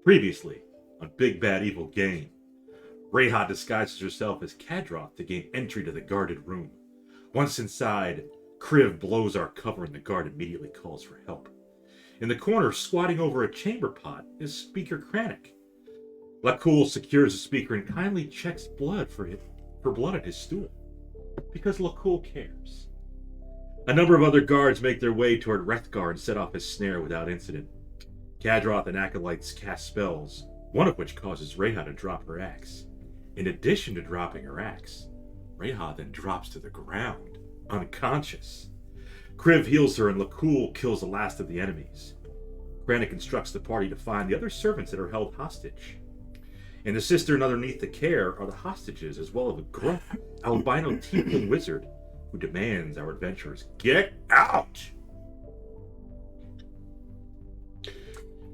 Previously, on Big Bad Evil Game, Reija disguises herself as Kadroth to gain entry to the guarded room. Once inside, Kriv blows our cover and the guard immediately calls for help. In the corner, squatting over a chamber pot, is Speaker Crannoc. Lakkul secures the speaker and kindly checks blood for blood at his stool, because Lakkul cares. A number of other guards make their way toward Rethgar and set off his snare without incident. Kadroth and acolytes cast spells, one of which causes Reija to drop her axe. In addition to dropping her axe, Reija then drops to the ground, unconscious. Kriv heals her and Lakkul kills the last of the enemies. Crannoc instructs the party to find the other servants that are held hostage. In the cistern underneath the care are the hostages, as well as a gruff albino Tiefling wizard who demands our adventurers get out!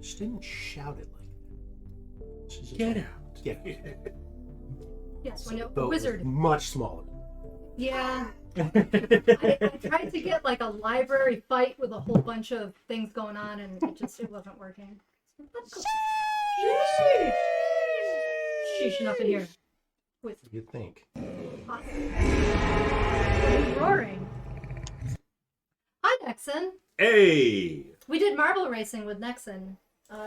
She didn't shout it like that. She just Get like, out! Yeah. Yes, when a Boat was wizard. much smaller. Yeah. I tried to get like a library fight with a whole bunch of things going on, and it wasn't working. Sheesh, enough in here. With You think? roaring. Hi, Nexon. Hey! We did marble racing with Nexon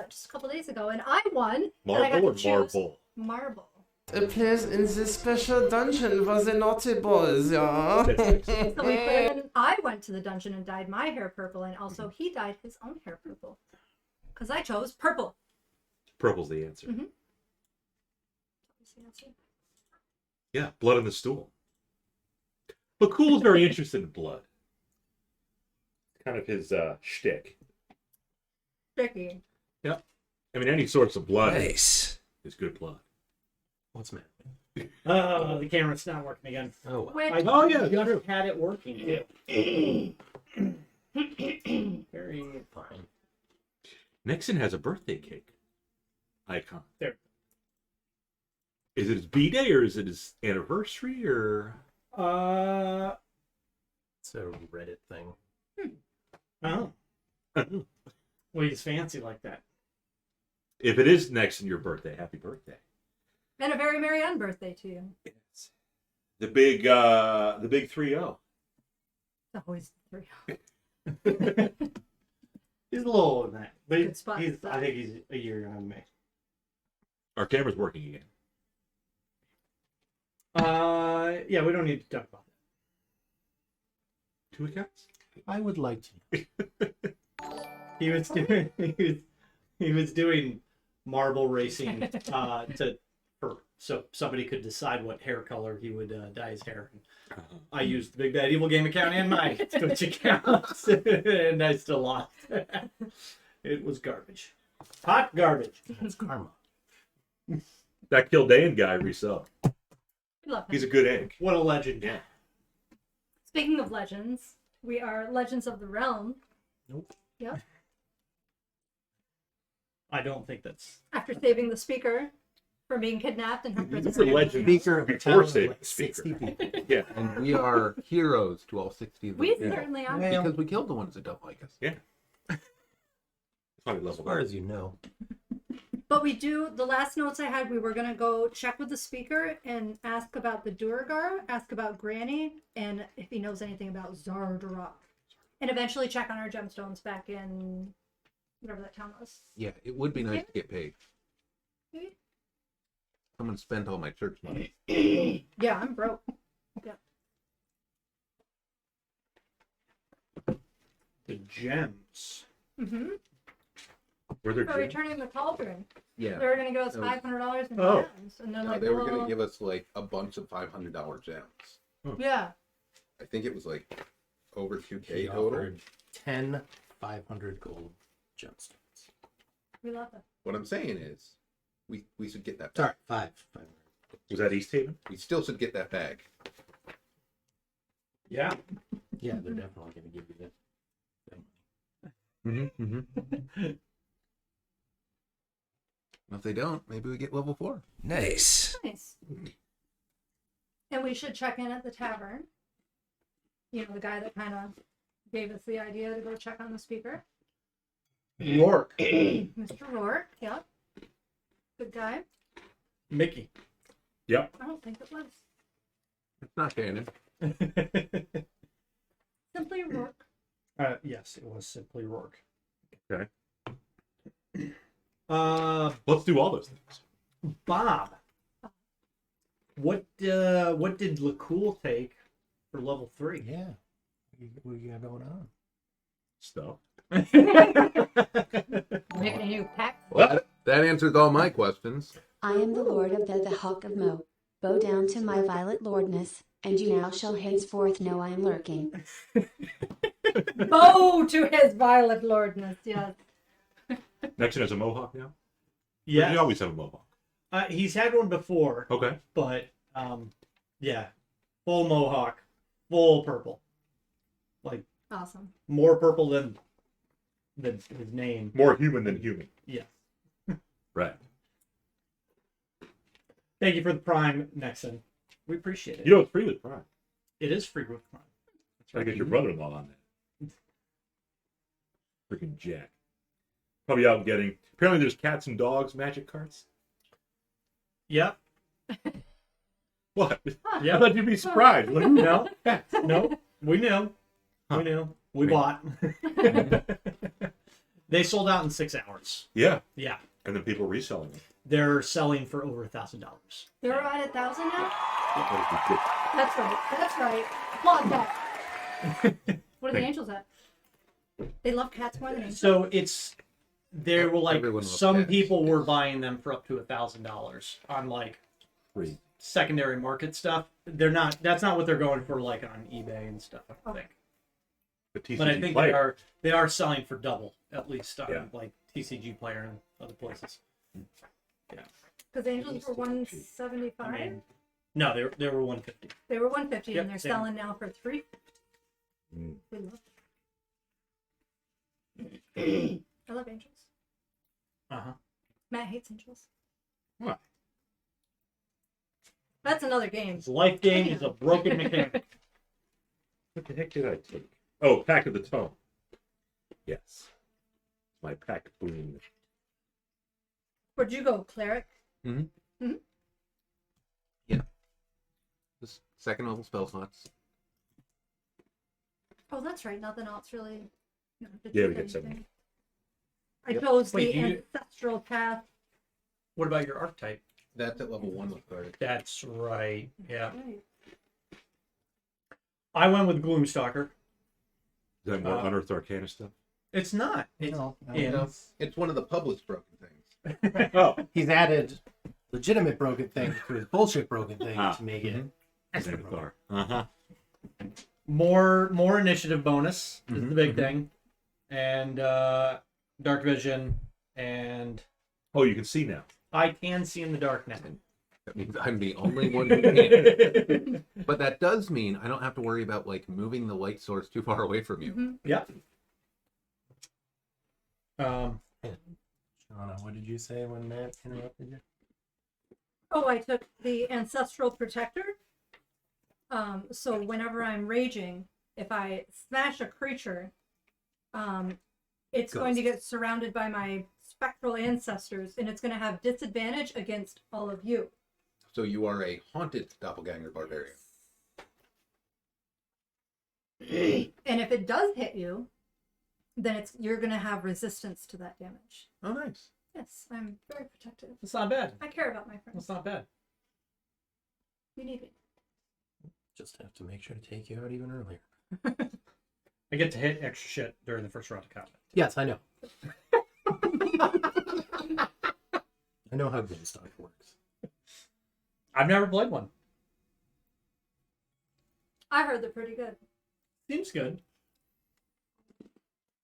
just a couple days ago, and I won. and I got Marble or to choose marble? Marble. The players in this special dungeon was the naughty boys, yeah. So we put it in. I went to the dungeon and dyed my hair purple, and also he dyed his own hair purple. Because I chose purple. Purple's the answer. Mm-hmm. Yeah, blood on the stool. Lakkul's very interested in blood. Kind of his shtick. Sticky. Yep. I mean, any sorts of blood Nice. is good blood. What's Matt? Oh, the camera's not working again. Oh, well. Wait. I Oh, yeah, just true. had it working. Very Fine. Nixon has a birthday cake icon. There. Is it his B-Day or is it his anniversary or? It's a Reddit thing. Oh. Well, he's fancy like that. If it is next in your birthday, happy birthday. And a very merry unbirthday to you. Yes. The big 3-0. Always 3. He's a little older than that, but Good spot. I think he's a year younger than me. Our camera's working again. Yeah, we don't need to talk about 2 accounts? I would like to. that. He was doing marble racing so somebody could decide what hair color he would dye his hair. I used the Big Bad Evil Game account and my Twitch account, and I still lost. It was garbage. Hot garbage. That's karma. That Kildain guy resubbed. We love him. He's a good egg. What a legend. Yeah. Speaking of legends, we are Legends of the Realm. Nope. Yep. I don't think that's... After saving the speaker from being kidnapped and held It's prisoner. a legend. Speaker of the Before town of saving like the speaker. 60 people. Yeah. And we are heroes to all 60 of them. We Yeah. certainly are. Well, Because we killed the ones that don't like us. Yeah. Probably as level far up. as you know. But we do, the last notes I had, we were going to go check with the speaker and ask about the Duergar, ask about Granny, and if he knows anything about Zardarok. And eventually check on our gemstones back in whatever that town was. Yeah, it would be nice to get paid. Maybe? Someone spent all my church money. Yeah, I'm broke. The gems. Mm-hmm. Were there For gems? returning the cauldron. Yeah. They were going to give us That was- $500 in Oh. gems. And they're No, like, they were well, going to give us like a bunch of $500 gems. yeah. I think it was like over 2K He total. offered 10 500 gold gemstones. We love it. What I'm saying is, we should get that Sorry, bag. 500. Was that East Haven? We still should get that bag. Yeah. Yeah, they're definitely going to give you that money. Mm-hmm. Mm-hmm. And if they don't, maybe we get level 4. Nice. Nice. And we should check in at the tavern. You know, the guy that kind of gave us the idea to go check on the speaker. Rourke. Mr. Rourke, yep. Good guy. Mickey. Yep. I don't think it was. It's not canon. Simply Rourke. Yes, it was simply Rourke. Okay. Let's do all those things. Bob. What did Lakkul take for level 3? Yeah. What you got going on? Stuff. Making a new pack. Well, that answers all my questions. I am the lord of the Hawk of Mo. Bow down to my violet lordness, and you now shall henceforth know I am lurking. Bow to his violet lordness, yes. Nexon has a mohawk now? Or Yeah. did he always have a mohawk? He's had one before, Okay. but yeah, full mohawk, full purple, like Awesome. more purple than his name. More human than human. Yes. Right. Thank you for the Prime, Nexon. We appreciate it. You know, it's free with Prime. It is free with Prime. Gotta get your brother-in-law on that. Freaking Jack. Probably out getting. Apparently, there's cats and dogs magic cards. Yep. What? Yeah. I thought you'd be surprised. Like, No. No. We knew. Huh. We knew. We Wait. bought. They sold out in 6 hours. Yeah. Yeah. And then people reselling them. They're selling for over $1,000. They're at 1,000 now? That would be That's right. That's right. Applaud that. What are the Thank- angels at? They love cats more than angels. So there were like Everyone loves some cats. people were buying them for up to $1,000 on like free. secondary market stuff. They're not. That's not what they're going for like on eBay and stuff. I think. The TCG But I think player. they are selling for double at least on Yeah. like TCG Player and other places. Because angels were 175. I mean, no, they were 150. They were 150 Yep, and they're same. selling now for 3. Mm. We love it. I love angels. Uh-huh. Matt hates angels. What? That's another game. His life game is a broken mechanic. What the heck did I take? Oh, Pack of the Tome. Yes. My pack boon. Where'd you go, cleric? Just second level spell slots. Oh, that's right. Nothing else really. No, did Yeah, you we do get 7. anything? I Yep. chose Wait, the do you- ancestral path. What about your archetype? That's at level 1 with card. That's right. Yeah. Right. I went with Gloomstalker. Is that more Uh, Unearthed Arcana stuff? It's not. It's No, in. It's one of the published broken things. Oh. He's added legitimate broken thing to his bullshit broken thing Ah. to make it extra broken. Uh-huh. More initiative bonus is the big mhm. thing, and dark vision, and Oh, you can see now. I can see in the dark now. That means I'm the only one who can. But that does mean I don't have to worry about like moving the light source too far away from you. Mhm. Yep. Shauna, what did you say when Matt interrupted you? Oh, I took the ancestral protector. So whenever I'm raging, if I smash a creature, it's going to get surrounded by my spectral ancestors, and it's going to have disadvantage against all of you. So you are a haunted doppelganger barbarian. And if it does hit you, then you're going to have resistance to that damage. Oh, nice. Yes, I'm very protective. It's not bad. I care about my friends. It's not bad. You need me. Just have to make sure to take you out even earlier. I get to hit extra shit during the first round of combat. Yes, I know. I know how Gloomstalker works. I've never played one. I heard they're pretty good. Seems good.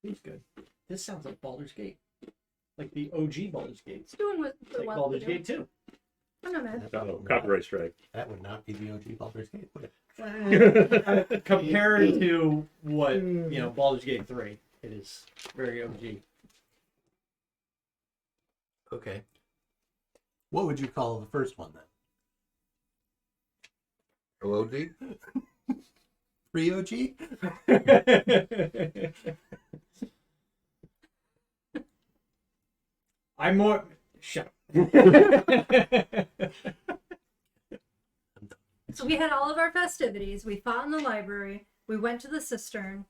Seems good. This sounds like Baldur's Gate. Like the OG Baldur's Gate. It's doing what Like well. Baldur's Gate 2. I'm not mad. Copyright strike. That would not be the OG Baldur's Gate, would it? Compared to what, Baldur's Gate 3, it is very OG. Okay. What would you call the first one then? OOG? Pre-OG? Shut up. So we had all of our festivities. We fought in the library. We went to the cistern.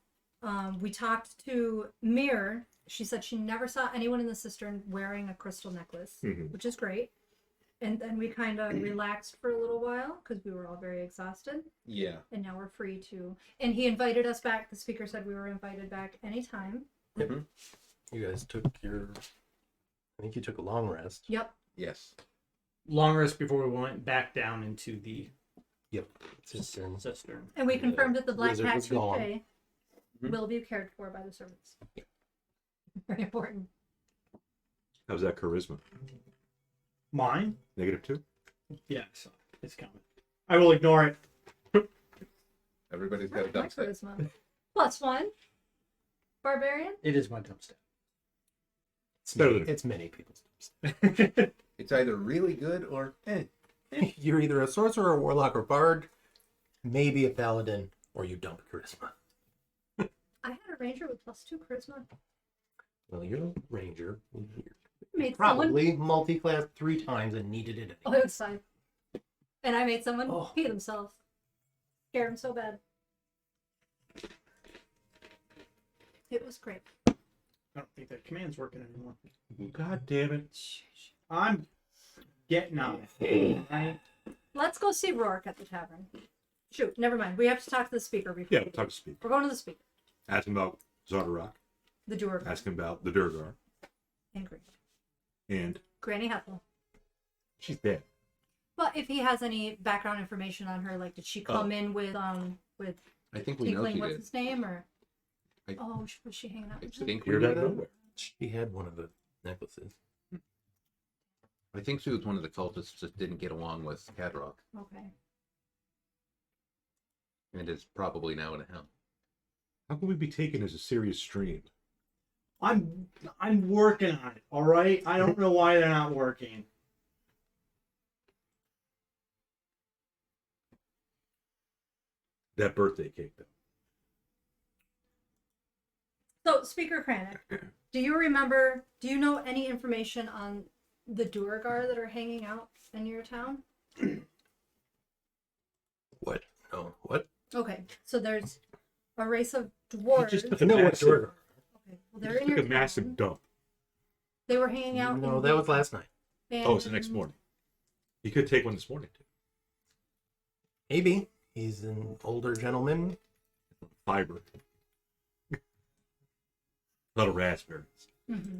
We talked to Mir. She said she never saw anyone in the cistern wearing a crystal necklace, which is great. And then we kind of relaxed for a little while because we were all very exhausted. Yeah. And now we're free to. And he invited us back. The speaker said we were invited back anytime. You guys took your. I think you took a long rest. Yep. Yes. Long rest before we went back down into the Yep. Cistern. cistern. And we confirmed that the black wizard cat was gone. touche will be cared for by the servants. Very important. How's that charisma? Mine? -2? Yeah, so it's coming. I will ignore it. Everybody's got a My dump set. charisma. +1. Barbarian. It is my dump step. It's better many, than- it's many people's. It's either really good or You're either a sorcerer, a warlock, or bard, maybe a paladin, or you dump charisma. I had a ranger with +2 charisma. Well, you're a ranger. You Made someone. probably multi-class 3 times and needed it. Oh, it was fine. And I made someone Oh. pee themselves. Scared them so bad. It was great. I don't think that command's working anymore. God damn it. I'm getting on it. Right? Let's go see Rourke at the tavern. Shoot, never mind. We have to talk to the speaker before. Yeah, we we'll do. talk to speak. We're going to the speaker. Ask him about Zardarok. The doer. Ask him about the Durgar. And Granny. And Granny Hethel. she's dead. But if he has any background information on her, like did she come in with I think we know Tiefling, she what's did. his name, or I- was she hanging out I with him? think we You're know dead that. nowhere. She had one of the necklaces. I think she was one of the cultists just didn't get along with Kadroth Okay. and is probably now in hell. How can we be taken as a serious stream? I'm working on it, all right? I don't know why they're not working. That birthday cake, though. So, Speaker Crannoc, do you know any information on the Duergar that are hanging out in your town? What? No. What? Okay, so there's a race of dwarves. just took I know what massive- Duergar. Okay, well, they're in Took your a massive town. dump. They were hanging out. No, in that the was last night. Oh, it's the next morning. He could take one this morning, too. Maybe. He's an older gentleman. Fiber. A lot of raspberries. Mm-hmm.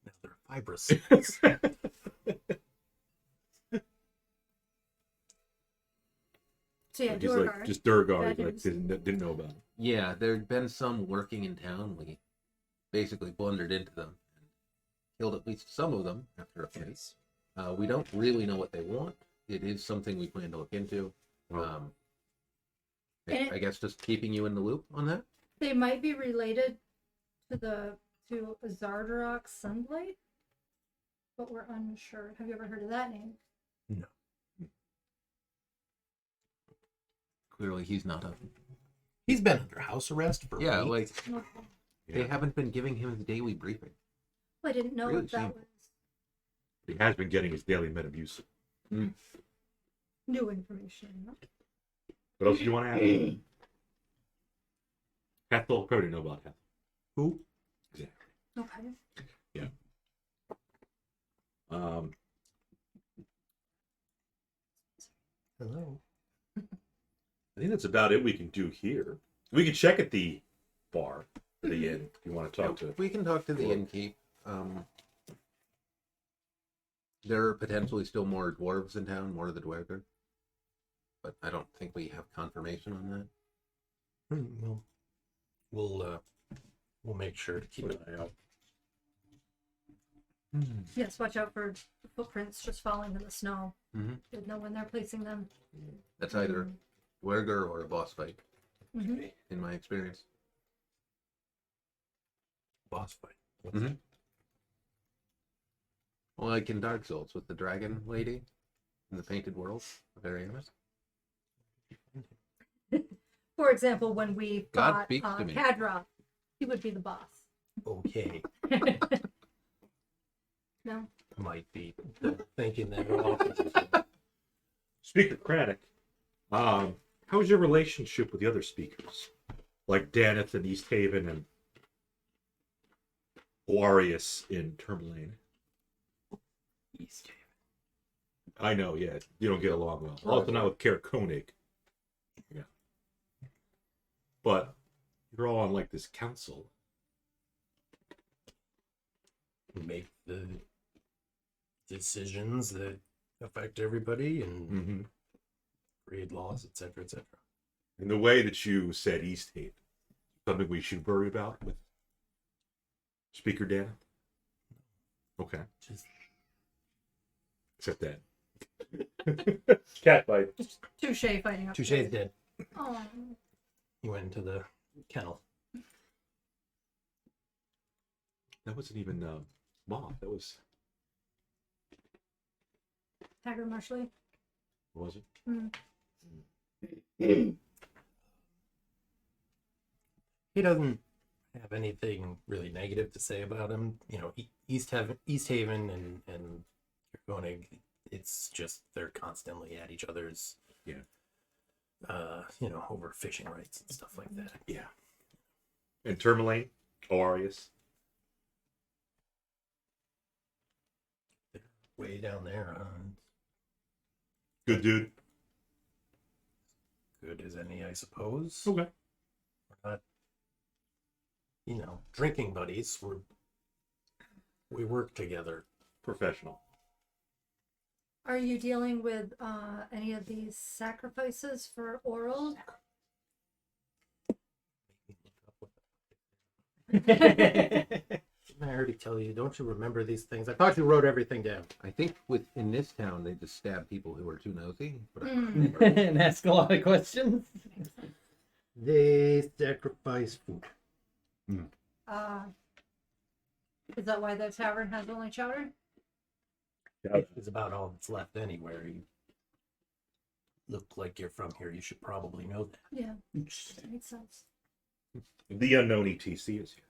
Now they're fibrous. So yeah, He's Duergar. like, just Durgar, That like, is- didn't know about it. Yeah, there'd been some working in town. We basically blundered into them and killed at least some of them after a fight. We don't really know what they want. It is something we plan to look into. And I guess just keeping you in the loop on that. They might be related to Zardarok Sunblight, but we're unsure. Have you ever heard of that name? No. Clearly, he's not a. He's been under house arrest for Yeah, a week. like Okay. they Yeah. haven't been giving him his daily briefing. Well, I didn't know Really if that shameful. was He has been getting his daily Metamucil. new information. What else do you want to add? Hethel, probably know about Hethel. Who? Exactly. Okay. Hello. I think that's about it we can do here. We can check at the bar, or the inn, if you want to talk to. We can talk to the innkeep. There are potentially still more dwarves in town, more of the dwarves, but I don't think we have confirmation on that. Well, we'll make sure to keep an eye out. Yes, watch out for footprints just falling in the snow. Mhm. Didn't know when they're placing them. That's either dwarger or a boss fight, Mm-hmm. in my experience. Boss fight. Mhm. Well, like in Dark Souls with the dragon lady in the painted world of Ariamis. For example, when we God fought speaks to me. Kadroth, he would be the boss. Okay. No. Might be thinking that. Speaker Crannoc, how's your relationship with the other speakers? Like Daneth in East Haven and Arius in Tourmaline. East Haven. I know, yeah, you don't get along well. Also not with Kaer Koenig. Yeah. But you're all on like this council. Make the decisions that affect everybody and create laws, etc., etc. In the way that you said East Haven, something we should worry about with Speaker Daneth? Okay. Just Except that. Cat fight. Touche fighting up. Touche's dead. Oh. He went into the kennel. That wasn't even Moth. That was. Haggard Marshley. What was it? He doesn't have anything really negative to say about him. You know, East Haven and Koenig, it's just they're constantly at each other's. Yeah. You know, over fishing rights and stuff like that. Yeah. And Tourmaline, Arius. They're way down there. Good dude. Good as any, I suppose. Okay. We're not, you know, drinking buddies. We work together. Professional. Are you dealing with any of these sacrifices for oral? Didn't I already tell you? Don't you remember these things? I thought you wrote everything down. I think in this town they just stab people who are too nosy. But I Mm. don't remember. And ask a lot of questions. They sacrifice food. Is that why the tavern has only chowder? It's about all that's left anywhere. You look like you're from here. You should probably know that. Yeah, makes sense. The unknown ETC is here.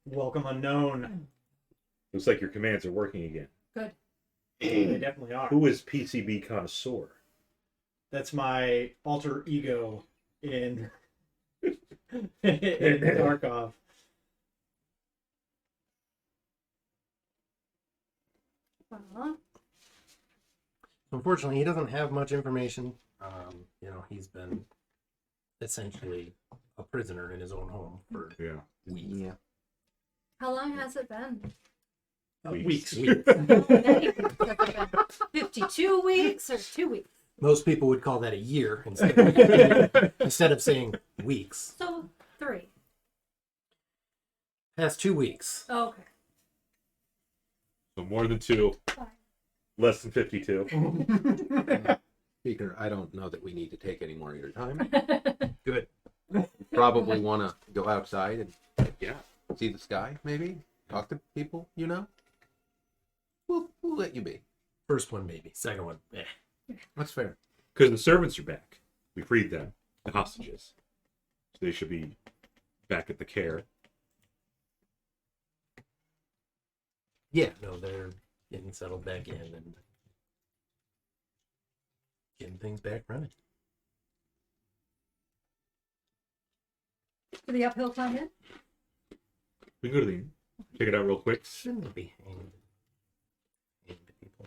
Welcome unknown. Looks like your commands are working again. Good. They definitely are. Who is PCB Connoisseur? That's my alter ego in in Tarkov. Unfortunately, he doesn't have much information. You know, he's been essentially a prisoner in his own home for Yeah. weeks. Yeah. How long has it been? Weeks. 52 weeks or 2 weeks? Most people would call that a year instead of saying weeks. So 3. Past 2 weeks. Okay. So more than 2, Fine. less than 52. Speaker, I don't know that we need to take any more of your time. Good. Probably want to go outside and Yeah. see the sky, maybe talk to people. You know, we'll let you be. First one, maybe. Second one, eh. That's fair. Because the servants are back. We freed them, the hostages. So they should be back at the care. Yeah, no, they're getting settled back in and getting things back running. Do the uphill climb in? We can go to the check it out real quick. Shouldn't be hanged people.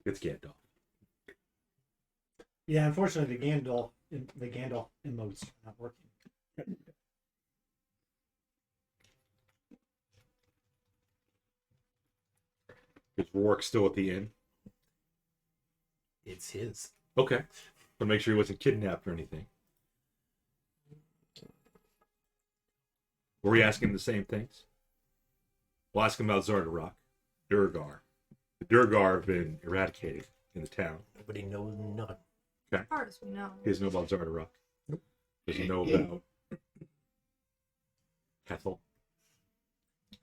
It's Gandalf. Yeah, unfortunately, the Gandalf emotes are not working. Is Rourke still at the inn? It's his. Okay. But make sure he wasn't kidnapped or anything. Were we asking him the same things? We'll ask him about Zardarok, Durgar. The Durgar have been eradicated in the town. Nobody knows none. As far as we know. He doesn't know about Zardarok. Nope. Does he know about Ethel?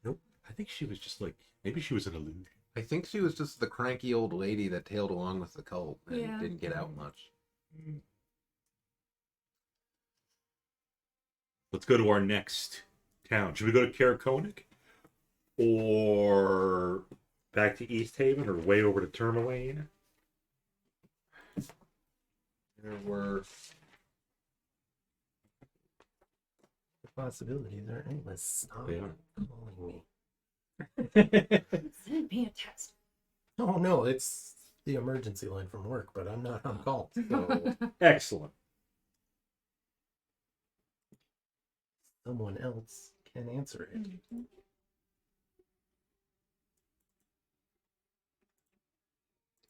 Nope. I think she was just like, maybe she was an illusion. I think she was just the cranky old lady that tailed along with the cult and Yeah. didn't get out much. let's go to our next town. Should we go to Crannoc? Or back to East Haven? Or way over to Tourmaline? There were The possibilities are endless. Stop They are. calling me. Send me a text. Oh no, it's the emergency line from work, but I'm not on call. So Excellent. someone else can answer it.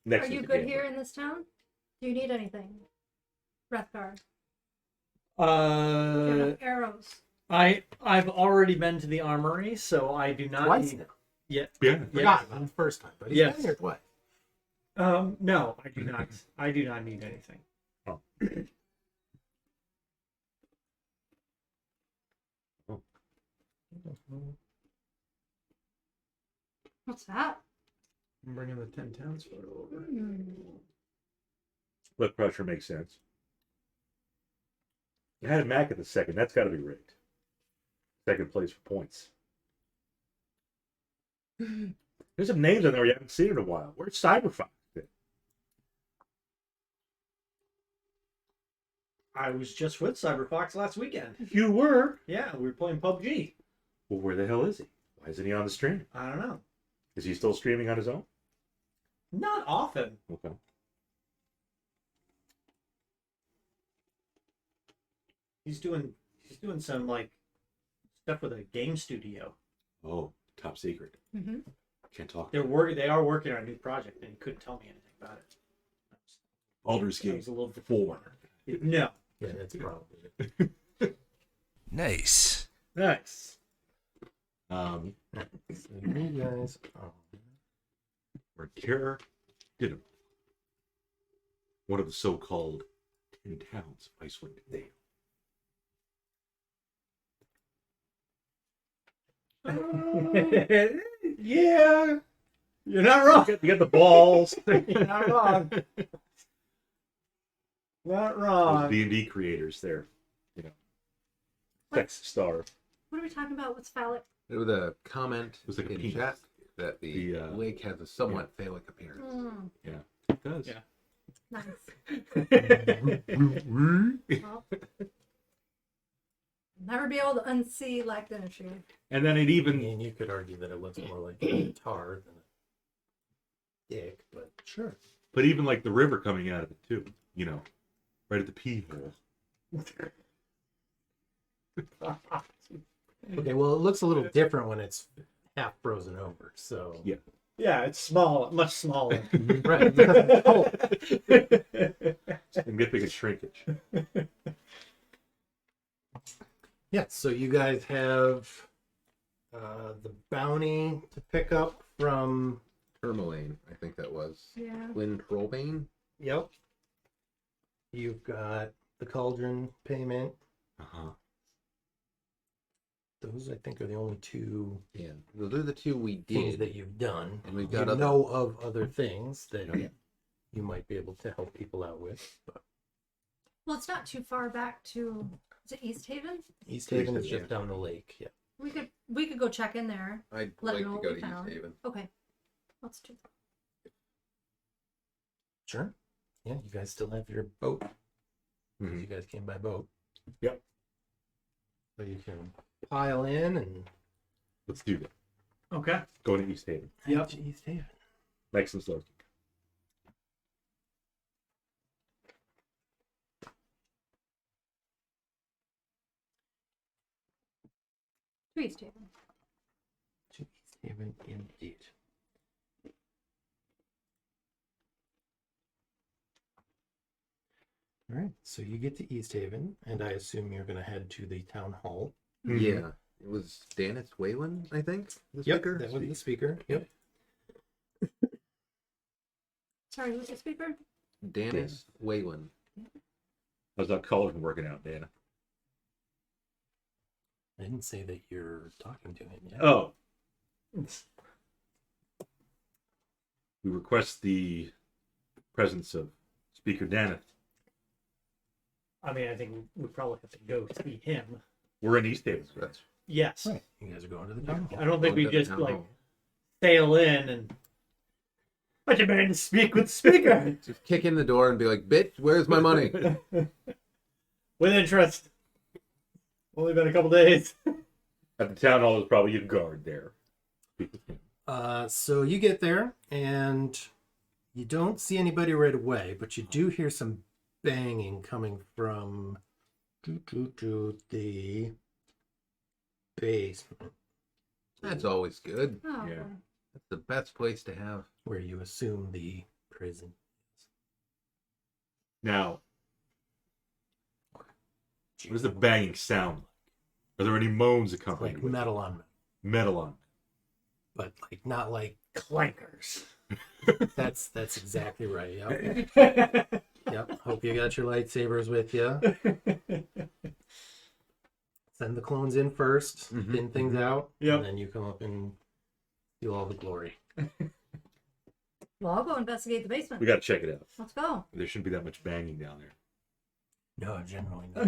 Next Are you is the good game. here in this town? Do you need anything? Wrathgar. Do you have enough arrows? I've already been to the armory, so I do not Twice need. now. Yeah. Yeah. Forgot about the first time, but he's Yes. been here twice. No, I do not. I do not need anything. Oh. What's that? I'm bringing the 10 towns photo over. Blood pressure makes sense. You had Mac at the second. That's got to be rigged. Second place for points. There's some names in there you haven't seen in a while. Where's Cyberfox? I was just with Cyberfox last weekend. You were. Yeah, we were playing PUBG. Well, where the hell is he? Why isn't he on the stream? I don't know. Is he still streaming on his own? Not often. Okay. He's doing some like stuff with a game studio. Oh, top secret. Mm-hmm. Can't talk. They are working on a new project, and he couldn't tell me anything about it. Baldur's That Gate was a little 4. No. Yeah, that's probably it. Nice. Nice. So you guys Where Kara did him. One of the so-called 10 towns of Icewind Dale. Yeah. You're not wrong. You got the balls. You're not wrong. Not wrong. D&D creators there. You know. Sex star. What are we talking about? What's phallic? there was a comment was like a in penis. chat that the The, lake has a somewhat phallic appearance. Mm, It does. Yeah. nice. Well, never be able to unsee like the issue. And then it I even mean, you could argue that it looks more like a tar than a dick, but sure. but even like the river coming out of it too, you know. Right at the pee hole. Okay, well, it looks a little different when it's half frozen over, so. Yeah. Yeah, it's small, much smaller. Right. Oh, Significant shrinkage. yeah, so you guys have the bounty to pick up from. Tourmaline, I think that was. Yeah. Lynn Trollbane. Yep. You've got the cauldron payment. Uh-huh. Those, I think, are the only two Yeah, those are the two we things did. that you've done. And we've You got other- know of other things that Yeah. you might be able to help people out with. But Well, it's not too far back to is it East Haven? East Haven is Haven, just down the lake. Yeah. We could go check in there. I'd Let like them know to what go we to found. East Haven. Okay. Let's do that. Sure. Yeah, you guys still have your boat. 'Cause Mhm. You guys came by boat. Yep. So you can pile in and Let's do that. Okay. Go to East Haven. Yep. head to East Haven. Nice and slow. To East Haven. To East Haven, indeed. All right, so you get to East Haven, and I assume you're going to head to the town hall. Mhm. Yeah, it was Danis Whalen, I think. The speaker. that was the speaker. Yep. Sorry, who's the speaker? Danis Whalen. How's that color working out, Dana? I didn't say that you're talking to him yet. Oh. We request the presence of Speaker Daneth. I mean, I think we probably have to go see him. We're in East Haven. That's Yes. Right. You guys are going to the town hall. I don't think we going to the just town like hall. sail in and. I demand to speak with the speaker. Just kick in the door and be like, "Bitch, where's my money?" With interest. Only been a couple days. At the town hall, there's probably a guard there. So you get there, and you don't see anybody right away, but you do hear some banging coming from the basement, That's always good. Oh, Yeah. That's the best place to have. where you assume the prison is. Now, what does the banging sound like? Are there any moans accompanying Like with it? metal on Metal on? but like not like Clankers. that's exactly right. Yep. Yep. Hope you got your lightsabers with you. Send the clones in first, Mhm, thin things out, Yep. and then you come up and steal all the glory. well, I'll go investigate the basement. We got to check it out. Let's go. There shouldn't be that much banging down there. No, generally not.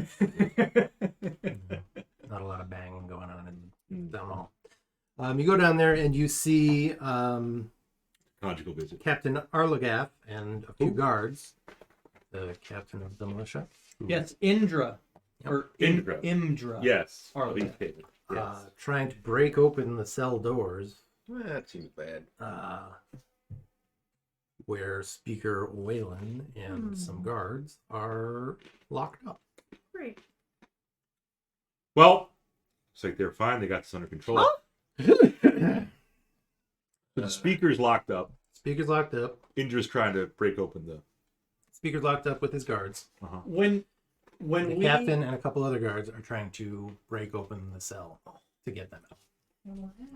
Not a lot of banging going on in down hall. You go down there and you see Conjugal visit. Captain Arlagath and a few guards. The captain of the militia. Yes, Indra. Yep. Or Indra. Imdra. Yes. Or of East Haven. Yes. Trying to break open the cell doors. That seems bad. Where Speaker Whalen and some guards are locked up. Great. Well, looks like they're fine. They got this under control. Huh? So the speaker's locked up. Speaker's locked up. Indra's trying to break open the. Speaker's locked up with his guards. When The we captain and a couple other guards are trying to break open the cell to get them out.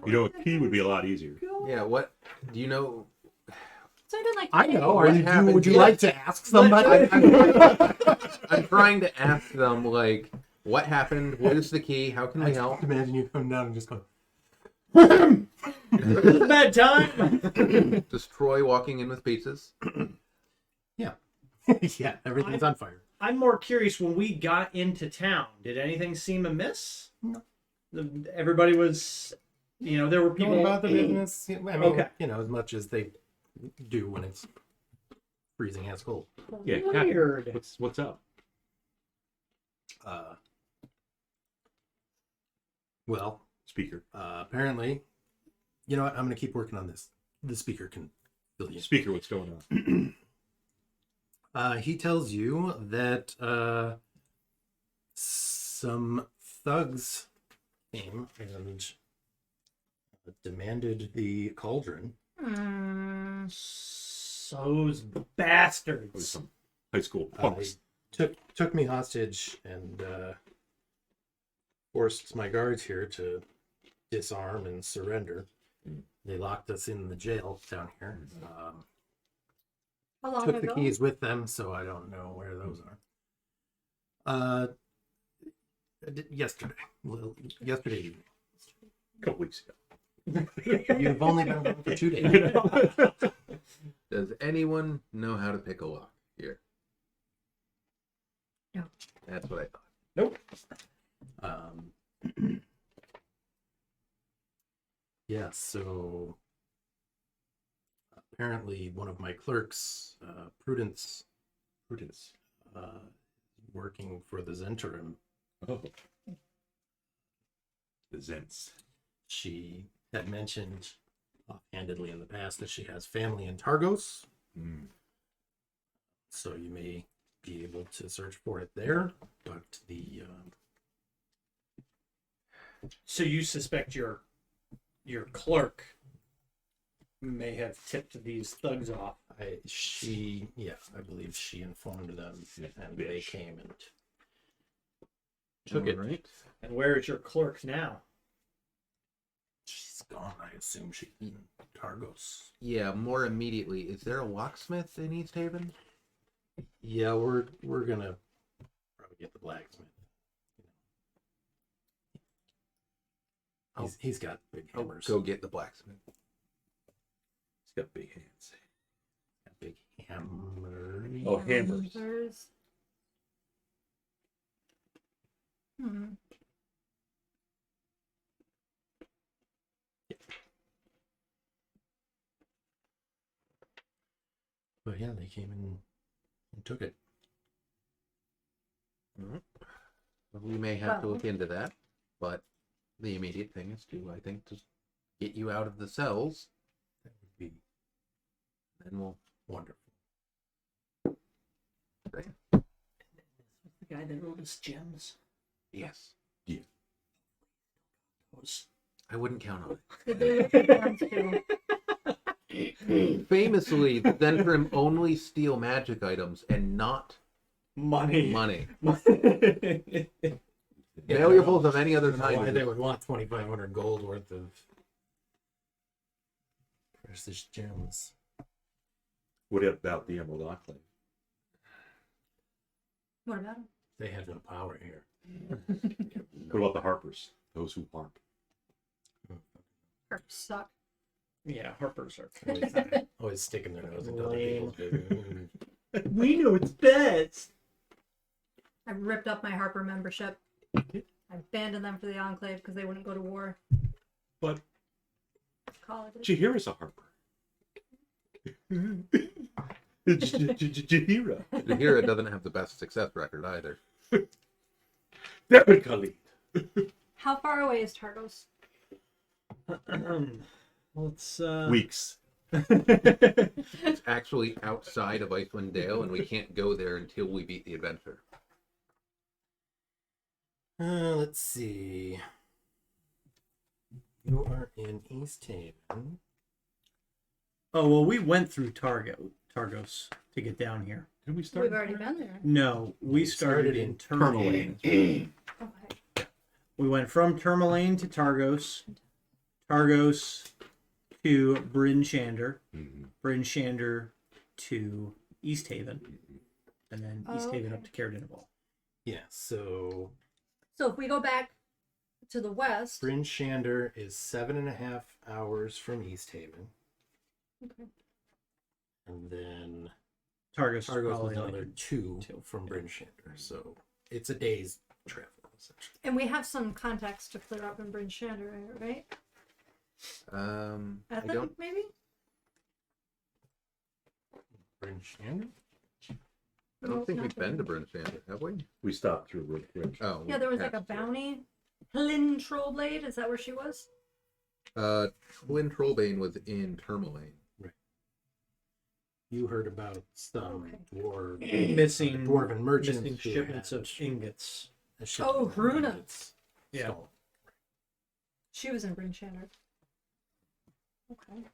You know, a key would be a lot easier. Yeah, what do you know? Sounded like I know. What Are you, happened? would you Yeah. like to ask somebody? I'm trying to ask them, like, what happened? What is the key? How can I we just help? imagine you come down and just go. it's bad time. Just Troy walking in with pizzas. Yeah, everything's on fire. I'm more curious. When we got into town, did anything seem amiss? No. Everybody was, there were people Going about the business. I mean, Okay. as much as they do when it's freezing ass cold. Yeah, Captain, Weird. what's up? Well, Speaker. apparently, you know what? I'm going to keep working on this. The speaker can fill you. Speaker, what's going on? He tells you that some thugs came and demanded the cauldron. Those bastards. With some high school They punks. took me hostage and forced my guards here to disarm and surrender. They locked us in the jail down here. How long Took ago? the keys with them, so I don't know where those are. Yesterday evening. A couple weeks ago. You've only been gone for 2 days. Does anyone know how to pick a lock here? No. That's what I thought. Nope. Yeah, so apparently one of my clerks, Prudence, working for the Zentarim. Oh. The Zents. She had mentioned offhandedly in the past that she has family in Targos, so you may be able to search for it there. But the So you suspect your clerk may have tipped these thugs off. I believe she informed them, and they came and took it. Right. And where is your clerk now? She's gone. I assume she's in Targos. Yeah, more immediately. Is there a locksmith in East Haven? Yeah, we're gonna probably get the blacksmith. He's got big Oh, hammers. go get the blacksmith. He's got big hands. Got big hammers. Oh, hammers. Hmm. But yeah, they came in and took it. We may have to Well- look into that, but the immediate thing is to, I think, just get you out of the cells, That would be and we'll. wonderful. The guy that wrote us gems. Yes, Was I wouldn't count on Did they rip the gems too? it. Famously, the Zentrim only steal magic items and not money. money. Money. Valuables of any other I don't know why kind. they would want 2,500 gold worth of precious gems. What about the Emerald Enclave? What about him? They have no power here. What about the Harpers? Those who harp. Harps suck. Yeah, Harpers are. Always sticking their nose into other Lame. people's business. We know it's best. I ripped up my Harper membership. I abandoned them for the Enclave because they wouldn't go to war. But Colleges. Jahira's a harper. Jahira. Jahira doesn't have the best success record either. Very Khalid. How far away is Targos? Let's Weeks. It's actually outside of Icewind Dale, and we can't go there until we beat the adventure. Let's see. You are in East Haven. Oh well, we went through Targos to get down here. Did we start? We've already been there. No, we started in Tourmaline. Okay. We went from Tourmaline to Targos, Targos to Bryn Shander, Bryn Shander to East Haven, and then East Haven up to Caradinable. Yeah, so So if we go back to the west, Bryn Shander is 7.5 hours from East Haven. Okay. And then Targos is Targos probably is another like, 2 two. from Bryn Shander. So it's a day's travel, essentially. and we have some contacts to clear up in Bryn Shander, right? I Ethic, don't. maybe? Bryn Shander? I don't think we've been to Bryn Shander, have we? We stopped through Ridge. Oh, Yeah, there was like a Captors. bounty. Hlyn Trollblade, is that where she was? Lynn Trollbane was in Tourmaline. You heard about some Okay. missing dwarven merchants missing who shipments had of ingots. a shipment Oh, of Hruna. ingots Yeah. stolen. She was in Bryn Shander. Okay.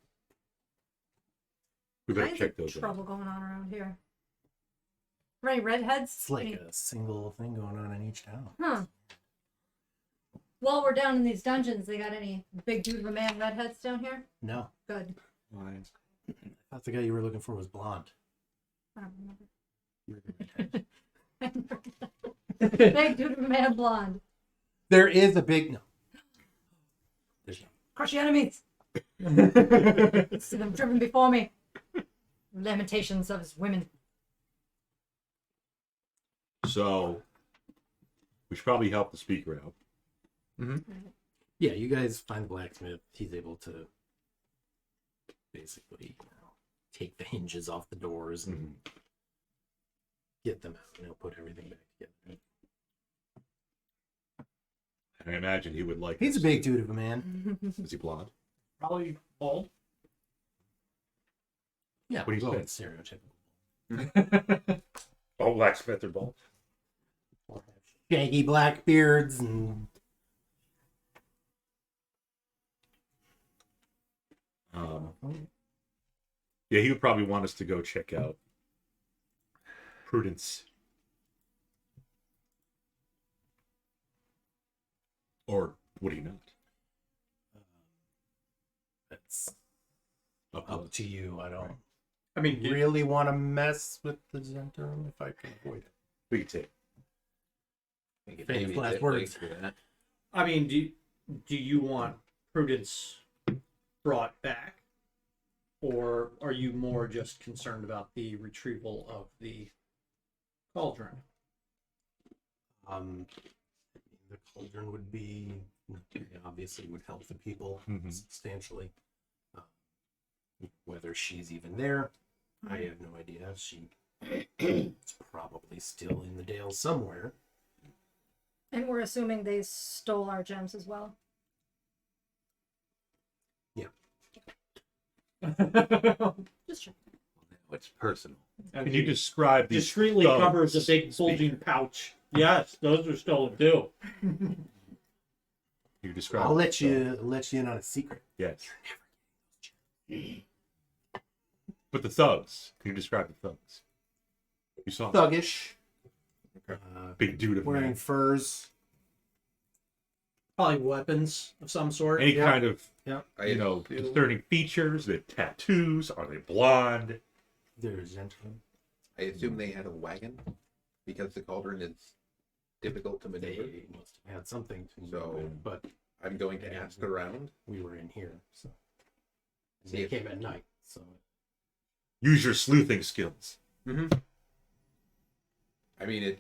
We better Kinds check of those out. trouble going on around here. Right, redheads? It's like Any- a single thing going on in each town. Huh. While we're down in these dungeons, they got any big dude of a man redheads down here? No, Good. Fine. I thought the guy you were looking for was blonde. I don't remember. You were Big dude of a man blonde. There is a big no. There's no. Crush the enemies. See them driven before me. Lamentations of his women. So we should probably help the speaker out. Yeah, you guys find the blacksmith. He's able to basically, take the hinges off the doors and get them out, and he'll put everything back together. And I imagine he would like. He's a this. big dude of a man. Is he blonde? Probably bald. Yeah, What do you well, say? it's stereotypical. Oh, blacksmith or bald? Shaggy black beards and Yeah, he would probably want us to go check out Prudence. Or would he not? that's Up up to you. I don't I mean, really want to mess with the Zentrum if I can avoid it. We could take. Make it Famous maybe a last bit words. late for that. I mean, do you want Prudence brought back, or are you more just concerned about the retrieval of the cauldron? The cauldron would be obviously would help the people Mhm. substantially. Whether she's even there, I have no idea. It's probably still in the dale somewhere. And we're assuming they stole our gems as well. Just checking. It's personal. Can you describe these discreetly thugs, covers the big bulging Speaker? pouch. Yes, those are stolen too. You describe. I'll let the you in on a secret. Yes. But the thugs. Can you describe the thugs? You saw them. Thuggish. Okay. Big dude of Wearing man. furs. Probably weapons of some sort. Any Yeah. kind of I you know assume- discerning features. They have tattoos. Are they blonde? They're gentlemen. I assume they had a wagon because the cauldron is difficult to maneuver. They must have had something to do So- with it, but I'm going to ask around. we were in here, so See they if- came at night. So Use your sleuthing skills. Mm-hmm. I mean, it.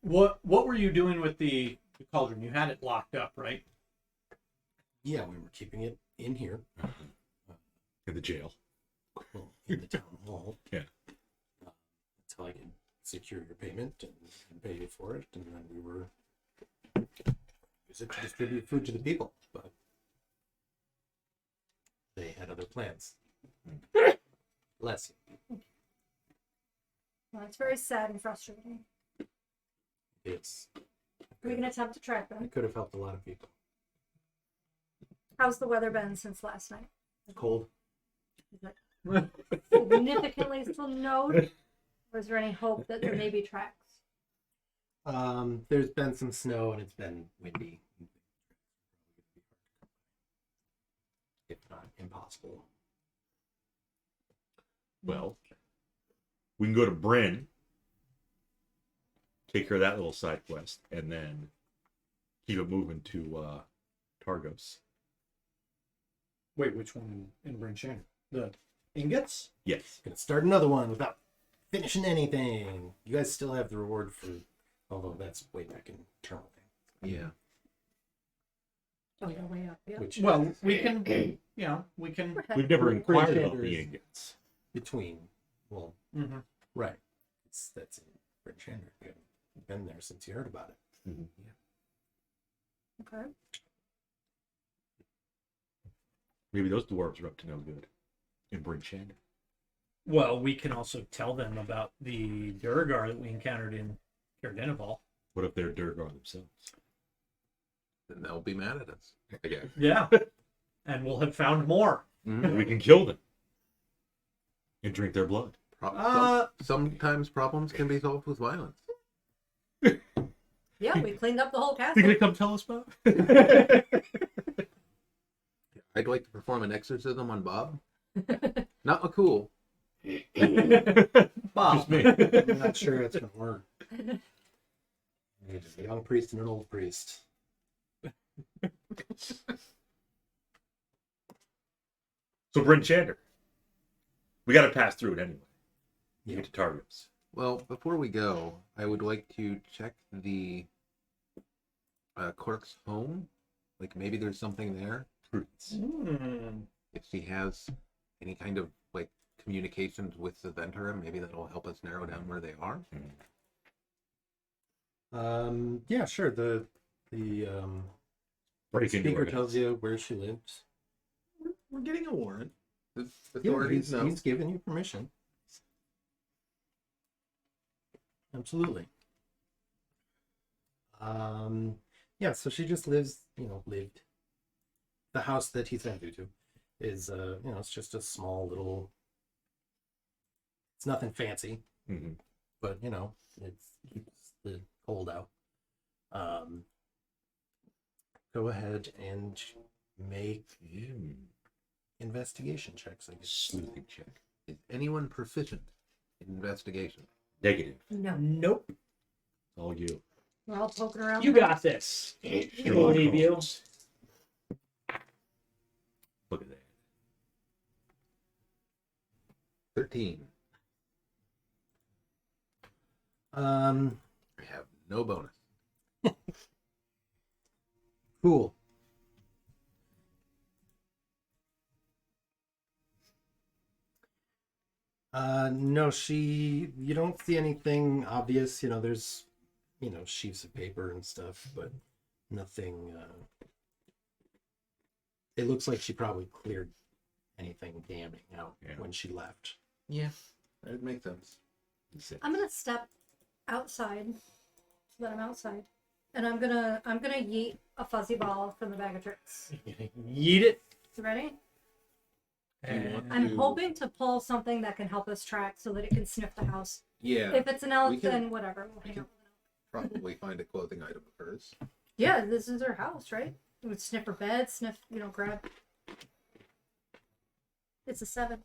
What were you doing with the cauldron? You had it locked up, right? yeah, we were keeping it in here, In the jail. well, in the town hall. Yeah. Until I could secure your payment and pay you for it, and then we were use it to distribute food to the people. But they had other plans. Bless you. Well, it's very sad and frustrating. It's. We can attempt to track I them. could have helped a lot of people. How's the weather been since last night? Cold. Significantly snowed? Or is there any hope that there may be tracks? There's been some snow and it's been windy. If not impossible. Well, we can go to Bryn, take care of that little side quest, and then keep it moving to Targos. Wait, which one in Bryn Shannon? The ingots? Yes. Gonna start another one without finishing anything. You guys still have the reward for, although that's way back in Eternal thing. Yeah. Oh, yeah, way up. Yeah. Which Well, we can, we can. We've never inquired about Sanders. the ingots. between, well, Mhm. right. That's in Brent Chandler. You haven't been there since you heard about it. Okay. Maybe those dwarves are up to no good in Bryn Shannon. Well, we can also tell them about the Durgar that we encountered in Caerdinival. What if they're Durgar themselves? Then they'll be mad at us. I guess. Yeah. And we'll have found more. We can kill them and drink their blood. Sometimes problems can be solved with violence. Yeah, we cleaned up the whole You castle. gonna come tell us about it? I'd like to perform an exorcism on Bob. Not Lakkul. Bob. Just me. I'm not sure it's gonna work. It's a young priest and an old priest. So Bryn Shander. We gotta pass through it anyway. You get to Targos. Well, before we go, I would like to check the Cork's home. Like maybe there's something there. Prudence. If she has any kind of like communications with the Venturum, maybe that'll help us narrow down where they are. Yeah, sure. The Break into speaker her tells you where she lives. We're getting a warrant. The Yeah, authorities know. he's given you permission. Absolutely. Yeah, so she just lived. The house that he sent you to is, it's just a small little. It's nothing fancy, Mhm. but it keeps the cold out. Go ahead and make investigation checks, I guess. Sleuthing check. Is anyone proficient in investigation? Negative. No, Nope. All you. we're all poking around. You got this. I believe you. Look at that. 13. Um, I have no bonus. cool. No, you don't see anything obvious. There's, sheets of paper and stuff, but nothing. It looks like she probably cleared anything damning out when she left. Yeah, that makes sense. I'm gonna step outside so that I'm outside. And I'm gonna yeet a fuzzy ball from the bag of tricks. Yeet it. You ready? You want I'm to- hoping to pull something that can help us track so that it can sniff the house. Yeah, If it's an elf, we can- then whatever. We'll hang can- out with it. probably find a clothing item of hers. Yeah, this is her house, right? It would sniff her bed, grab. It's a 7.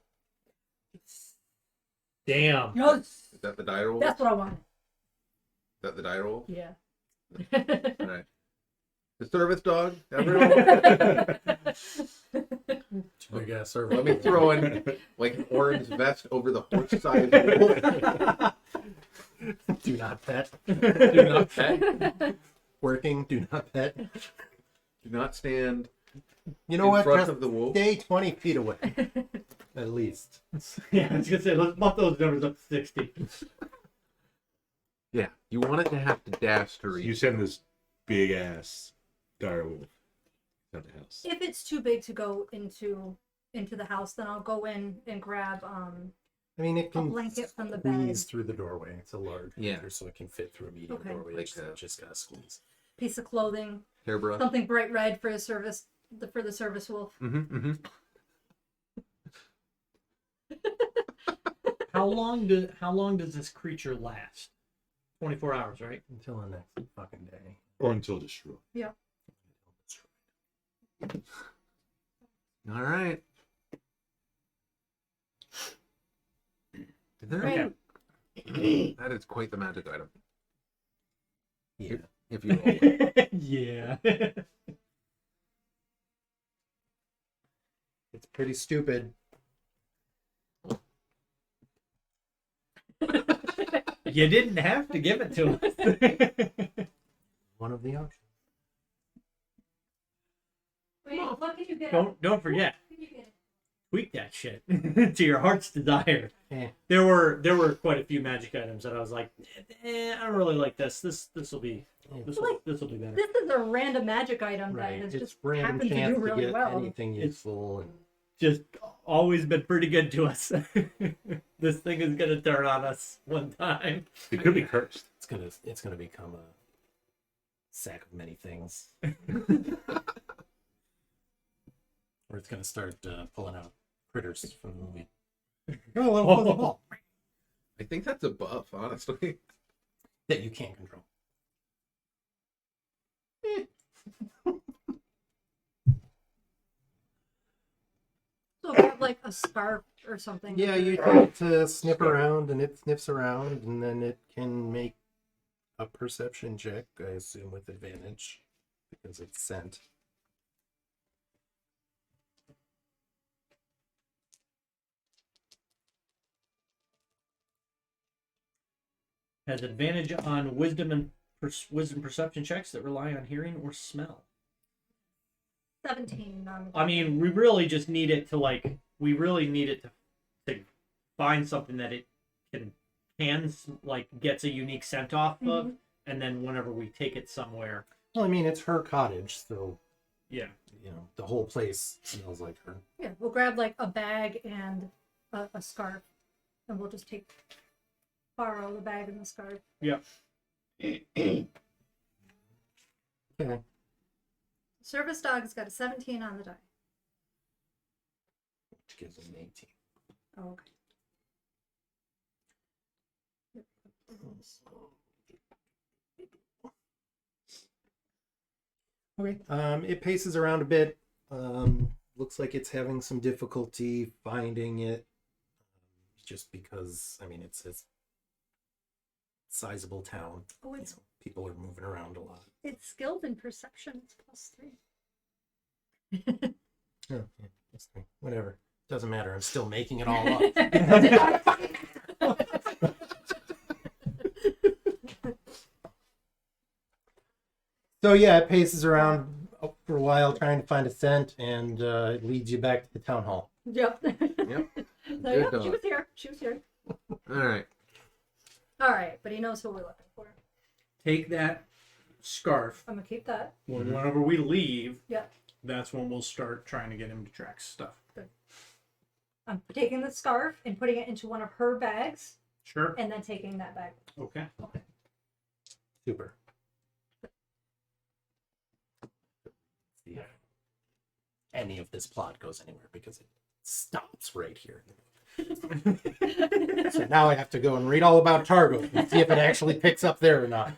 Damn. Yes! Is that the die roll? That's what I wanted. Is that the die roll? Yeah. All right. The service dog, everyone. Big ass server. Let me throw in like an orange vest over the horse-sized wolf. Do not pet. Do not pet. Working. Do not pet. Do not stand You know in what? front Just of the wolf. stay 20 feet away, at least. Yeah, I was gonna say let's bump those numbers up to 60. Yeah, you want it to have to dash to reach. You send this big ass dire wolf out the house. If it's too big to go into the house, then I'll go in and grab I mean, it can blanket from the bed. squeeze through the doorway. It's a large Yeah. creature, so it can fit through a medium Okay. doorway. Like Just gotta squeeze. piece of clothing, Hairbrush. something bright red for the service wolf. Mm-hmm. How long does this creature last? 24 hours, right? Until the next fucking day. Or until destroyed. All right. Is there That is quite the magic item. Yeah. If you roll it. Yeah. It's pretty stupid. You didn't have to give it to us. One of the options. Wait, what can you get? Don't forget. What can you get? Tweak that shit to your heart's desire. Eh. There were quite a few magic items that I was like, I don't really like this. This will be better. This is a random magic item Right. that has It's just random happened to chance do to really get well. anything useful. And Just always been pretty good to us. This thing is gonna turn on us one time. It could be cursed. it's gonna become a sack of many things. Or it's gonna start pulling out critters from the movie. Oh. I think that's a buff, honestly. That you can't control. So grab like a scarf or something. Yeah, you get to snip around, and it sniffs around, and then it can make a perception check, I assume with advantage, because it's scent. Has advantage on wisdom and wisdom perception checks that rely on hearing or smell. 17 on the I mean, we really just need it to to find something that it can gets a unique scent off of, and then whenever we take it somewhere. Well, I mean, it's her cottage, so, Yeah. the whole place smells like her. Yeah, we'll grab like a bag and a scarf, and we'll just borrow the bag and the scarf. Yeah. Okay. Service dog's got a 17 on the die. Which gives him 18. Oh, okay. Okay. It paces around a bit. Looks like it's having some difficulty finding it. Just because, I mean, it's a sizable town. Oh, it's People are moving around a lot. it's skilled in perception. It's +3. Oh, yeah, that's fine. Whatever. Doesn't matter. I'm still making it all up. So yeah, it paces around for a while trying to find a scent, and it leads you back to the town hall. Yep. Yep. So, Good yeah, dog. she was here. She was here. All right. All right, but he knows who we're looking for. Take that scarf. I'm gonna keep that. Whenever we leave, Yeah. that's when we'll start trying to get him to track stuff. I'm taking the scarf and putting it into one of her bags, Sure. and then taking that bag. Okay. Super. See if any of this plot goes anywhere because it stops right here. So now I have to go and read all about Targo and see if it actually picks up there or not.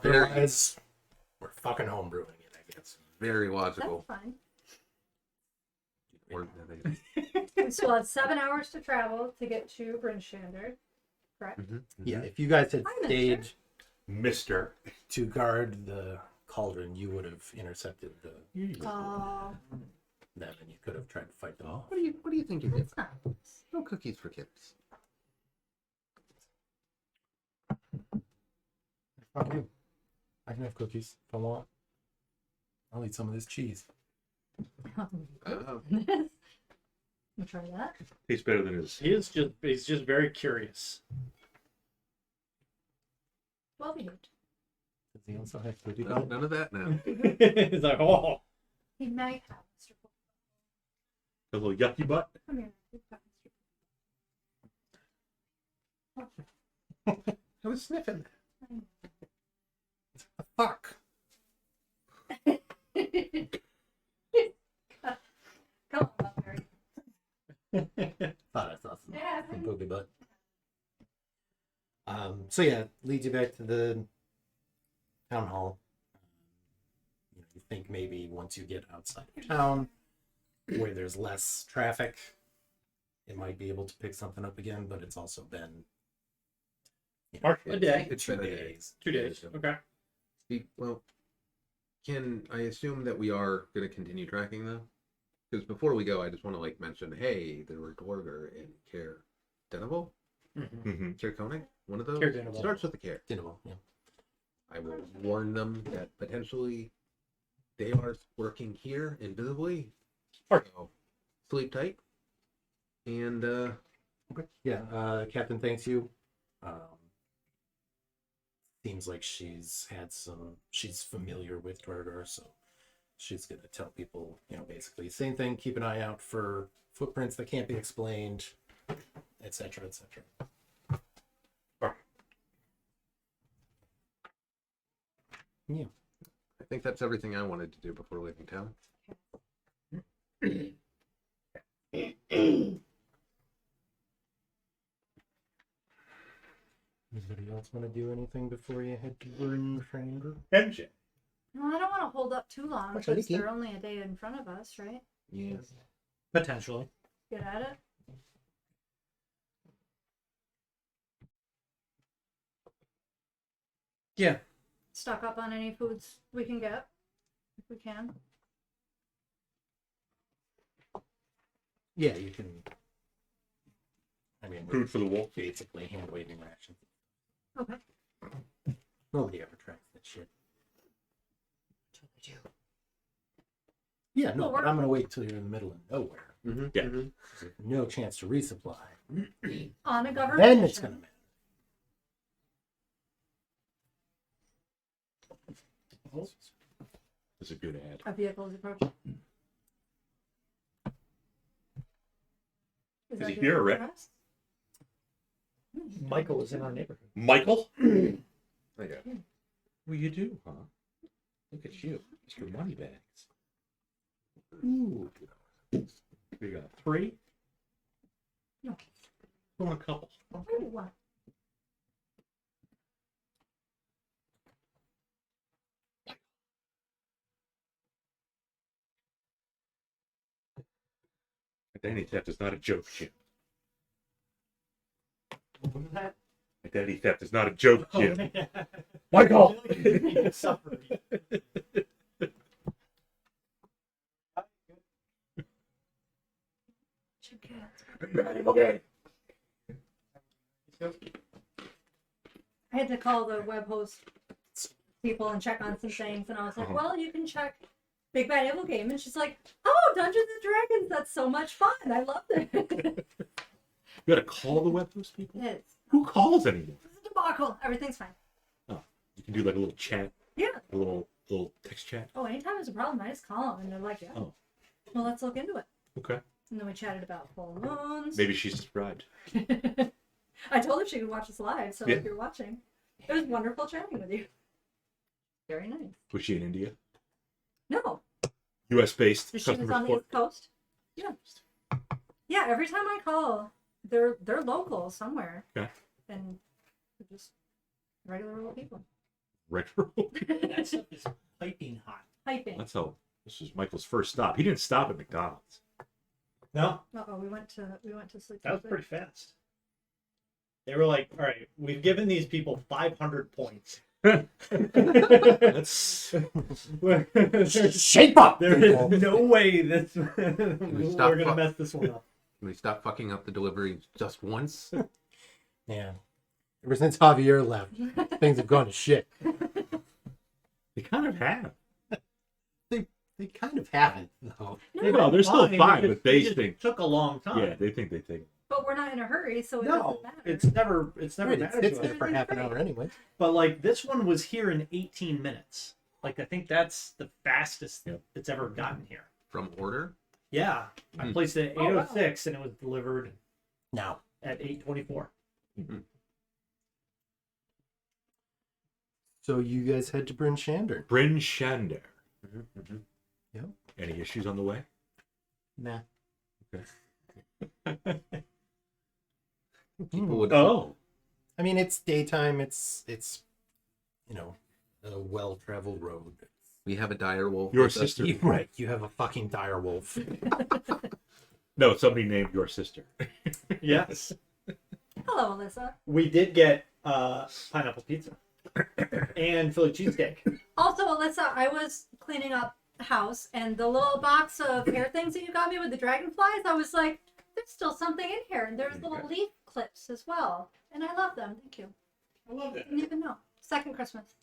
Otherwise, we're fucking homebrewing it, I guess. Very That's logical. fine. Or- We still have 7 hours to travel to get to Brynstander. Correct? Mhm. Yeah, if you guys had Hi, stayed Mister. to guard the cauldron, you would have intercepted them, and you could have tried to fight them off. What do you think you did? That's not. No cookies for kids. Fuck you. I can have cookies if I want. I'll eat some of this cheese. Uh, We'll try that. Tastes better than his. He's just very curious. Well behaved. Does he also have cookie no, dough? none of that now. He's like, oh. He might have Mr. Cole. A little yucky butt. Come here. We've got Mr. I was sniffing. Fuck. Come on, Mary. Thought I saw some, Yeah. some poopy butt. So yeah, leads you back to the town hall. You think maybe once you get outside of town, where there's less traffic, it might be able to pick something up again. But it's also been A day. It's two been a day. days. 2 days. Okay. Well, can I assume that we are going to continue tracking though? Because before we go, I just want to mention, hey, there were Gorger and Care Denable? Mm-hmm. Care Koenig? One of those? Care Denable. Starts with the Care. Dinable, yeah. I will warn them that potentially they are working here invisibly. So sleep tight. And Okay. Yeah, Captain thanks you. Seems like she's familiar with Dwargar, so she's gonna tell people, basically same thing, keep an eye out for footprints that can't be explained, etc., etc. Yeah. I think that's everything I wanted to do before leaving town. Anybody else want to do anything before you head to Brynstander? Engine. No, I don't want to hold up too long What's because that, Nikki? they're only a day in front of us, right? Yes. Potentially. Get at it. Yeah. Stock up on any foods we can get, if we can. Yeah, you can. I mean, Food for the wolf. basically hand waving rations. Okay. Nobody ever tracks that shit. Yeah, no, Well, but we're- I'm gonna wait till you're in the middle of nowhere. Mm-hmm. Yeah. There's no chance to resupply. On a government Then it's mission. gonna matter. That's a good ad. A vehicle is approaching. Is that he good here, for Rick? us? Michael is in our neighborhood. Michael? Yeah. Well, you do, huh? Look at you, Mr. Moneybags. Ooh. We got 3. No. I want a couple. Ooh. Identity theft is not a joke, Jim. What was that? Identity theft is not a joke, Jim. Michael! Okay. I had to call the web host people and check on some things, and I was like, Uh-huh. well, you can check Big Bad Evil game, and she's like, "Oh, Dungeons and Dragons, that's so much fun. I love it." You gotta call the web host people? It's Who calls anymore? a debacle. Everything's fine. Oh, you can do like a little chat, Yeah. a little text chat. Oh, anytime there's a problem, I just call them, and they're like, "Yeah, Oh. well, let's look into it." Okay. And then we chatted about full moons. Maybe she's subscribed. I told her she could watch us live, so Yeah. if you're watching, it was wonderful chatting with you. Very nice. Was she in India? No, U.S. based she was customer on the support. East Coast. Yeah. Yeah, every time I call, they're local somewhere. Okay. And they're just regular little people. Retro. That stuff is piping hot. Hyping. That's how. This was Michael's first stop. He didn't stop at McDonald's. No, Uh-oh, we went to sleep. that was pretty fast. They were like, "All right, we've given these people 500 points. That's Shape up! There is no way this we we're stop gonna fu- mess this one up." Can we stop fucking up the delivery just once? Yeah. Ever since Javier left, things have gone to shit. they kind of have. They kind of haven't, though. No, they're still fine, but they it just think. took a long time. Yeah, they think. But we're not in a hurry, so it No, doesn't matter. it's never Right, it mattered sits to there us. for half an hour anyway. But like this one was here in 18 minutes. Like I think that's the fastest Yep. it's ever gotten here. From order? Yeah, I Hmm. placed it at Oh, wow. 8:06 and it was delivered Now, at 8:24. so you guys head to Bryn Shander. Bryn Shander. Yep. Any issues on the way? Nah. People would. Oh. I mean, it's daytime. It's a well-traveled road. We have a dire wolf. Your with us. sister. Right. You have a fucking dire wolf. No, somebody named your sister. Yes. Hello, Alyssa. We did get pineapple pizza and Philly cheesesteak. Also, Alyssa, I was cleaning up the house, and the little box of hair things that you got me with the dragonflies, I was like, there's still something in here, and there's little leaf clips as well, and I love them. Thank you. I love it. Didn't even know. Second Christmas.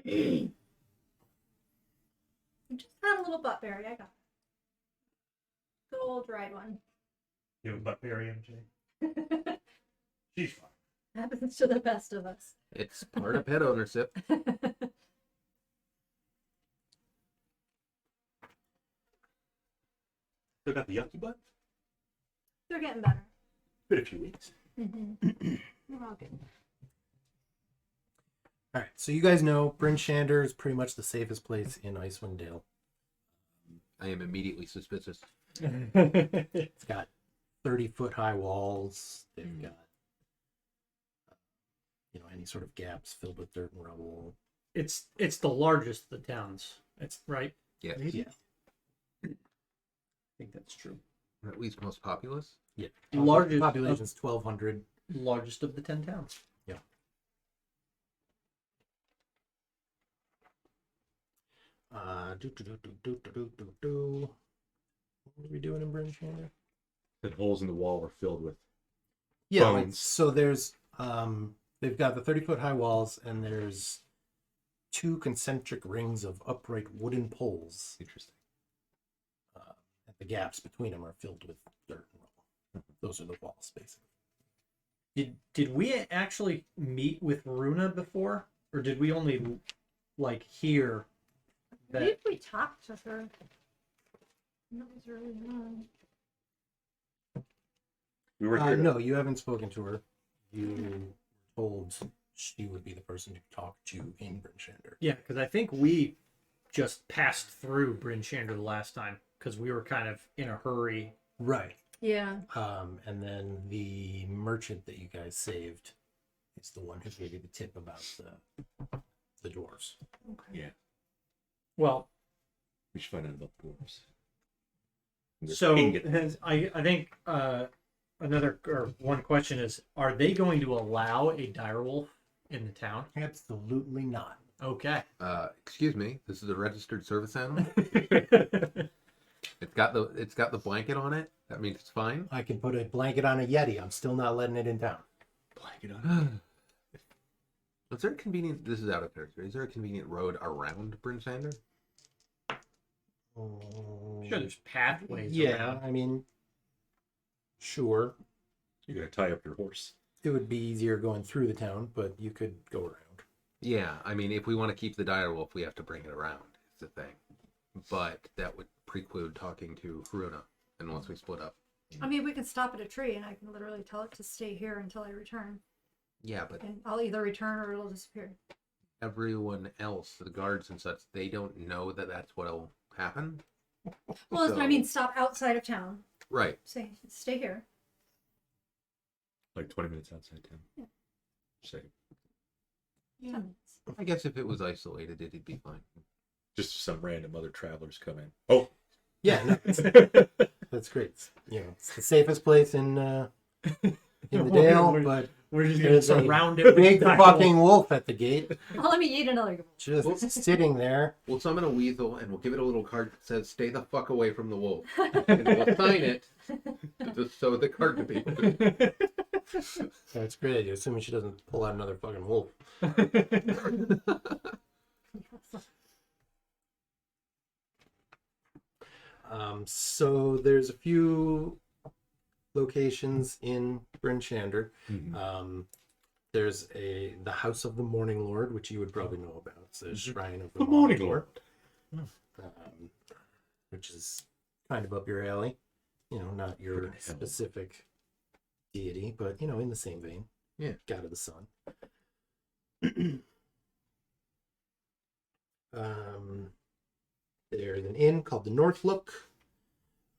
You just had a little butt berry. I got it. Good old dried one. You have a butt berry, MJ? She's fine. Happens to the best of us. It's part of pet ownership. Still got the yucky butt? They're getting better. Been a few weeks. Mm-hmm. We're all good. All right. So you guys know Bryn Shander is pretty much the safest place in Icewind Dale. I am immediately suspicious. It's got 30-foot high walls. They've got, any sort of gaps filled with dirt and rubble. It's the largest of the towns. It's right. Yes. Yeah. I think that's true. Or at least most populous. Yeah. Largest Population's 1,200. Largest of the 10 towns. Yeah. What are we doing in Bryn Shander? The holes in the wall were filled with. Yeah, Bones. so there's they've got the 30-foot high walls, and there's 2 concentric rings of upright wooden poles. Interesting. And the gaps between them are filled with dirt and rubble. Those are the walls, basically. Did we actually meet with Runa before, or did we only hear I believe that? we talked to her. That was really long. We were here. No, you haven't spoken to her. You were told she would be the person to talk to in Bryn Shander. Yeah, because I think we just passed through Bryn Shander the last time because we were kind of in a hurry. Right. Yeah. And then the merchant that you guys saved is the one who gave you the tip about the dwarves. Okay. Yeah. Well, We should find out about the dwarves. They're so ingot. I think one question is: are they going to allow a direwolf in the town? Absolutely not. Okay. Excuse me, this is a registered service animal? It's got the blanket on it. That means it's fine. I can put a blanket on a Yeti. I'm still not letting it in town. Blanket on it. Is there a convenient? This is out of character. Is there a convenient road around Brinsander? I'm sure there's pathways. Yeah, around. I mean, sure. You're gonna tie up your horse. It would be easier going through the town, but you could go around. Yeah, I mean, if we want to keep the direwolf, we have to bring it around. It's the thing. But that would preclude talking to Haruna, and once we split up. I mean, we can stop at a tree and I can literally tell it to stay here until I return. Yeah, but And I'll either return or it'll disappear. everyone else, the guards and such, they don't know that that's what'll happen. Well, So- I mean, stop outside of town. Right. Say, stay here. Like 20 minutes outside town. Yeah. Say, 10 minutes. I guess if it was isolated, it'd be fine. just some random other travelers come in. Oh, Yeah, no, that's great. You know, it's the safest place in the Dale, but We're just gonna there's a surround it with big direwolf. fucking wolf at the gate, Oh, let me eat another. just sitting there. We'll summon a weasel, and we'll give it a little card that says, "Stay the fuck away from the wolf." And we'll sign it to just show the card to people. That's great. Assuming she doesn't pull out another fucking wolf. So there's a few locations in Bryn Shander. There's the House of the Morning Lord, which you would probably know about. It's a shrine of the Morning Lord. which is kind of up your alley. You know, not your Fucking hell. specific deity, but you know, in the same vein. Yeah. God of the Sun. There's an inn called the North Look.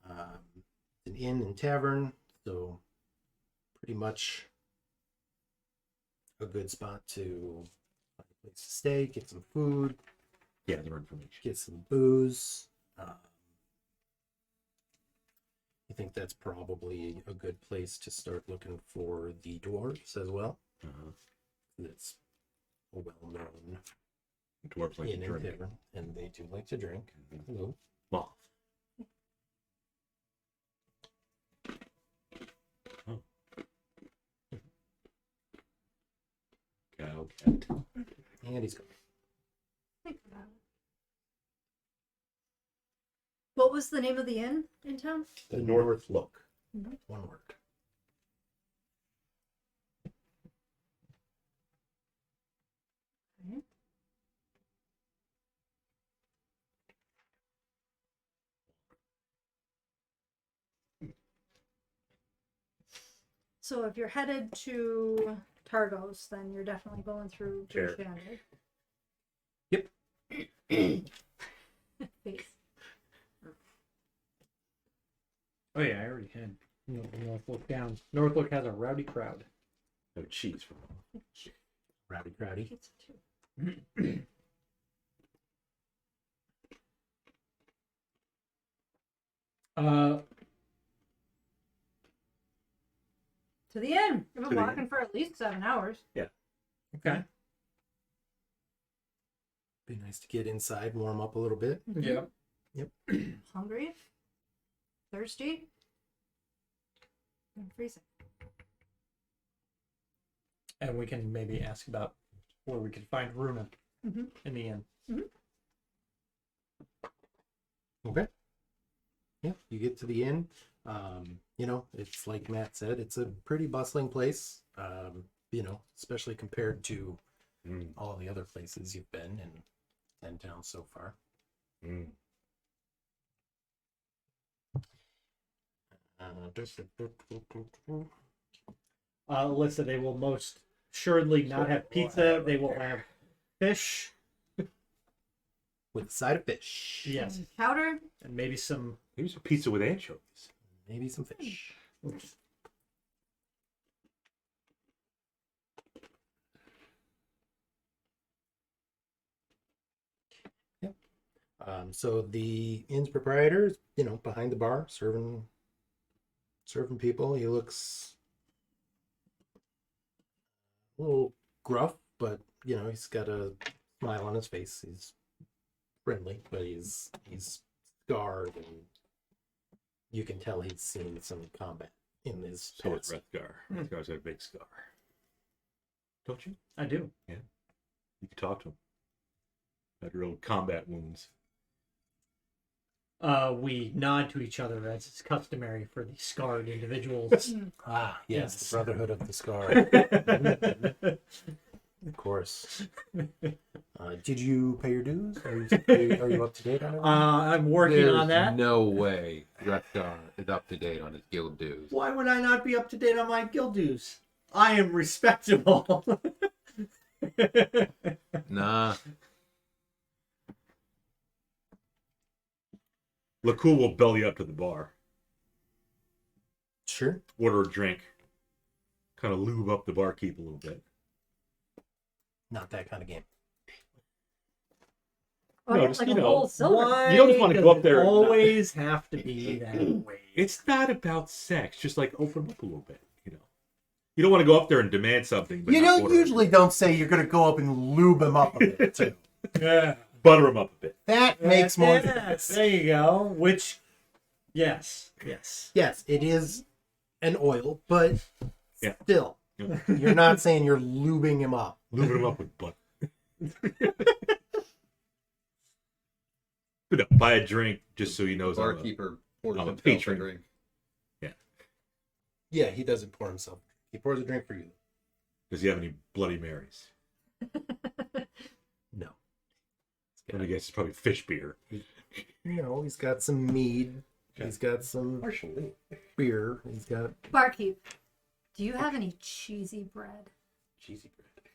An inn and tavern, so pretty much a good spot to find a place to stay, get some food, Gather information. get some booze. I think that's probably a good place to start looking for the dwarves as well. It's a well-known Dwarves like inn to and drink. tavern, and they do like to drink. Hello. Moth. Oh. Cow cat. And he's gone. Think about it. What was the name of the inn in town? The North Look. Mhm. One word. Okay. So if you're headed to Targos, then you're definitely going through Sure. Standard. Yep. Face. Oh yeah, I already had Northlook down. Northlook has a rowdy crowd. No cheese for Moth. Rowdy crowdy. Pizza too. Uh, To the inn. We've To been the walking for at least 7 hours. okay. Be nice to get inside, warm up a little bit. Yeah. Hungry? Thirsty? I'm freezing. And we can maybe ask about where we could find Runa Mhm. in the inn. Okay. Yeah, you get to the inn. You know, it's like Matt said, it's a pretty bustling place. You know, especially compared to all the other places you've been in 10 towns so far. Alyssa, they will most assuredly not have pizza. They will have fish. With a side of fish. Yes. Chowder? And maybe some. Maybe some pizza with anchovies. Maybe some fish. Yep. So the inn's proprietor is, you know, behind the bar, serving people. He looks a little gruff, but you know, he's got a smile on his face. He's friendly, but he's scarred and you can tell he's seen some combat in his So it's past. Rethgar. Rethgar's got a big scar. Don't you? I do. You can talk to him about your own combat wounds. We nod to each other as is customary for the scarred individuals. Ah, yes, the Brotherhood of the Scar. Of course. Did you pay your dues? Are you up to date on it? I'm working on that. No way Rethgar is up to date on his guild dues. Why would I not be up to date on my guild dues? I am respectable. Nah. Lakkul will belly up to the bar, Sure. order a drink, kind of lube up the barkeep a little bit. Not that kind of game. Oh, No, yeah, just, like you a know, whole silver. Why You don't just wanna go does up there it and- always have to be that way. It's not about sex. Just like open up a little bit, you know. You don't want to go up there and demand something. But You not don't order it. usually don't say you're going to go up and lube him up a bit, too. Yeah. Butter him up a bit. That makes more Yes, sense. there you go. Which, yes. Yes, it is an oil, but Yeah. still, Yeah. you're not saying you're lubing him up. Lube him up with butter. But no, buy a drink just so he knows. I'm a- Barkeeper pours I'm a himself patron. drink. Yeah, he doesn't pour himself. He pours a drink for you. Does he have any Bloody Marys? No. Let me guess, it's probably fish beer. You know, he's got some mead. He's got some beer. He's got Barkeep, do you have any cheesy bread? cheesy bread, Do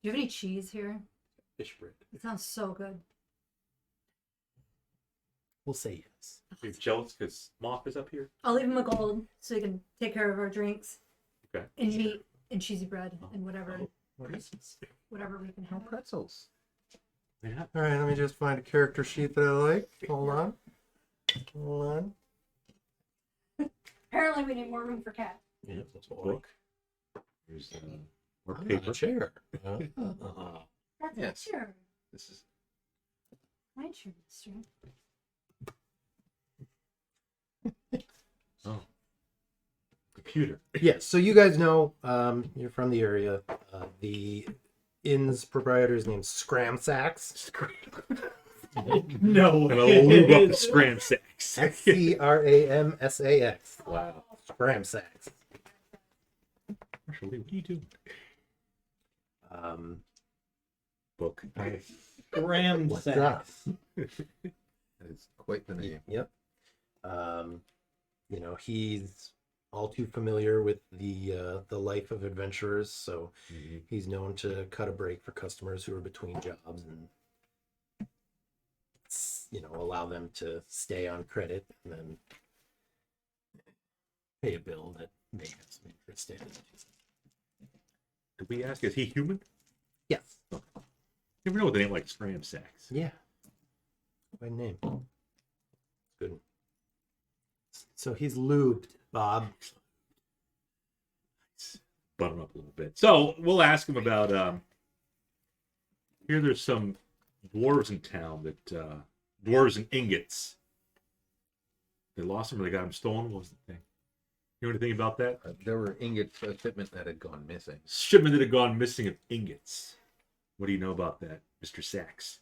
you have any cheese here? fish bread. It sounds so good. We'll say yes. You're jealous because Moth is up here? I'll leave him a gold so he can take care of our drinks. Okay. And meat and cheesy bread and whatever Pretzels. whatever we can have. Pretzels. Yeah. All right, let me just find a character sheet that I like. Hold on. Apparently we need more room for cat. Yeah, that's what Book. Here's more I like. paper. A chair. That's Yes. a chair. This is My chair, mister. Oh. Computer. Yeah, so you guys know, you're from the area. The inn's proprietor is named Scram Sacks. No. And I'll lube up the scram sacks. Scramsax. Wow. Scram Sacks. Marshall Lee, what are you doing? Book. Graham What's sack. up? that is quite the name. Yep. You know, he's all too familiar with the life of adventurers, so Mhm. he's known to cut a break for customers who are between jobs and allow them to stay on credit and then pay a bill that may have some interest in it. Did we ask, is he human? Yes. You never know with a name like Scram Sacks. Yeah. By name. Good. So he's lubed, Bob. Butter him up a little bit. So we'll ask him about here there's some dwarves in town that dwarves and ingots. They lost him or they got him stolen. What was the thing? You know anything about that? There were ingots, a shipment that had gone missing. Shipment that had gone missing of ingots. What do you know about that, Mr. Sachs?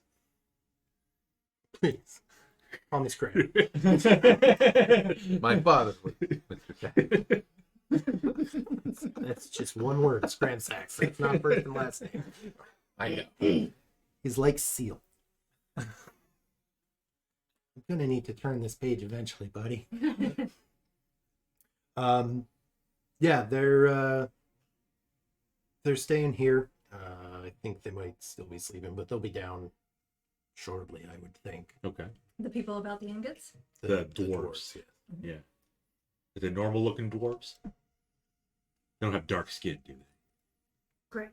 Please. Call me Scram. My father was Mr. Jack. That's just one word, Scram Sacks. That's not first and last name. I know. He's like Seal. I'm gonna need to turn this page eventually, buddy. Yeah, they're staying here. I think they might still be sleeping, but they'll be down shortly, I would think. Okay. The people about the ingots? The dwarves. yeah. Yeah. Are they normal looking dwarves? They don't have dark skin, do Great.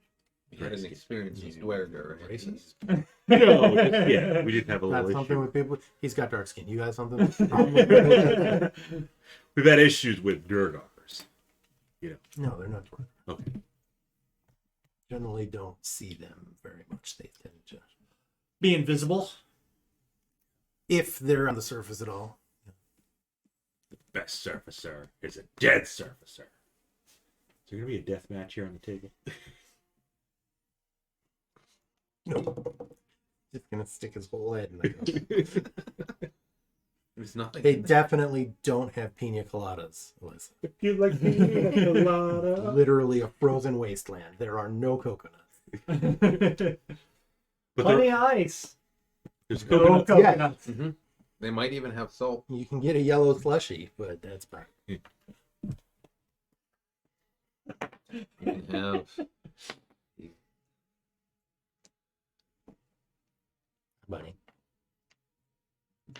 We had an experience in Dwerger. and Racist? they? No, just, yeah, we didn't have a Got little something issue. with people. He's got dark skin. You got something? We've had issues with Durgars. No, they're not dwarf. Okay. Generally don't see them very much. They tend to, Be invisible. if they're on the surface at all. best surfacer is a dead surfacer. Is there gonna be a death match here on the table? Nope. Just gonna stick his whole head in the There's nothing. They definitely don't have pina coladas, Alyssa. If you like pina colada. Literally a frozen wasteland. There are no coconuts. But Plenty of ice. there's No coconut. coconuts. Mm-hmm. They might even have salt. You can get a yellow slushy, but that's fine. You can have. Bunny.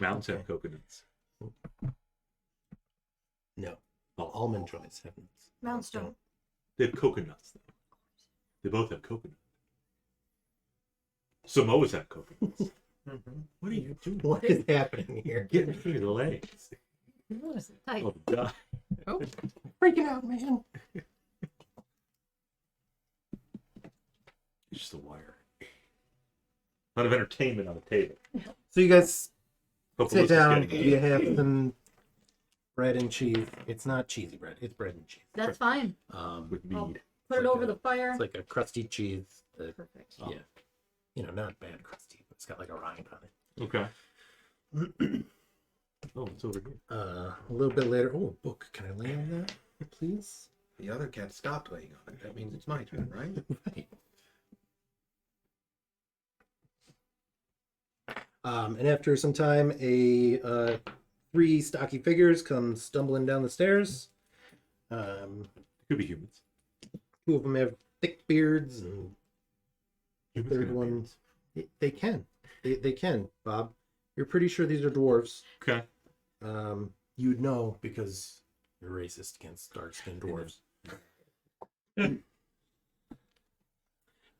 Mountains have coconuts. No. Oh, Almond joys have nuts. Mounts don't. they have coconuts. Though. They both have coconut. Samoas have coconuts. What are you doing? What is happening here? Getting through the legs. Tight. Oh, God. Oh, Freaking out, man. It's just a wire. A lot of entertainment on the table. So you guys Hope sit Alyssa's down. getting it. You have some bread and cheese. It's not cheesy bread. It's bread and cheese. That's fine. With I'll mead. put it like over a- the fire. It's like a crusty cheese. Perfect. Oh. Yeah. You know, not bad crusty, but it's got like a rind on it. Okay. Oh, it's over here. A little bit later. Oh, a book. Can I lay on that, please? the other cat stopped laying on it. That means it's my turn, right? Right. And after some time, three stocky figures come stumbling down the stairs. Could be humans. Two of them have thick beards, and the Humans third can have one, beards. they can. They can, Bob. You're pretty sure these are dwarves. Okay. You'd know because you're racist against dark-skinned dwarves.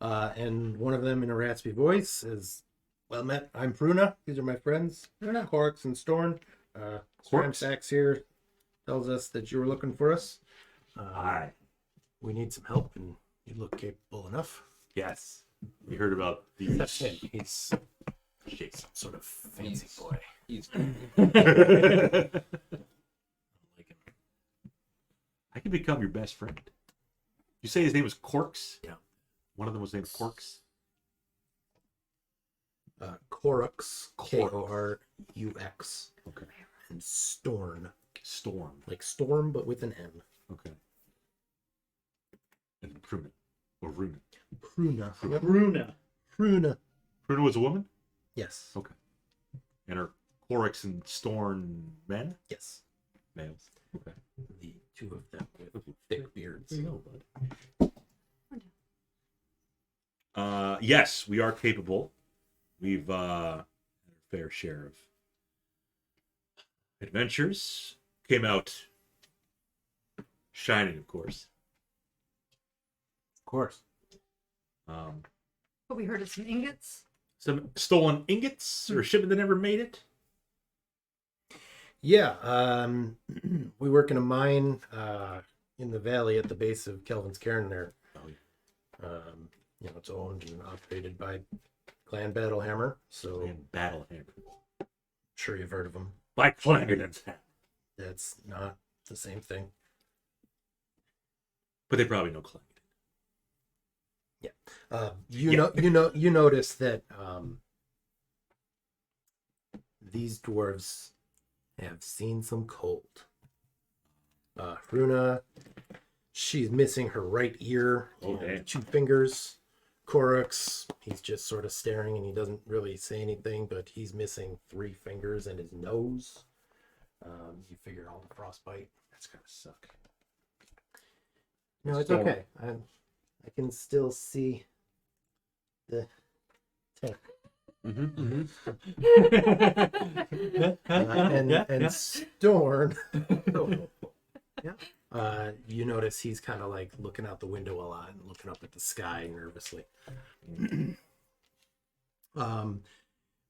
And one of them in a raspy voice is, "Well met, I'm Fruna. These are my friends, Fruna. Corks and Storn. Sax here tells us that you were looking for us. Hi. We need some help, and you look capable enough." Yes. You heard about these. That's him. He's Shit. some sort of fancy He's- boy. He's I don't like him. I can become your best friend. You say his name was Corks? Yeah. One of them was named Corks? Korux, Korux, Okay. and Storn, Storm. like storm but with an N. Okay. And Pruna. Or Runa. Pruna. Yep. Bruna. Pruna. Pruna was a woman? Yes. Okay. And are Corks and Storn men? Yes. Males. Okay. The two of them with thick beards. There you go, bud. Yes, we are capable. We've had our fair share of adventures. Came out shining, of course. Of course. But we heard of some ingots. Some stolen ingots or a shipment that never made it. Yeah. We work in a mine in the valley at the base of Kelvin's Cairn there. Oh, yeah. It's owned and operated by Clan Battlehammer. So I'm And Battle Hammer. sure you've heard of them. By Flanagan's hat. That's not the same thing. But they probably know Clank. You notice that these dwarves have seen some cold. Runa, she's missing her right ear Oh, and damn. 2 fingers. Korux, he's just sort of staring and he doesn't really say anything, but he's missing 3 fingers and his nose. You figure all the frostbite. That's gonna suck. No, it's Storm. okay. I can still see the tech. Mm-hmm. And Storm. You notice he's kind of like looking out the window a lot and looking up at the sky nervously.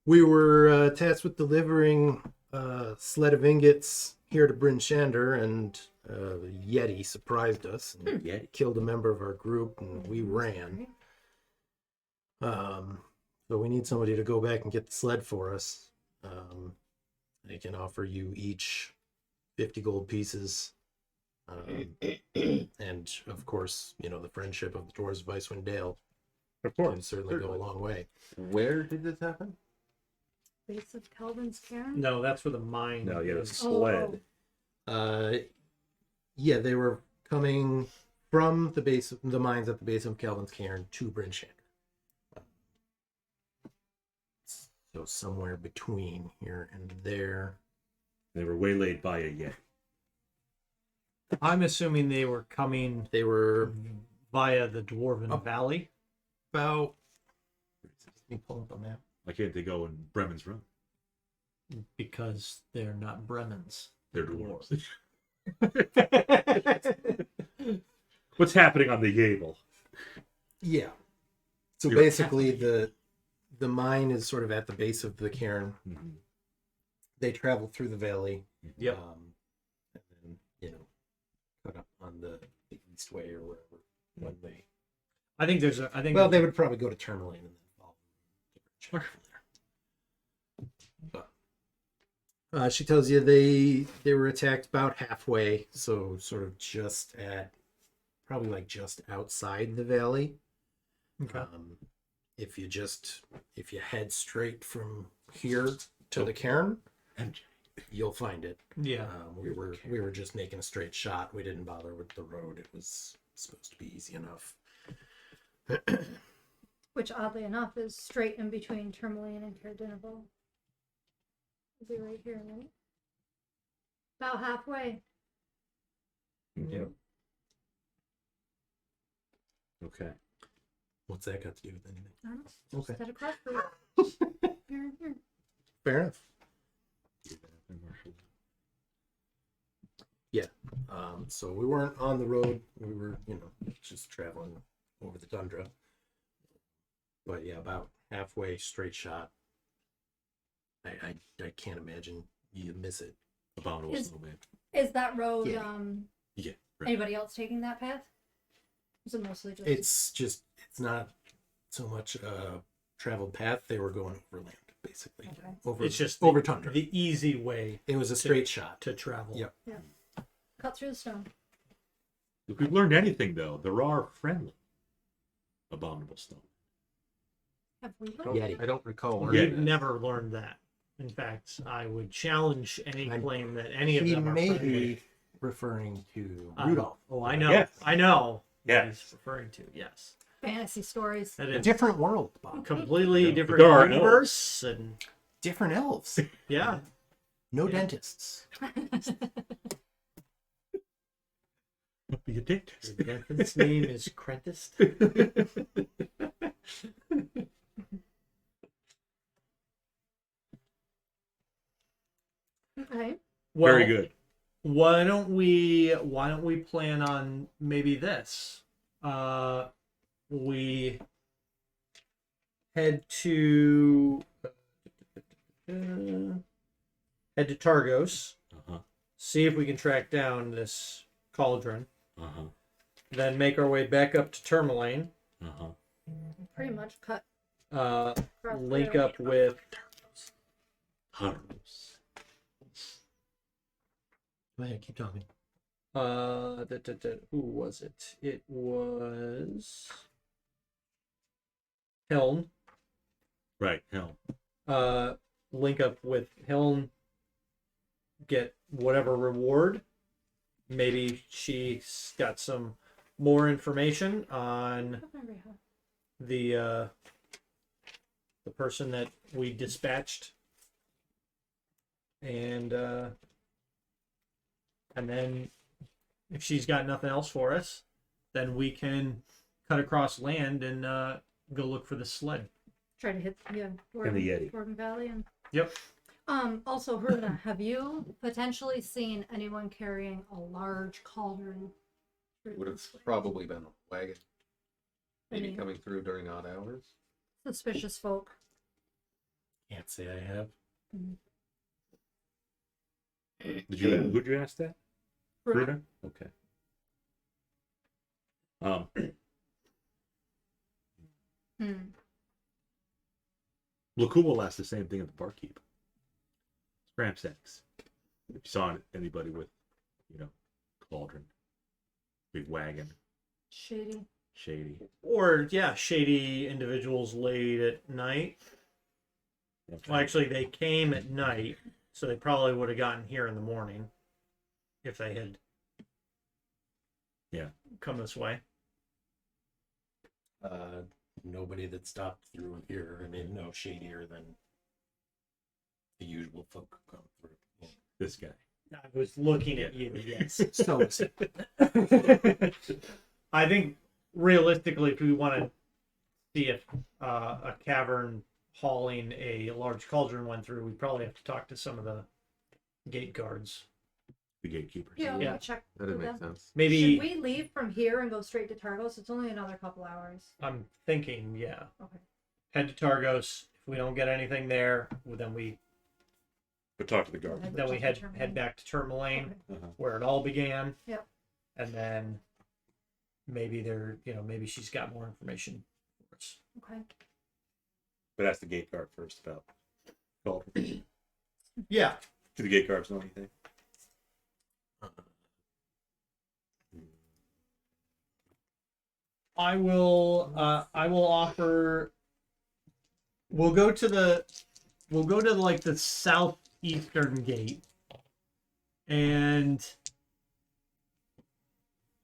We were tasked with delivering a sled of ingots here to Bryn Shander, and Yeti surprised us and Yeti. killed a member of our group, and we ran. So we need somebody to go back and get the sled for us. I can offer you each 50 gold pieces. And of course, the friendship of the dwarves of Icewind Dale Of can certainly go a long way. Where did this happen? Base of Calvin's Cairn? No, that's where the mine. No, yeah, the is. sled. Yeah, they were coming from the base of the mines at the base of Calvin's Cairn to Bryn Shander. So somewhere between here and there. They were waylaid by a yeti. I'm assuming they were coming They were via the Dwarven Up. Valley. about. Let me pull up a map. Why can't they go in Bremen's Run? Because they're not Bremens. They're dwarves. What's happening on the Yable? Yeah. So You're basically, the mine is sort of at the base of the cairn. Mm-hmm. They travel through the valley. Yep. And then, cut up on the east way or wherever when they. I think there's a. I think. Well, they would probably go to Tourmaline and then follow from there. But she tells you they were attacked about halfway, so sort of probably like just outside the valley. Okay. If you head straight from here to the cairn, you'll find it. Yeah. We were just making a straight shot. We didn't bother with the road. It was supposed to be easy enough. Which, oddly enough, is straight in between Tourmaline and Caerdinable. It'll be right here, right? About halfway. Yep. Okay. What's that got to do with anything? I don't know. Okay. Set across for you. Here. Fair enough. Yeah. So we weren't on the road. We were, just traveling over the tundra. But yeah, about halfway, straight shot. I can't imagine you miss it. Abominable Is- snowman. Is that road, Yeah. Yeah. Right. anybody else taking that path? Is it mostly just... It's not so much a traveled path. They were going overland, basically. Okay. It's just over tundra. the easy way It was a straight shot. to travel. Yep. cut through the snow. If we've learned anything, though, there are friendly abominable snowmen. Have we Yeah. learned? I don't recall. Yeah. We've learning never learned that. In fact, I would challenge any I'm- claim that any of He them are may friendly. be referring to Uh, Rudolph. Oh, I know. Yes. I know. Yes. What he's referring to. Yes. Fantasy stories. That A is different world, Bob. completely Yeah. different There are universe, and Different elves. yeah. No Yeah. dentists. Be a dentist. His name is Crentis. Okay. Well, Very good. Why don't we plan on maybe this? We head to Targos, Uh-huh. see if we can track down this cauldron, Uh-huh. then make our way back up to Tourmaline, Uh-huh. Pretty much cut uh, across link there. up with Harms. Go ahead, keep talking. who was it? It was Helm. Right, hell. Link up with Helm, get whatever reward. Maybe she's got some more information on the person that we dispatched, and then if she's got nothing else for us, then we can cut across land and go look for the sled. Try to hit And the Yeti. Dwarven Valley and Yep. Also, Heruna, have you potentially seen anyone carrying a large cauldron? through Would have this way? probably been a wagon. Maybe Any coming through during odd hours. suspicious folk. Can't say I have. Who'd you ask that? Heruna. Bruna? Okay. Lakkul will ask the same thing at the barkeep. Scram sex. If you saw anybody with, cauldron, big wagon, shady. Or yeah, shady individuals late at night. Well, actually, they came at night, so they probably would have gotten here in the morning if they had come this way. Nobody that stopped through here. I mean, no shadier than the usual folk who come through. Yeah. This guy. I was looking at you, yes. So is it. I think realistically, if we want to see if a cavern hauling a large cauldron went through, we probably have to talk to some of the gate guards. The gatekeepers. Yeah, Yeah. we'll check. That'd with make them. sense. Maybe Should we leave from here and go straight to Targos? It's only another couple hours. I'm thinking, yeah. Okay. Head to Targos. If we don't get anything there, well, then we But talk to the guard. then we head back to Tourmaline, Okay. where it all began. Yep. And then maybe maybe she's got more information for us. Okay. But ask the gate guard first about cauldron. Yeah. Do the gate guards know anything? I will offer. We'll go to like the southeastern gate, and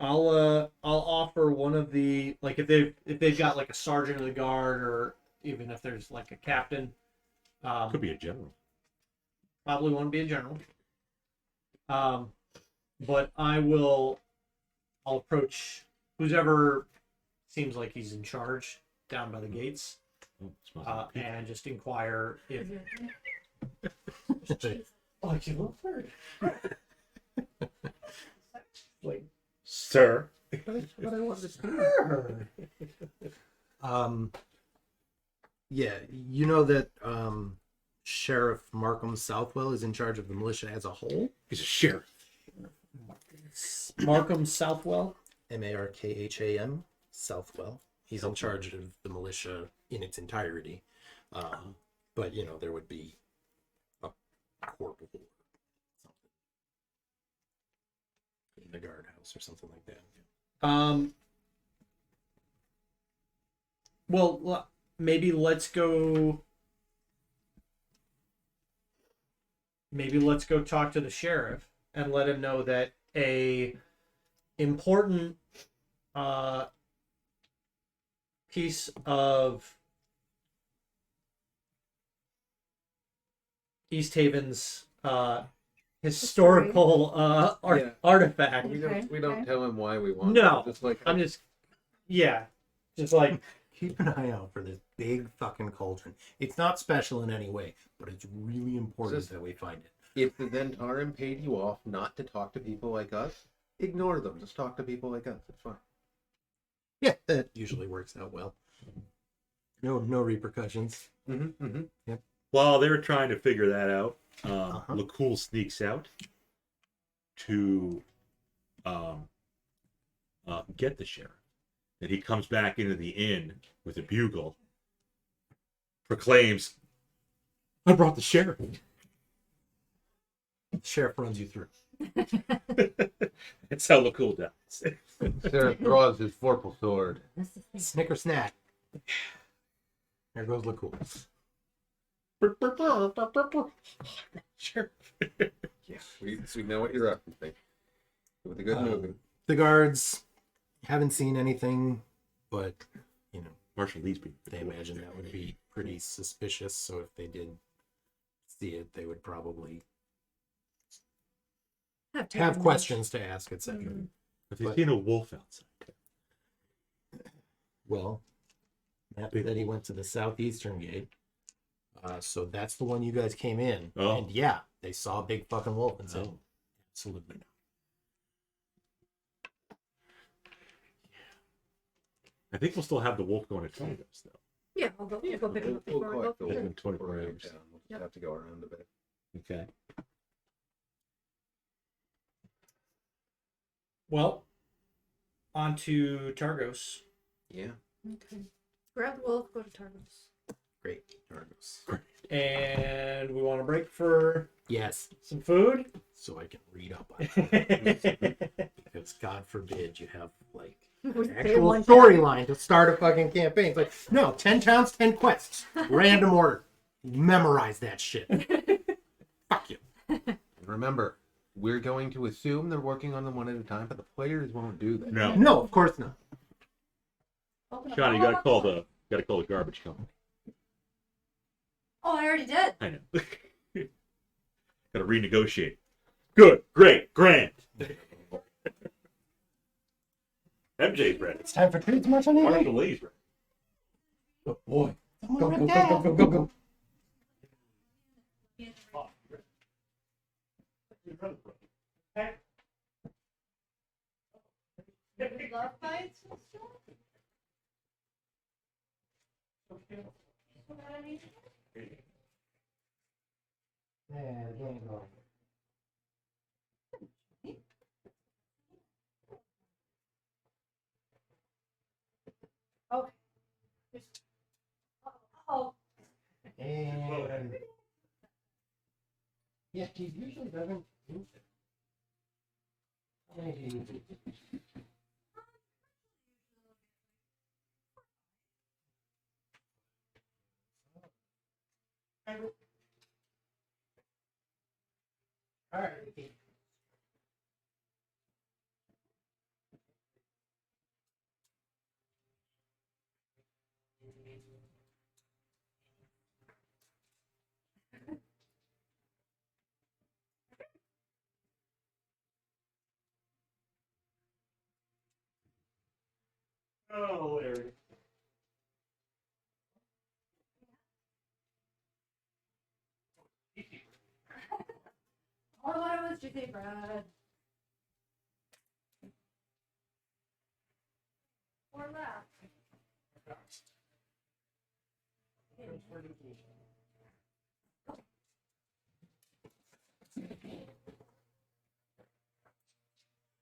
I'll offer one of the, like, if they've got like a sergeant of the guard, or even if there's like a captain. Could be a general. Probably won't be a general. But I'll approach whoever seems like he's in charge down by the gates, Oh, smells like pizza. and just inquire if. Jeez. Oh, you look third. Wait. Sir. What I wanted to Yeah, you know that Sheriff Markham Southwell is in charge of the militia as a whole. He's a sheriff. Markham Southwell. Markham Southwell. He's in charge of the militia in its entirety. But there would be a corporal or something in the guardhouse or something like that. Well, maybe let's go talk to the sheriff and let him know that a important piece of East Haven's historical artifact. We Okay, don't okay. tell him why we want No, it. Just like I'm just like Keep an eye out for this big fucking cauldron. It's not special in any way, but it's really important Just- that we find it. if the Zentarim paid you off not to talk to people like us, ignore them. Just talk to people like us. It's fine. Yeah, that usually works out well. No repercussions. Mm-hmm, mm-hmm. While they're trying to figure that out, Uh-huh. Lakkul sneaks out to get the sheriff. And he comes back into the inn with a bugle, proclaims, "I brought the sheriff." The sheriff runs you through. That's how Lakkul dies. Sheriff draws his vorpal sword. Snicker snack. There goes Lakkul. Sheriff. Yeah, we know what you're referencing. With a good movie. The guards haven't seen anything, but Marshal Leesby. they imagine that would be pretty suspicious. So if they did see it, they would probably have questions to ask, etc. Mhm. Have you seen a wolf outside? Well, Matt said he went to the southeastern gate. So that's the one you guys came in. Oh. And yeah, they saw a big fucking wolf and said, Oh. absolutely not. I think we'll still have the wolf going to Targos, though. Yeah, we'll go pick him up before we go. collect the through. wolf In 24 before we hours. go down. We'll just Yep. have to go around a bit. Okay. well, on to Targos. Yeah. Okay. Grab the wolf, go to Targos. Great. Argos. And we want to break for Yes. some food. So I can read up on it. Because God forbid you have like We an say actual one storyline to start a fucking campaign. It's like, no, 10 towns, 10 quests. Random order. Memorize that shit. Fuck you. And remember, we're going to assume they're working on them one at a time, but the players won't do that. No. No, of course not. Open up Sean, you all gotta call of them. the garbage company. Oh, I already did. I know. Gotta renegotiate. Good, great, grand. MJ's ready. It's time for treats, Marshall. Marshall Lee's ready. Oh boy. Go, go, go, go, go, go. Love bites and stuff? What I need? Okay. Oh, And yeah, he usually doesn't use it. All right. Oh, Larry. all I wanted was juicy bread. Or left.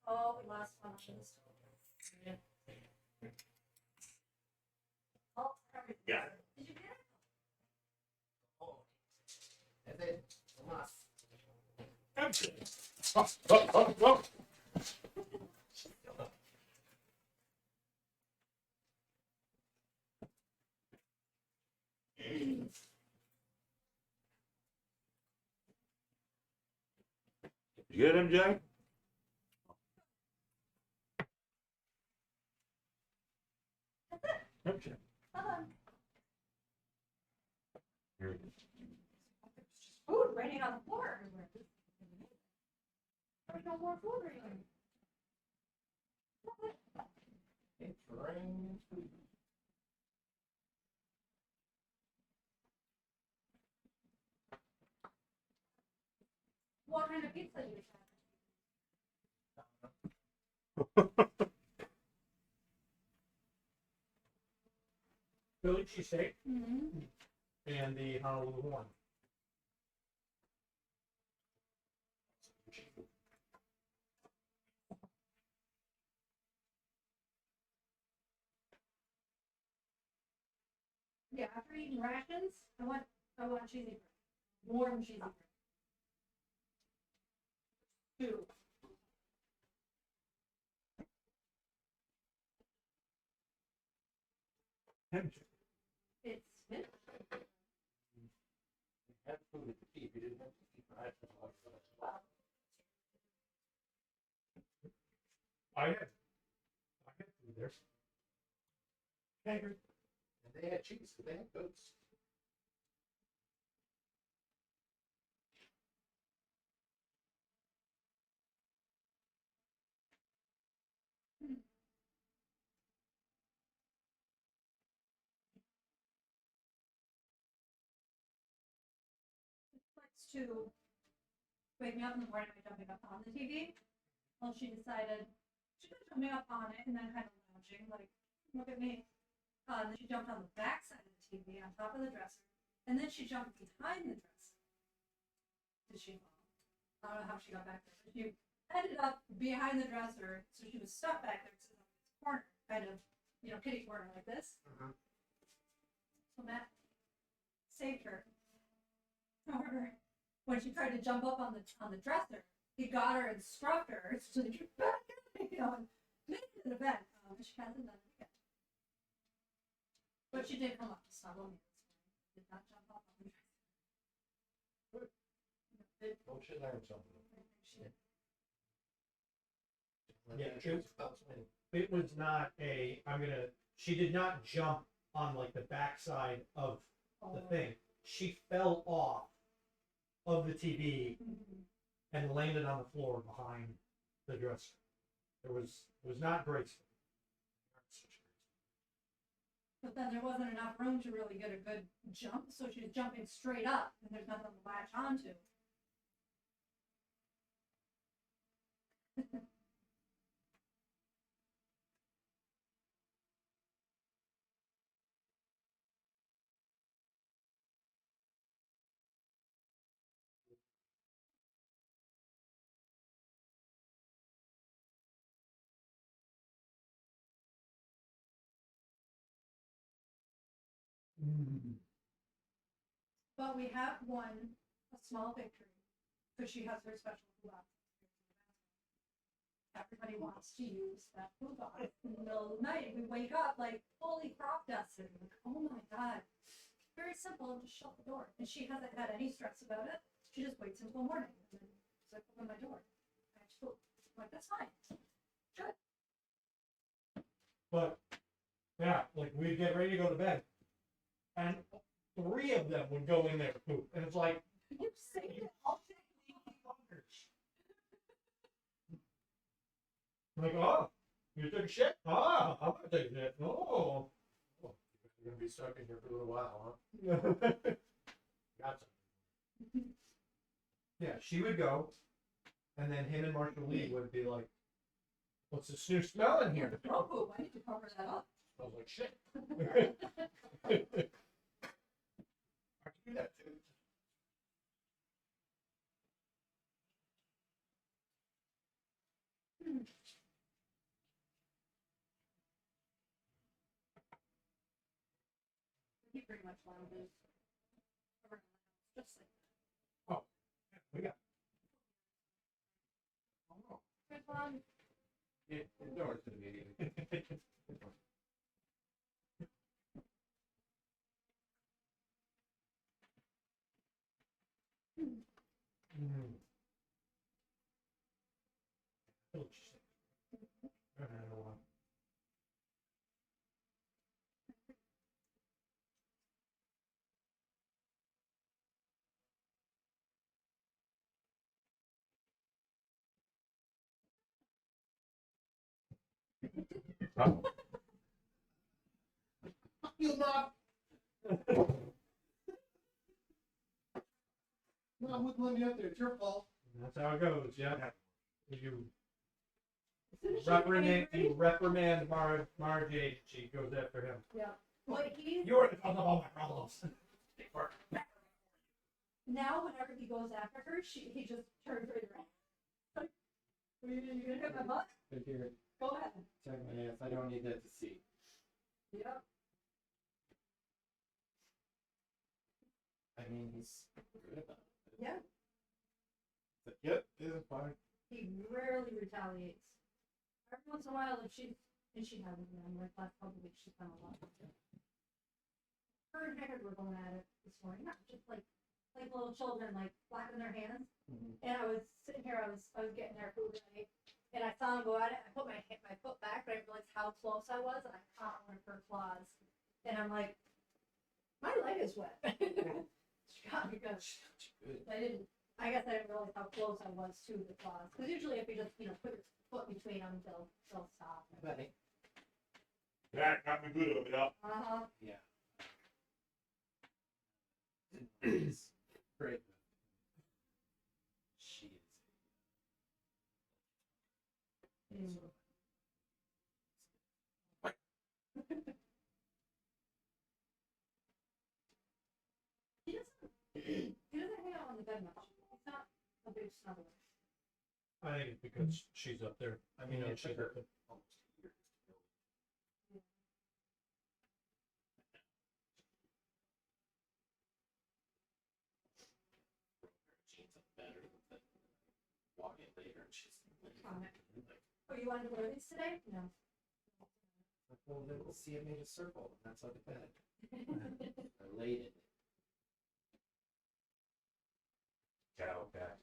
Oh, we lost one of this. Oh, Got it. did you get it? That's it. Come on. You get it, MJ? MJ. Here it is. Food raining on the floor everywhere. There's no more food raining. It's raining. What kind of pizza do you Philly cheesesteak have? Mm-hmm. and the Honolulu one. Yeah, after eating rations, I want cheesy bread. Warm cheesy bread. Two. MJ. It's Smith. I had food there. And they had cheese. They had goats. Likes to wake me up in the morning by jumping up on the TV. Well, she decided she was jumping up on it and then kind of lounging, like, look at me. Then she jumped on the back side of the TV on top of the dresser. And then she jumped behind the dresser. Did she fall? I don't know how she got back there, but she ended up behind the dresser, so she was stuck back there to the corner, kind of, kitty corner like this. Mhm. So Matt saved her. However, when she tried to jump up on the dresser, he got her and struck her. So she back, you know, and made it to the bed. She hasn't done it yet. But she did come up to snuggle me. Did not jump up on the dresser. Oh, she learned something. Yeah, it was not a. She did not jump on like the backside of the thing. She fell off of the TV and landed on the floor behind the dresser. It was not graceful. But then there wasn't enough room to really get a good jump, so she's jumping straight up, and there's nothing to latch onto. But we have won a small victory because she has her special food box. Everybody wants to use that food box in the middle of the night. We wake up like fully crop dusted. Like, oh my god. Very simple, just shut the door. And she hasn't had any stress about it. She just waits until morning and then she's like, open my door. I just go, I'm like, that's fine. Good. But yeah, like we'd get ready to go to bed, and 3 of them would go in there to poop, and it's like You saved it all day. like, oh, you took a shit? Ah, I'm gonna take a shit. Oh. You're gonna be stuck in here for a little while, Got some. Yeah, she would go, and then him and Marshall Lee would be like, "What's this new smell in here?" Oh, I need to cover that up. Smells like shit. I can do that too. He pretty much lounges around the house, just like that. Oh, yeah, we got. Oh, Good one. The door's gonna be I what you said. I don't know. You'll not. No, I wouldn't let me up there. It's your fault. That's how it goes. Yeah. You As soon as she reprimand Margie, she goes after him. Yeah. Well, he's You're the cause of all my problems. now whenever he goes after her, he just turns right around. Like, you gonna hit my butt? But here, Go ahead. check my ass. I don't need that to see. Yep. I mean, he's good about it. Yeah. But, yep, this is fine. He rarely retaliates. Every once in a while, if she hasn't been like last couple of weeks, she's done a lot. Her and Haggard were going at it this morning, not just like little children, like flapping their hands. And I was sitting here, I was getting their food ready, and I saw him go at it. I put my foot back, but I realized how close I was, and I caught one of her claws. And I'm like, my leg is wet. She got me good. Good. I guess I didn't realize how close I was to the claws. Because usually if you just, put your foot between them, they'll stop. Buddy. That got me good over there. Uh-huh. Yeah. It's great. She is. Mm. He doesn't hang out on the bed much. He's not a big snuggler. I think it's because she's up there. I mean, it she's took her up there. almost a year to build. better than walk in later and she's like, Oh, you wanted to wear these today? No. well, then we'll see it made a circle, and that's like a bed. I laid it. Ciao, back.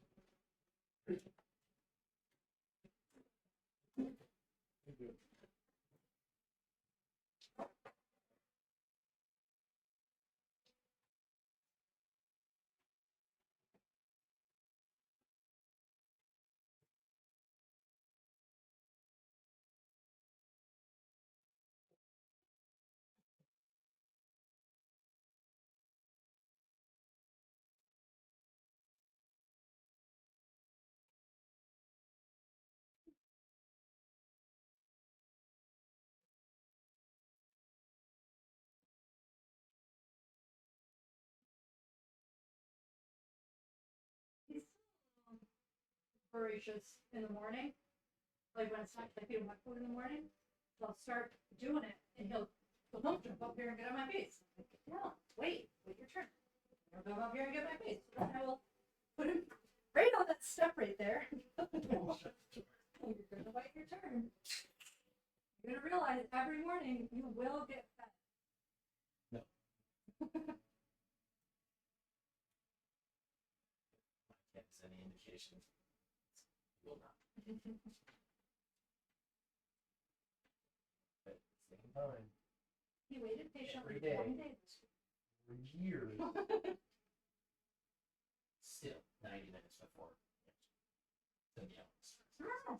He's voracious in the morning. Like when it's not like eating my food in the morning, so I'll start doing it and he'll jump up here and get on my face. I'm like, no, wait your turn. I'll go up here and get my face. So then I will put him right on that step right there. You're gonna wait your turn. You're gonna realize every morning you will get fed. No. If there's any indication, will not. But at the same time, He waited patiently Every day. 20 days. for years, still 90 minutes before the meals. Oh.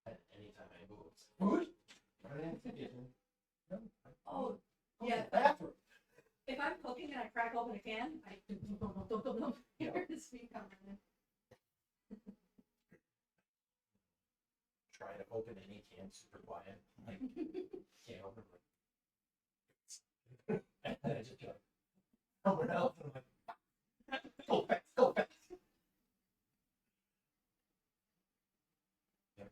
And anytime I move, it's food. Right into the kitchen. No, Oh, go yeah. to the bathroom. If I'm cooking and I crack open a can, I hear his feet coming in. Try to open any can super quiet. Like, can't open it. And then I just be like, someone else. And I'm like, go fast, go fast. Yep.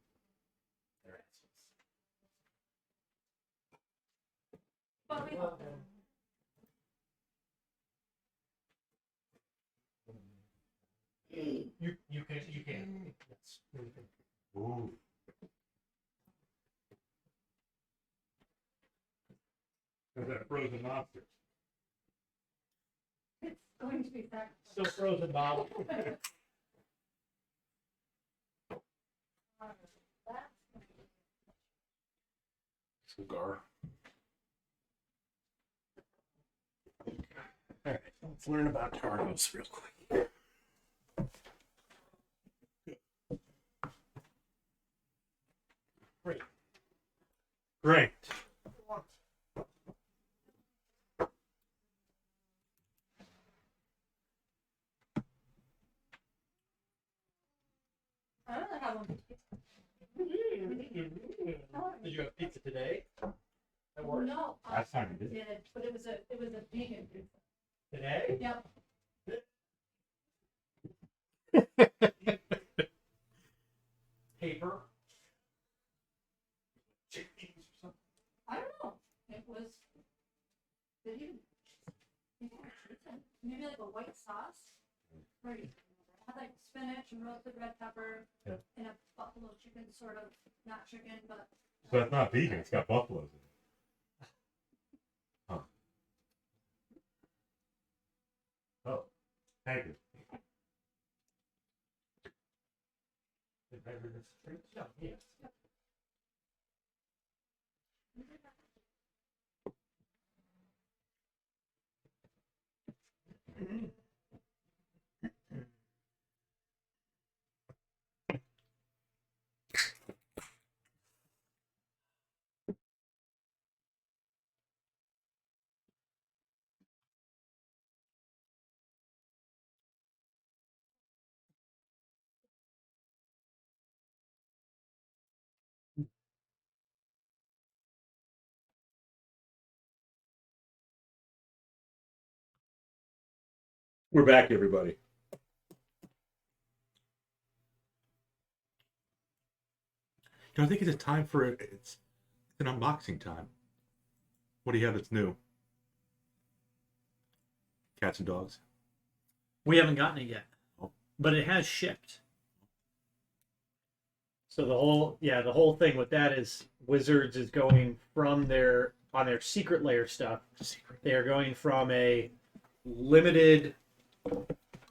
They're assholes. But we Love them. You can. Yes. Ooh. There's that frozen monster. it's going to be sacrificed. Still frozen, Bob. Cigar. Alright, let's learn about Targos real quick. Great. Great. I don't know how long. Did you have pizza today? At work? No, Last time you did. did, but it was a vegan pizza. Today? Yep. Paper? Chickpeas or something. I don't know. It was. Did you? Maybe like a white sauce. Where you had like spinach and roasted red pepper Yeah. and a buffalo chicken, sort of not chicken, but So it's not vegan, it's got buffaloes in it. Huh. Oh, thank you. Yeah, yes. We're back, everybody. I think it's a time for it. It's an unboxing time. What do you have that's new? Cats and dogs. We haven't gotten it yet, Oh. but it has shipped. So the whole thing with that is Wizards is going from their secret layer stuff. They are going from a limited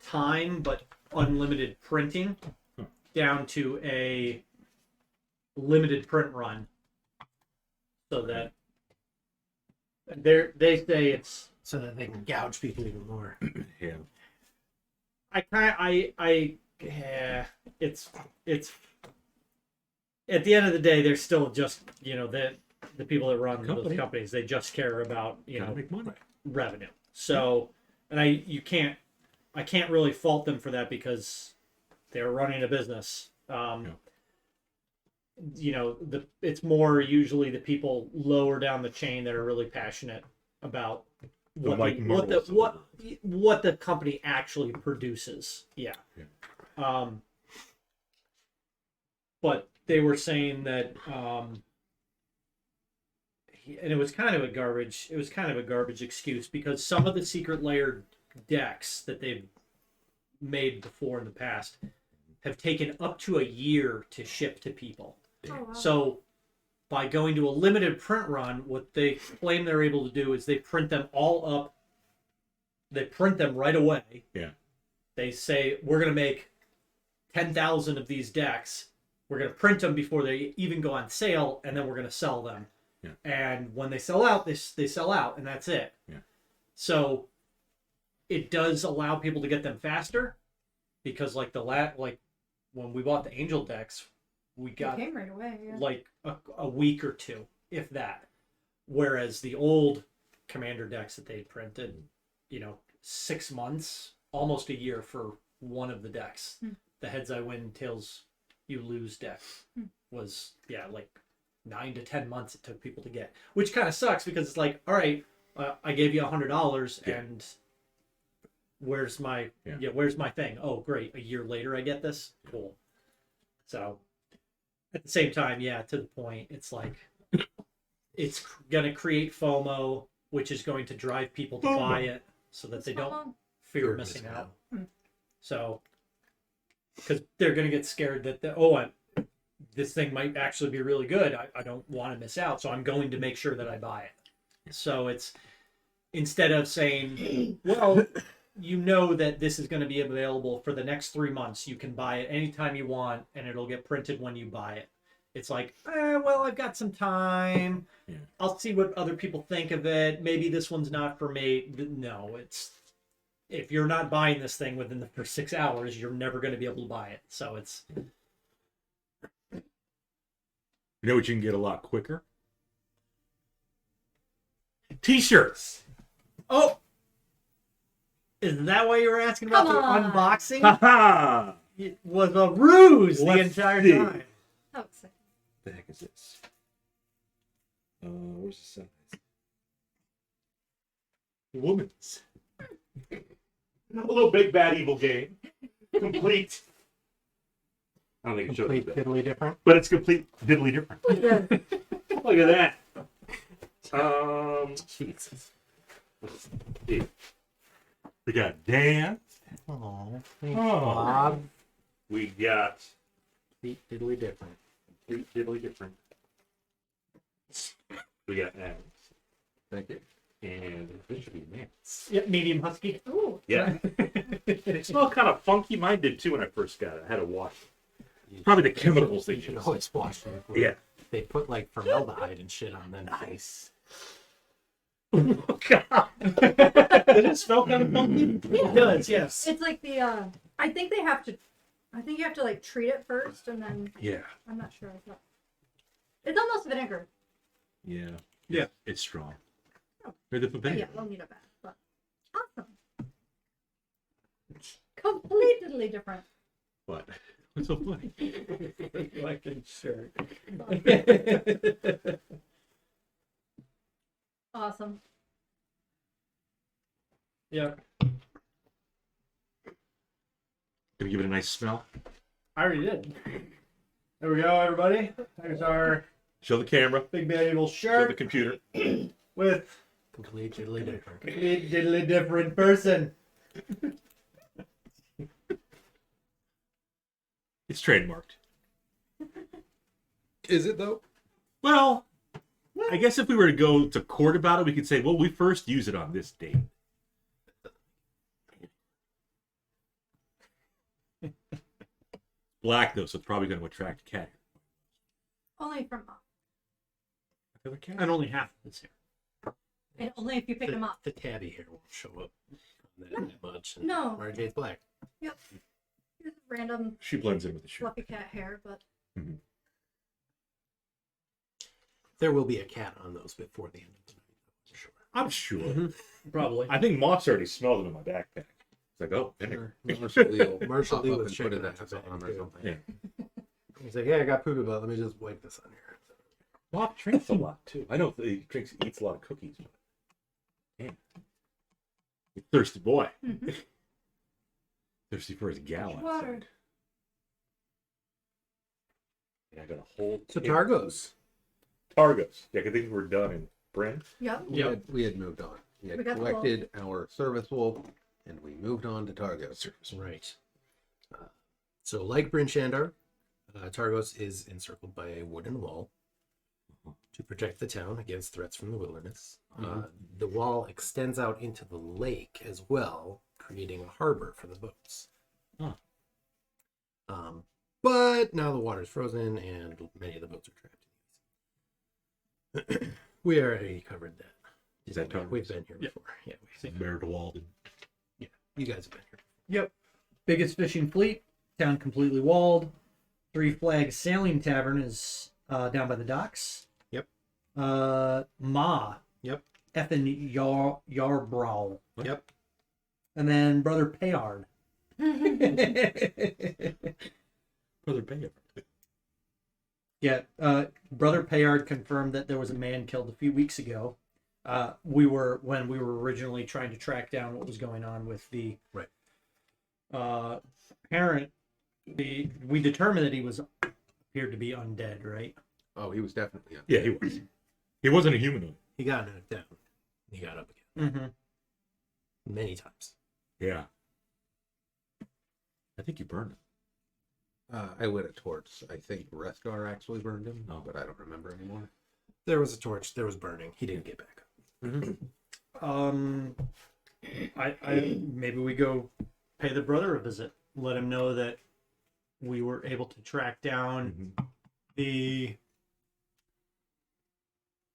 time but unlimited printing down to a limited print run. So that they say it's So that they can gouge people even more. Yeah. It's at the end of the day, they're still just the people that run those Company. companies. They just care about Gotta make money. revenue. So, and I can't really fault them for that because they're running a business. It's more usually the people lower down the chain that are really passionate about what the company actually produces. Yeah. But they were saying that, and it was kind of a garbage excuse because some of the secret layer decks that they've made before in the past have taken up to a year to ship to people. Oh, wow. So by going to a limited print run, what they claim they're able to do is they print them all up. They print them right away. Yeah. They say, we're going to make 10,000 of these decks. We're going to print them before they even go on sale, and then we're going to sell them. Yeah. And when they sell out, they sell out, and that's it. Yeah. So it does allow people to get them faster because like when we bought the Angel decks, we It got came right away. Yeah. like a week or two, if that. Whereas the old Commander decks that they printed, 6 months, almost a year for one of the decks. The Heads I Win, Tails You Lose deck was, like 9 to 10 months it took people to get. Which kind of sucks because it's like, all right, I gave you $100 and where's my thing? Oh, great. A year later I get this? Cool. So at the same time, to the point, it's like it's going to create FOMO, which is going to drive people to buy it so that they don't fear missing out. So, because they're going to get scared that, this thing might actually be really good. I don't want to miss out, so I'm going to make sure that I buy it. So it's, instead of saying, well, that this is going to be available for the next 3 months. You can buy it anytime you want, and it'll get printed when you buy it. It's like, I've got some time. Yeah. I'll see what other people think of it. Maybe this one's not for me. No, it's, if you're not buying this thing within the first 6 hours, you're never going to be able to buy it. So it's... You know what you can get a lot quicker? T-shirts. Oh! Is that why you were asking about Come the on. unboxing? Ha-ha! It was a ruse the Let's entire see. time. Oh, sick. The heck is this? Where's the size? Woman's. A little big bad evil game. Complete. I don't think it shows Complete that. diddly different. But it's complete diddly different. Yeah. Look at that. Jesus. Let's see. We got Dan. Oh, thanks, Oh. Bob. We got Complete diddly different. complete diddly different. We got Adams. Thank you. And this should be Nance. Yep, medium husky. Ooh. Yeah. It smelled kind of funky. Mine did too when I first got it. I had to wash it. Probably the chemicals they You should use. always wash it. Yeah. They put like formaldehyde and shit on them. Nice. Oh, God. Did it smell kind of funky? It does, yes. It's like the I think you have to like treat it first and then Yeah. I'm not sure. It's almost vinegar. Yeah. Yeah. It's strong. Oh. Maybe they put Yeah, vinegar. we'll need it back. But awesome. Completely different. What? What's so funny? Fucking sure. Awesome. Yeah. Gonna give it a nice smell. I already did. There we go, everybody. There's our Show the camera. big bad evil Show the shirt computer. with Completely different. Diddly different person. It's trademarked. Is it though? Well, I guess if we were to go to court about it, we could say, well, we first use it on this date. Black, though, so it's probably going to attract a cat. Only from up. Another cat? And only half of his hair. And only if you pick them up. The tabby hair won't show up that much. And No. RJ's black. Yep. Just random She blends in with the shirt. fluffy cat hair, but There will be a cat on those before the end of the night, for sure. I'm sure. Mm-hmm. Probably. I think Mox already smelled it in my backpack. It's like, oh, vinegar. Marshall Lee was put checking it that as today, on or too. something. Yeah. He's like, yeah, I got poopy butt. Let me just wipe this on here. Mox drinks a lot, too. I know he eats a lot of cookies, but damn. He's a thirsty boy. Thirsty for his gal outside. water. Yeah, I got a whole... So Targos. Targos. Yeah, I think we're done in Bryn. Yep. We had moved on. We had We got the collected our service wolf, and we moved on to Targos. Right. So, like Bryn Shandar, Targos is encircled by a wooden wall to protect the town against threats from the wilderness. The wall extends out into the lake as well, creating a harbor for the boats. Huh. But now the water's frozen and many of the boats are trapped. We already covered that. Is that Targos? We've been here before. Yeah, Baird Walden. you guys have been here. Yep. Biggest fishing fleet. Town completely walled. Three Flags Sailing Tavern is down by the docks. Yep. Ma. Yep. Effin Yarbrow. Yep. And then Brother Payard. Brother Baird. Yeah, Brother Payard confirmed that there was a man killed a few weeks ago. When we were originally trying to track down what was going on with the parent. We determined that he appeared to be undead, right? Oh, he was definitely on. Yeah, he was. He wasn't a humanoid. He got knocked down. He got up again. Mm-hmm. Many times. Yeah. I think you burned him. I lit a torch. I think Restar actually burned him, Oh. but I don't remember anymore. There was a torch. There was burning. He didn't get back up. I maybe we go pay the brother a visit. Let him know that we were able to track down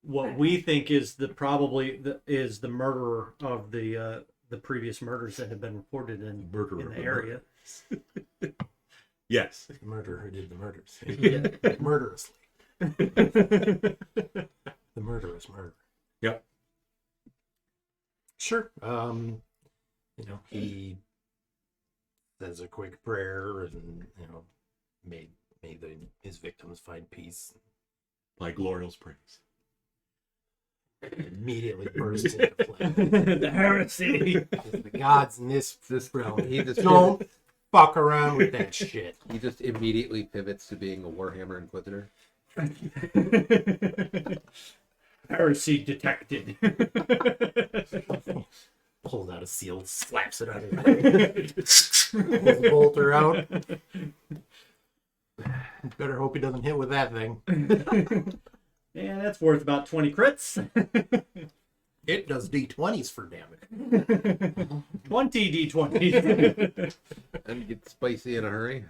what we think is the murderer of the previous murders that have been reported in the area. Yes. The murderer did the murders. Yeah. Murderously. The murderous murder. Yep. Sure. He says a quick prayer and made his victims find peace. Like Glorial Springs. Immediately burst into flame. The heresy. The gods in this realm. He just Don't fuck around with that shit. He just immediately pivots to being a Warhammer Inquisitor. Heresy detected. Pulls out a seal, slaps it out of it. Pulls the bolter out. Better hope he doesn't hit with that thing. Yeah, that's worth about 20 crits. It does D20s for damage. 20 D20s. And get spicy in a hurry.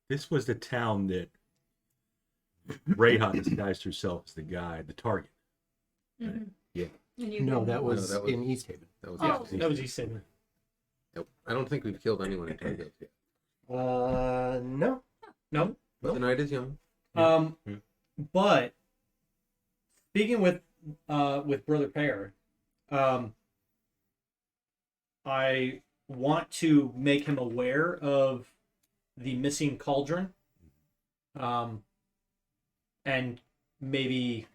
This was the town that Reija disguised herself as the target. Mhm. Yeah. And you No, can- that was that was- in East Haven. That was Oh. That was East Haven. Nope. I don't think we've killed anyone in Targos yet. No. No. But the night is young. But speaking with Brother Pear, I want to make him aware of the missing cauldron, and maybe,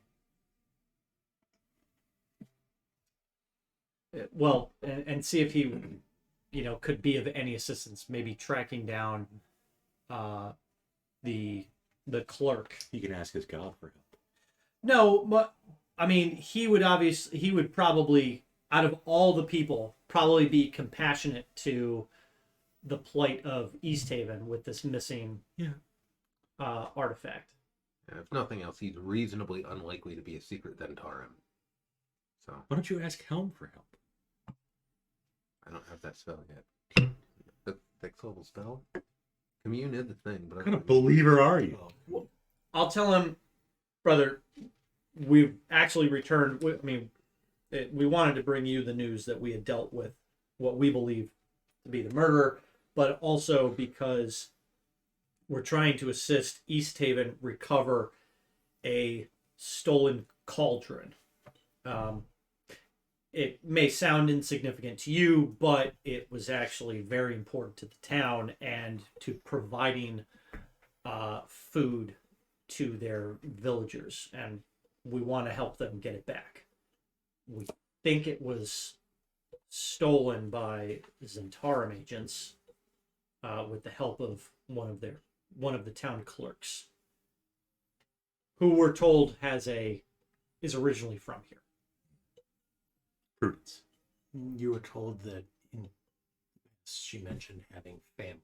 and see if he, could be of any assistance. Maybe tracking down the clerk. He can ask his god for help. No, but I mean, he would probably, out of all the people, probably be compassionate to the plight of East Haven with this missing artifact. If nothing else, he's reasonably unlikely to be a secret Zentarum. So Why don't you ask Helm for help? I don't have that spell yet. The next level spell? Commune is the thing, but What kind of believer are you? I'll tell him, brother, we've actually returned. We wanted to bring you the news that we had dealt with what we believe to be the murder, but also because we're trying to assist East Haven recover a stolen cauldron. It may sound insignificant to you, but it was actually very important to the town and to providing food to their villagers, and we want to help them get it back. We think it was stolen by Zentarum agents with the help of one of the town clerks, who we're told is originally from here. Prudence. You were told that she mentioned having family.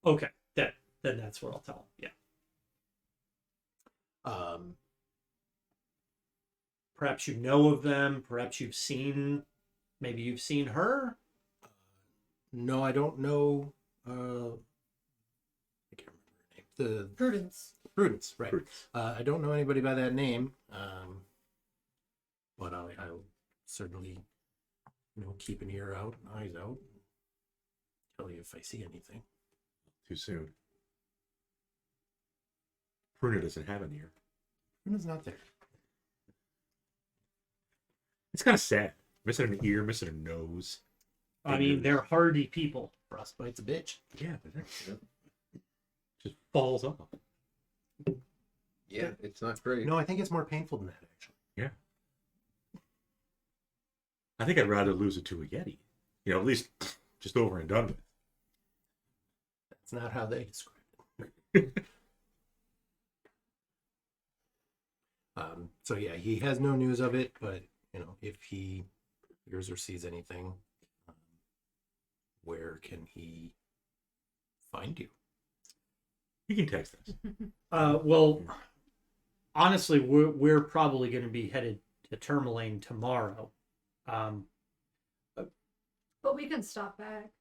Okay, then that's what I'll tell him. Yeah. Perhaps you know of them. Perhaps maybe you've seen her. No, I don't know. I can't remember her name. Prudence, right? Prudence. I don't know anybody by that name. But I'll certainly, keep an ear out, eyes out. Tell you if I see anything. Too soon. Pruna doesn't have an ear. Pruna's not there. It's kind of sad. Missing an ear, missing a nose. I mean, they're hardy people. Frostbite's a bitch. Yeah, but that just falls off. yeah, it's not great. No, I think it's more painful than that, actually. Yeah. I think I'd rather lose it to a Yeti. At least just over and done with. That's not how they describe it. So yeah, he has no news of it, but if he hears or sees anything, where can he find you? You can text us. Well, honestly, we're probably going to be headed to Tourmaline tomorrow. But we can stop back.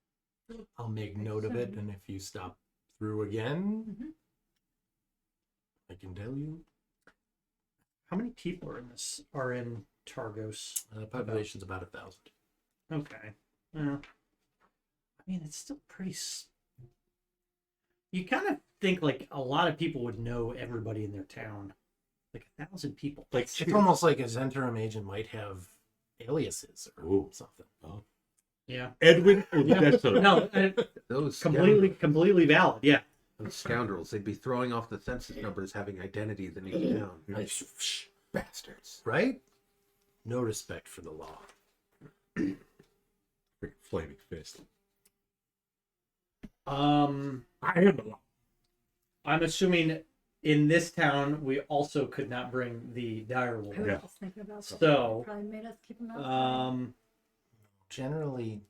I'll make note of it, and if you stop through again, I can tell you. How many people are in Targos? Population's about 1,000. Okay. Well, I mean, it's still pretty. You kind of think like a lot of people would know everybody in their town, like 1,000 people. Like, It's almost like a Zentarum agent might have aliases or something. Oh. Yeah. Edwin Odessa. No, Those completely valid. Yeah. Those scoundrels, they'd be throwing off the census numbers having identities in each town. Bastards, right? No respect for the law. Flaming fist. I am the law. I'm assuming in this town we also could not bring the direwolf. I was Yeah. just thinking about that. So, Probably made us keep them out. Generally,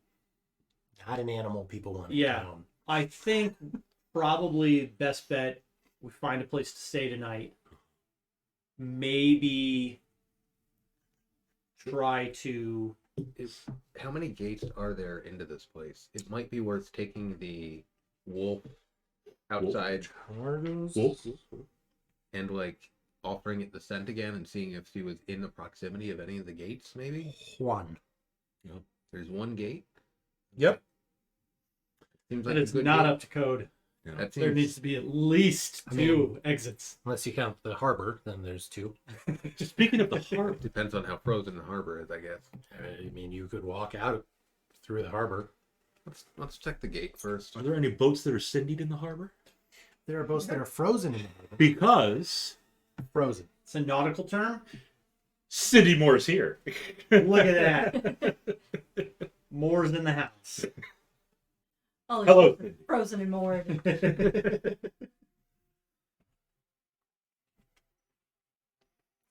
not an animal people want Yeah. in town. I think probably best bet we find a place to stay tonight. Maybe try to. How many gates are there into this place? It might be worth taking the wolf outside Wolf. and offering it the scent again and seeing if she was in the proximity of any of the gates, maybe? One. There's one gate. Yep. Seems And like it's a good not gate. up to code. Yeah. That There seems, needs to be at least two exits. Unless you count the harbor, then there's two. Speaking of the harbor, depends on how frozen the harbor is, I guess. I mean, you could walk out through the harbor. Let's check the gate first. are there any boats that are cindied in the harbor? There are boats that are frozen in the harbor. Because Frozen. It's a nautical term. Cindy Moore's here. Look at that. Moore's in the house. Oh, Hello. Frozen and moored.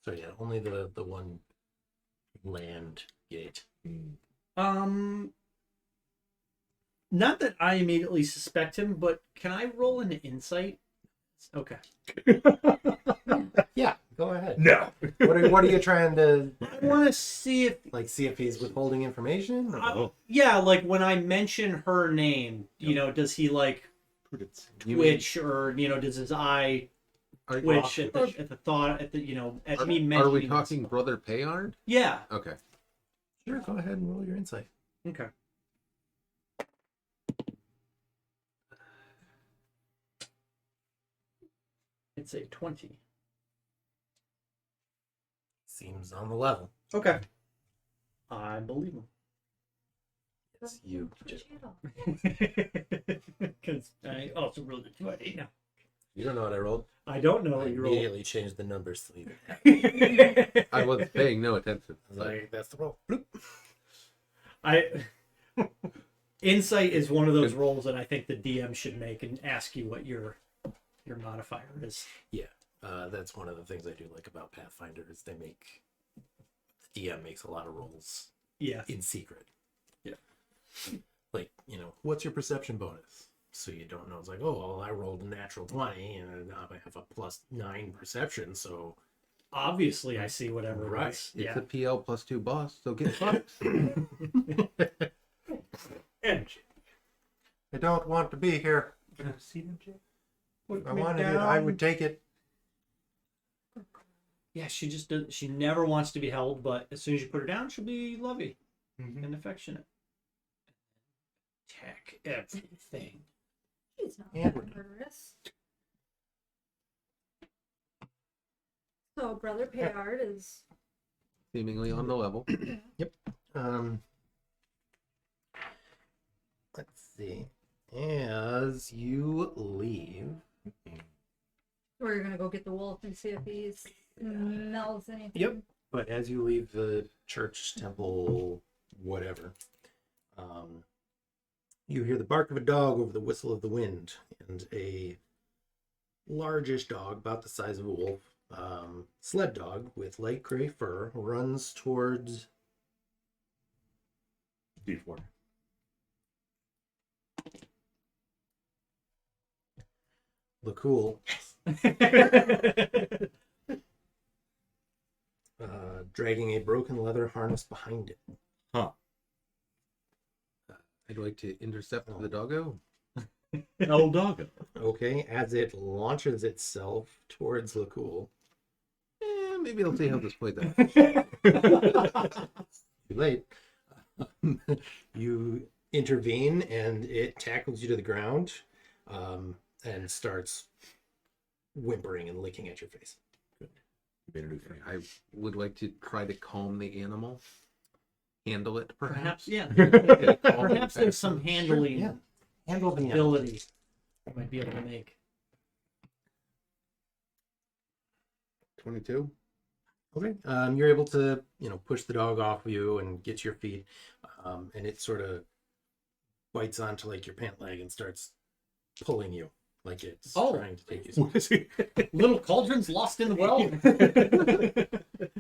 So yeah, only the one land gate. Not that I immediately suspect him, but can I roll an insight? Okay. Yeah, go ahead. No. What are you trying to I want to see if, see if he's withholding information? Or- yeah, like when I mention her name, you know, does he like twitch, or you know, does his eye twitch at the thought, at the, you know, at me mentioning? Are we talking Brother Payard? Yeah. Okay. Sure, go ahead and roll your insight. Okay. It's a 20. Seems on the level. Okay. I believe him. It's you. Because I also rolled a 20. No. You don't know what I rolled? I don't know I what you rolled. immediately changed the numbers to leave it. I was paying no attention. I was like, that's the roll. Bloop. Insight is one of those rolls that I think the DM should make and ask you what your modifier is. Yeah, that's one of the things I do like about Pathfinder is the DM makes a lot of rolls Yeah. in secret. Yeah. Like, you know, what's your perception bonus? So you don't know. It's like, oh, well, I rolled a natural 20 and I have a +9 perception, so Obviously, I see whatever it Right. is. It's Yeah. a PL +2 boss, so get fucked. I don't want to be here. See them, Jay? If I wanted it, I would take it. Yeah, she just does. She never wants to be held, but as soon as you put her down, she'll be lovey and affectionate. Attack everything. She's not And that murderous. So Brother Payard is Seemingly on the level. Let's see. As you leave, we're gonna go get the wolf and see if he smells anything. Yep. But as you leave the church, temple, whatever, you hear the bark of a dog over the whistle of the wind, and a largish dog, about the size of a wolf, sled dog with light gray fur, runs towards D4. Lakkul, dragging a broken leather harness behind it. Huh. I'd like to intercept the doggo. El Doggo. Okay, as it launches itself towards Lakkul. Maybe I'll see how this plays out. Too late. You intervene and it tackles you to the ground and starts whimpering and licking at your face. I would like to try to calm the animal. Handle it, perhaps. Yeah. Yeah, calm Perhaps it. there's some handling Yeah. Handle the animal. ability I might be able to make. 22. Okay. You're able to, push the dog off of you and get to your feet, and it sort of bites onto like your pant leg and starts pulling you like it's trying to take you. What is he? Little cauldrons lost in the well.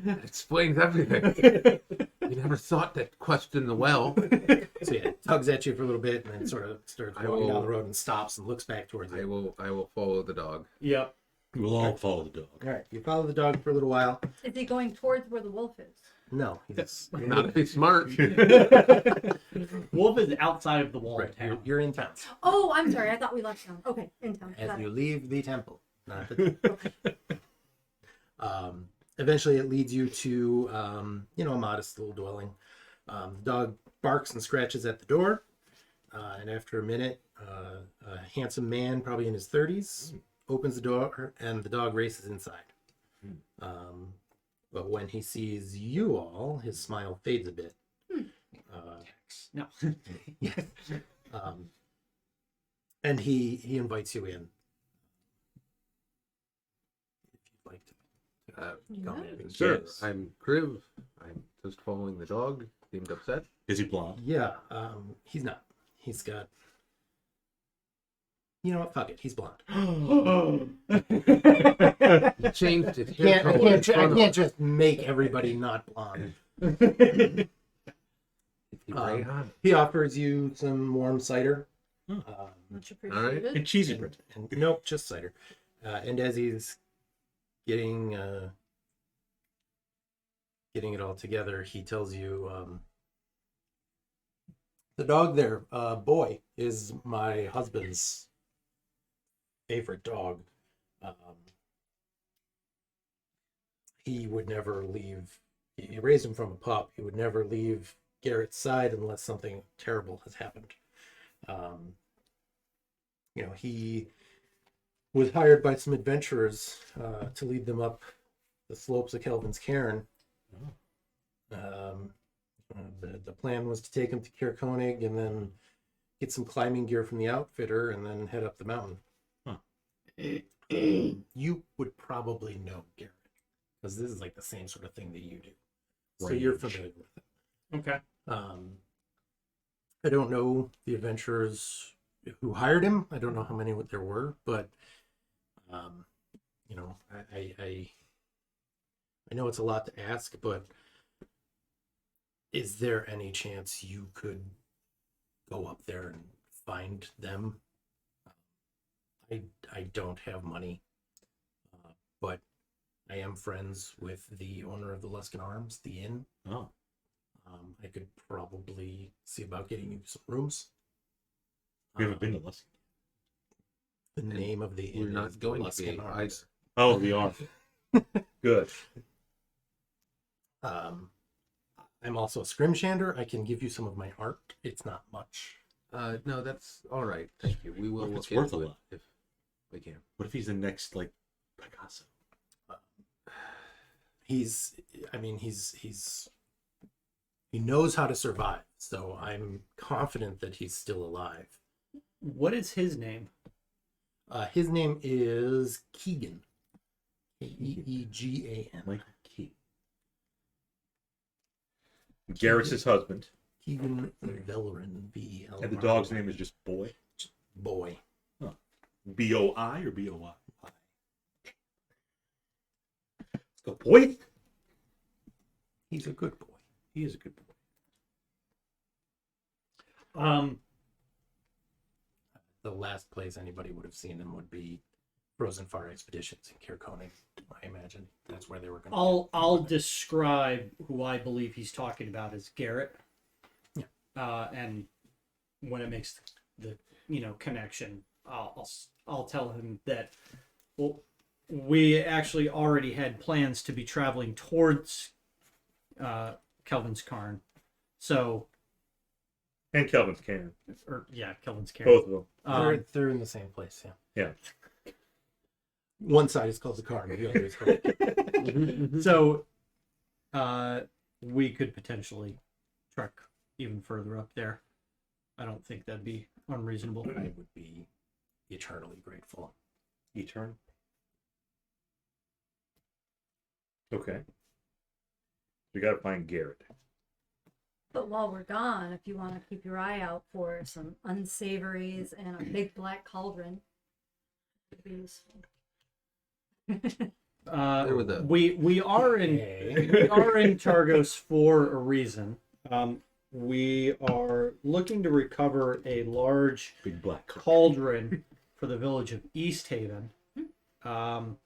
That explains everything. You never thought to question the well. So yeah, it tugs at you for a little bit and then sort of starts I walking down will- the road and stops and looks back towards I you. will follow the dog. Yep. We'll all follow the dog. All right, you follow the dog for a little while. Is he going towards where the wolf is? No, he's Not if he's smart. Wolf is outside of the wall right. of town. You're in town. Oh, I'm sorry. I thought we left town. Okay, in town. As Got you it. leave the temple, not the eventually it leads you to a modest little dwelling. The dog barks and scratches at the door, and after a minute a handsome man, probably in his 30s, opens the door and the dog races inside. But when he sees you all, his smile fades a bit. No. Yeah. And he invites you in. If you'd like to come in. Sure. I'm Kriv. I'm just following the dog. Seemed upset. Is he blonde? Yeah, he's not. He's got. You know what? Fuck it. He's blonde. changed his I hair color in front can't of us. just make everybody not blonde. He offers you some warm cider. Much All right. appreciated. And cheesy bread. And nope, just cider. And as he's getting it all together, he tells you, the dog there, Boy, is my husband's favorite dog. He would never leave. He raised him from a pup. He would never leave Garrett's side unless something terrible has happened. He was hired by some adventurers to lead them up the slopes of Kelvin's Cairn. The plan was to take him to Cair Koenig and then get some climbing gear from the outfitter and then head up the mountain. You would probably know Garrett because this is like the same sort of thing that you do. So you're familiar with it. Okay. I don't know the adventurers who hired him. I don't know how many there were, but I know it's a lot to ask, but is there any chance you could go up there and find them? I don't have money, but I am friends with the owner of the Luskin Arms, the inn. Oh. I could probably see about getting you some rooms. We haven't been to Luskin. The name of the inn. We're not is going to Luskin be Arms. Oh, we are. Good. I'm also a scrimshander. I can give you some of my art. It's not much. No, that's all right. Thank you. We will What if it's look worth into a it lot? if we can. What if he's the next, like, Picasso? He knows how to survive, so I'm confident that he's still alive. What is his name? His name is Keegan. Keegan. Michael Key. Garrett's his husband. Keegan Vellerin, V-E-L. And the dog's name is just Boy. Boy. B-O-I or B-O-I? Let's go, Boy. He's a good boy. He is a good boy. The last place anybody would have seen him would be Frozen Far Expeditions in Cair Koenig, I imagine. That's where they were going. I'll describe who I believe he's talking about as Garrett. Yeah. And when it makes the connection, I'll tell him that we actually already had plans to be traveling towards Kelvin's Cairn. So And Kelvin's Cairn. Kelvin's Cairn. Both of them. They're in the same place, yeah. Yeah. One side is called the car, and the other is called. So we could potentially trek even further up there. I don't think that'd be unreasonable. I would be eternally grateful. Eternal. Okay. We gotta find Garrett. But while we're gone, if you want to keep your eye out for some unsavories and a big black cauldron, it'd be useful. We are in Targos for a reason. We are looking to recover a large Big black cauldron for the village of East Haven. An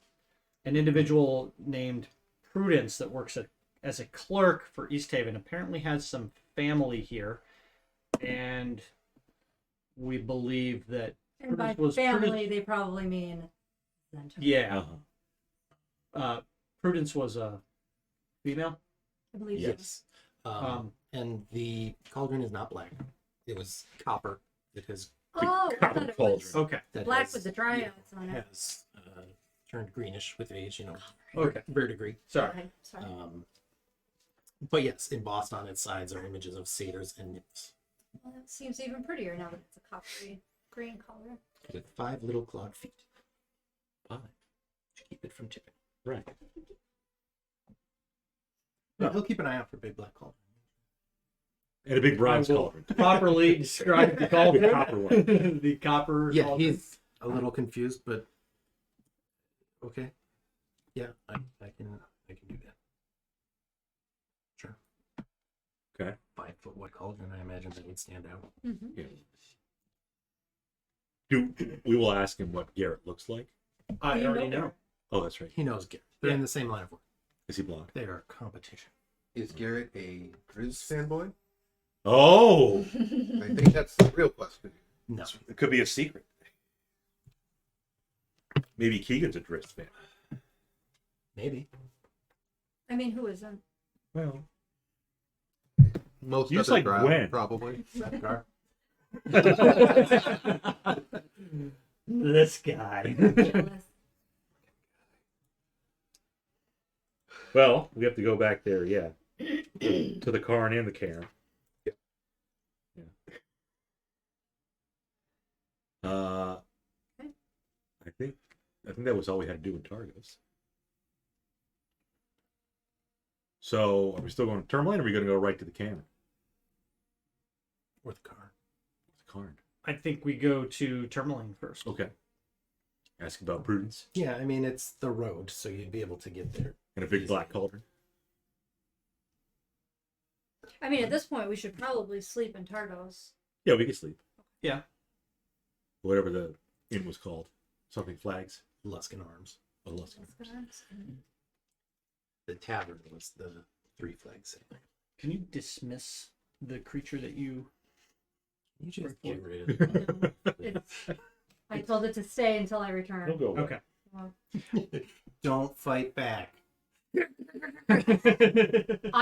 individual named Prudence that works as a clerk for East Haven apparently has some family here, and we believe that And by Prudence family, they probably mean Zenta. yeah. Uh-huh. Prudence was a female. I believe Yes. And the cauldron is not black. It was copper. It has so. Oh, I copper thought it cauldron. was Okay. that black has, with the dryads on it. has turned greenish with age. Okay. Verdigris. Sorry. Okay, sorry. But yes, embossed on its sides are images of satyrs and nymphs Well, it seems even prettier now that it's a coppery green color. with 5 little clawed feet Fine. to keep it from tipping. Right. Yeah, he'll keep an eye out for big black cauldron. And a big bronze I will cauldron. properly describe the cauldron. The copper one. The copper Yeah, cauldron. he's a little confused, but okay. Yeah, I can do that. Sure. Okay. 5 foot white cauldron. I imagine that would stand out. Mm-hmm. Yeah. We will ask him what Garrett looks like. I You already know. know. Oh, that's right. He knows Garrett. They're Yeah. in the same line of work. Is he blonde? They are competition. Is Garrett a Grizz fanboy? Oh, I think that's the real question. No. it could be a secret. Maybe Keegan's a Drift fan. Maybe. I mean, who isn't? Well, Most You of just the like crowd, Gwen. probably. Repgar. This guy. Jealous. well, we have to go back there. Yeah, to the Karn and the Cairn. Yep. Yeah. I think that was all we had to do in Targos. So, are we still going to Tourmaline, or are we going to go right to the Cairn? Or the car. The Karn. I think we go to Tourmaline first. Okay. Ask about prudence Yeah, I mean, it's the road, so you'd be able to get there. and a big black cauldron. I mean, at this point, we should probably sleep in Targos. Yeah, we could sleep. Yeah. Whatever the inn was called. Something Flags. Luskin Arms. Oh, let's go. The tavern was the 3 Flags thing. Can you dismiss the creature that you... You just Or- get rid of it. It's, I told it to stay until I return. Don't go away. Okay. Well, Don't fight back. I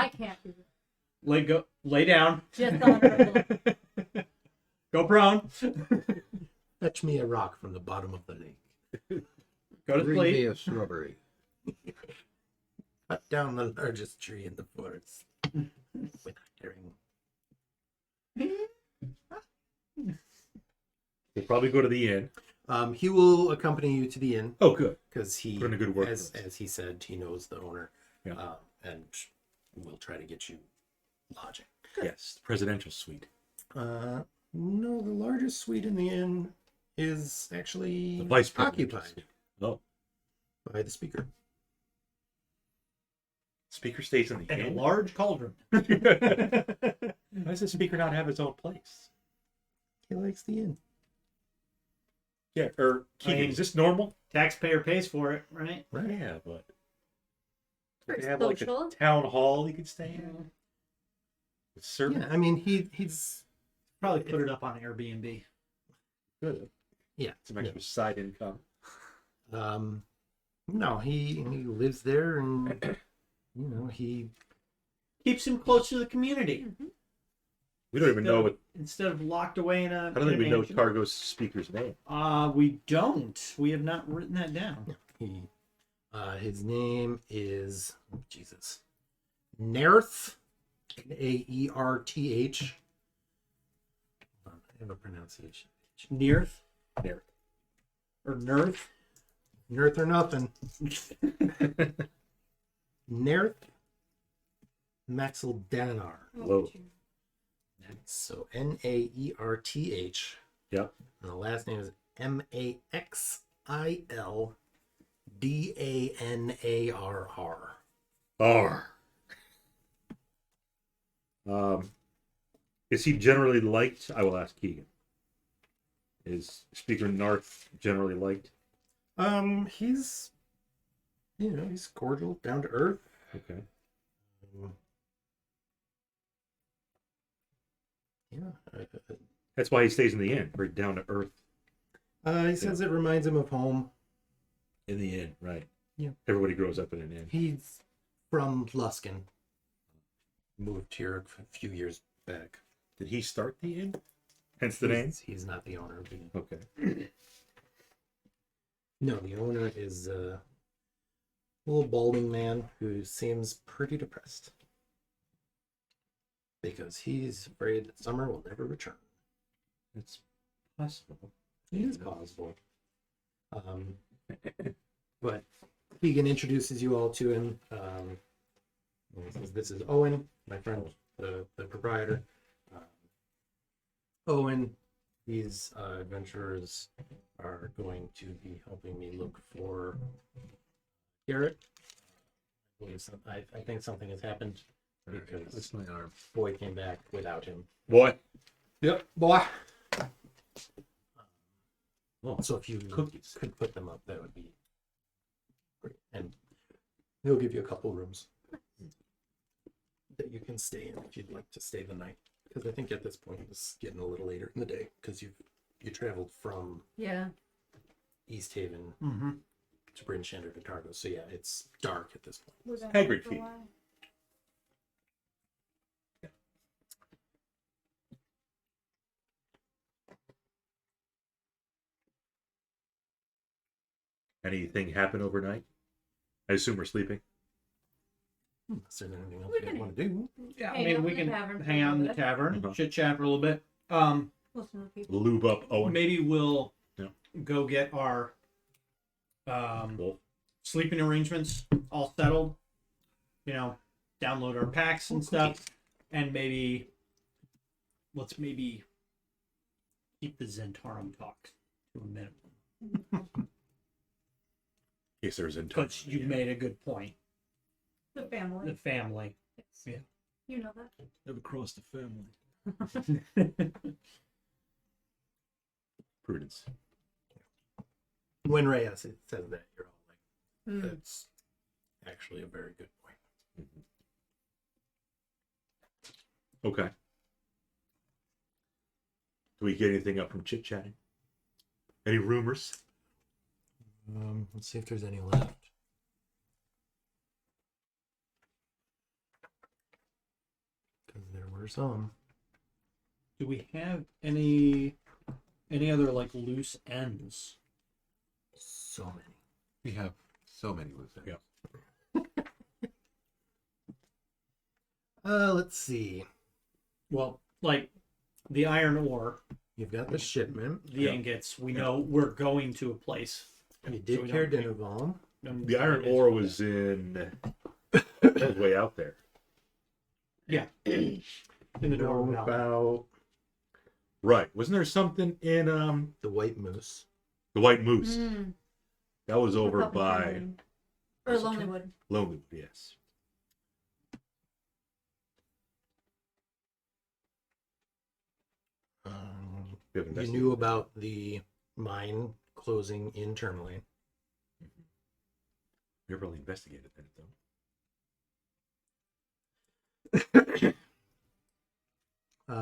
can't do that. Lay down. Just honorable. Go prone. Fetch me a rock from the bottom of the lake. Go to Bring me sleep. a shrubbery. Cut down the largest tree in the forest. Without hearing. We'll probably go to the inn. He will accompany you to the inn Oh, good. because he, Put in a good word as for us. as he said, he knows the owner. Yeah. And we'll try to get you lodging. Yes, the presidential suite. No, the largest suite in the inn is actually The vice presidential occupied suite. Oh, by the speaker. speaker stays in the And a inn. large cauldron. Why does the speaker not have his own place? He likes the inn. Yeah, or Keegan, mean- is this normal? Taxpayer pays for it, right? Right. Yeah, but For they have like social. a town hall you could stay in. With servants. Yeah, I mean he's Probably put it up on Airbnb. Good. yeah. Some extra side income. No, he lives there and he Keeps him close to the community. We don't even know what. Instead of locked away in a. I don't think we know mansion. Targo's speaker's name. We don't. We have not written that down. he his name is Jesus. Nerth. Aerth. I have a pronunciation. Nearth There. or Nerth. Nerth or nothing. Nerth Maxel Danar. Whoa. So Naerth. Yep. And the last name is Maxildanarr. R. Is he generally liked? I will ask Keegan. Is Speaker Narth generally liked? He's he's cordial, down to earth. Okay. Yeah. That's why he stays in the inn, very down to earth. He says it reminds him of home. In the inn, right? Yeah. Everybody grows up in an inn. He's from Luskin. Moved here a few years back. Did he start the inn? Hence the name. He's not the owner of the inn. Okay. No, the owner is a little balding man who seems pretty depressed. Because he's afraid that summer will never return. It's possible. It is possible. But Keegan introduces you all to him. And he says, "This is Owen, my friend, the proprietor. Owen, these adventurers are going to be helping me look for Garrett, I think something has happened because That's my arm. boy came back without him. Boy. Yep, boy. Oh, So if you cookies. could put them up, that would be great. And he'll give you a couple rooms that you can stay in if you'd like to stay the night. Because I think at this point it's getting a little later in the day because you traveled from Yeah. East Haven Mm-hmm. to Bryn Shander to Targo. So yeah, it's dark at this point. Was that Hagrid for a feet. while? Anything happen overnight? I assume we're sleeping. Is there anything else We you can- want to do? Yeah, I Hang mean, out we in the can tavern for hang a out in the little bit. tavern, Uh-huh. chit chat for a little bit. Listen to people. Lube up Owen. Maybe we'll Yeah. go get our Wolf. sleeping arrangements all settled. You know, download our packs and stuff, and let's maybe keep the Zentarum talk to a minimum. In case there's in Because you made a good point. The family. The family. Yes. Yeah. You know that. Never crossed the family. Prudence. When Reija says that, you're all like, Mm. that's actually a very good point. Okay. Do we get anything up from chit chatting? Any rumors? Let's see if there's any left. Because there were some. Do we have any other like loose ends? So many. We have so many loose ends. Yeah. Let's see. Well, like the iron ore, You've got the shipment. the ingots. We know we're going to a place. You So did we care don't- Dinnerval. The iron ore was in was way out there. in the door. Know about Right. Wasn't there something in the White Moose. the White Moose? Mm. That was over Republic by Island. Or Lonelywood. Lonelywood, yes. We have You investigated knew that. about the mine closing in Tourmaline. We never really investigated that though.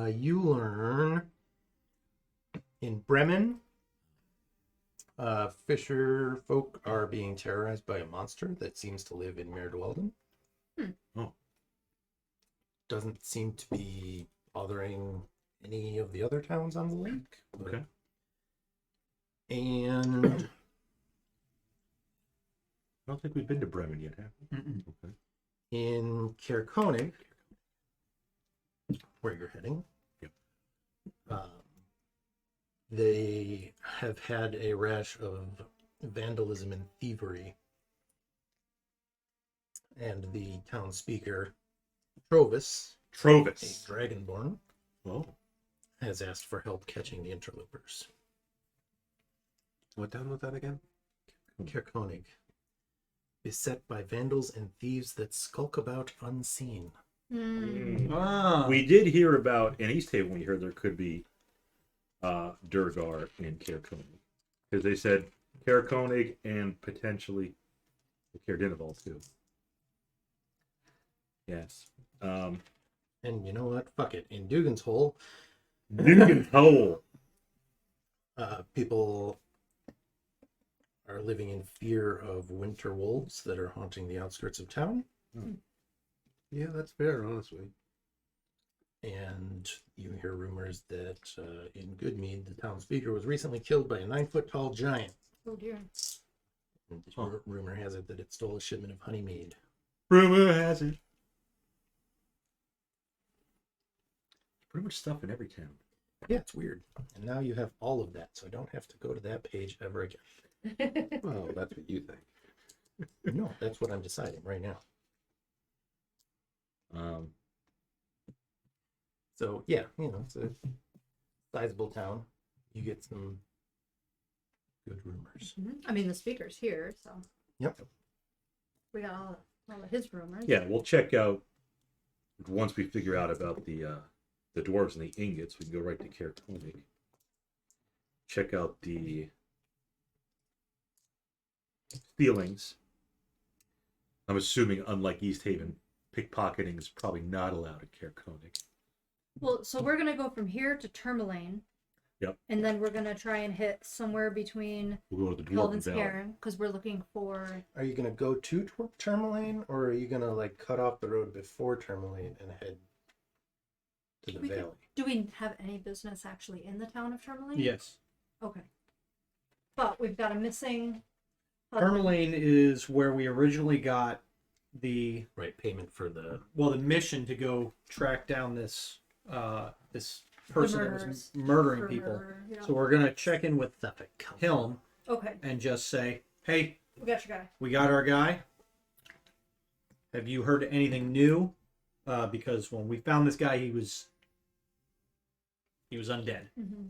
You learn in Bremen, fisher folk are being terrorized by a monster that seems to live in Merdwalden. Oh. Doesn't seem to be bothering any of the other towns on the lake. but- Okay. And I don't think we've been to Bremen yet, have we? Mm-mm. Okay. in Caerconig, where you're heading, Yep. they have had a rash of vandalism and thievery. And the town speaker, Trovis, a Trovis. dragonborn, Oh. has asked for help catching the interlopers. What town was that again? Caerconig, beset by vandals and thieves that skulk about unseen. Mm. Ah, We did hear about in East Haven. We heard there could be Durgar in Caerconig because they said Caerconig and potentially Caerdinival too. Yes. And you know what? Fuck it. In Dugan's Hole, Dugan's Hole. people are living in fear of winter wolves that are haunting the outskirts of town. Yeah, that's fair, honestly. And you hear rumors that in Goodmead, the town speaker was recently killed by a 9-foot-tall giant. Oh dear. And Huh. rumor has it that it stole a shipment of honey mead. Rumor has it. Pretty much stuff in every town. Yeah, it's weird. And now you have all of that, so I don't have to go to that page ever again. Well, that's what you think. No, that's what I'm deciding right now. So yeah, it's a sizable town. You get some good rumors. I mean, the speaker's here, so. Yep. We got all of his rumors. Yeah, we'll check out once we figure out about the dwarves and the ingots. We can go right to Caer Konig. Check out the stealings. I'm assuming, unlike East Haven, pickpocketing is probably not allowed at Caer Konig. Well, so we're gonna go from here to Tourmaline. Yep. And then we're gonna try and hit somewhere between We'll go to the Dwarven Kelvin's Valley. Cairn because we're looking for. Are you gonna go to Tourmaline, or are you gonna like cut off the road before Tourmaline and head to the We could- valley? Do we have any business actually in the town of Tourmaline? Yes. Okay. But we've got a missing. Tourmaline is where we originally got the Right, payment for the the mission to go track down this this person that was murderers. murdering for people. murder, yeah. So we're gonna check in with Hilm Okay, and just say, hey, we got your guy. we got our guy. Have you heard anything new? Because when we found this guy, he was undead. Mm-hmm.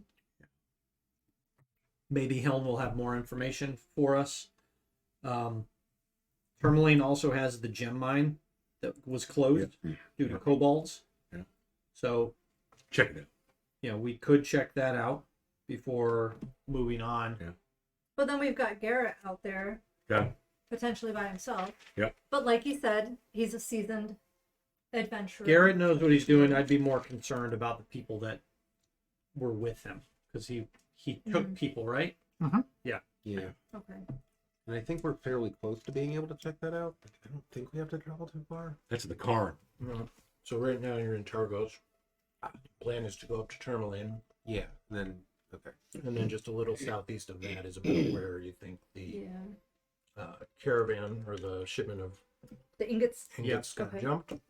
Maybe Helm will have more information for us. Tourmaline also has the gem mine that was closed due to kobolds. Yeah. So, Check it out. we could check that out before moving on. Yeah. But then we've got Garrett out there, Yeah. potentially by himself. Yep. But like he said, he's a seasoned adventurer. Garrett knows what he's doing. I'd be more concerned about the people that were with him because he took people, right? Yeah. Okay. And I think we're fairly close to being able to check that out. I don't think we have to travel too far. That's the Karn. No. So right now you're in Targos. The plan is to go up to Tourmaline, Yeah. And then, okay. and then just a little southeast of that is about where you think the Yeah. caravan or the shipment of The ingots. ingots gonna Okay. jump.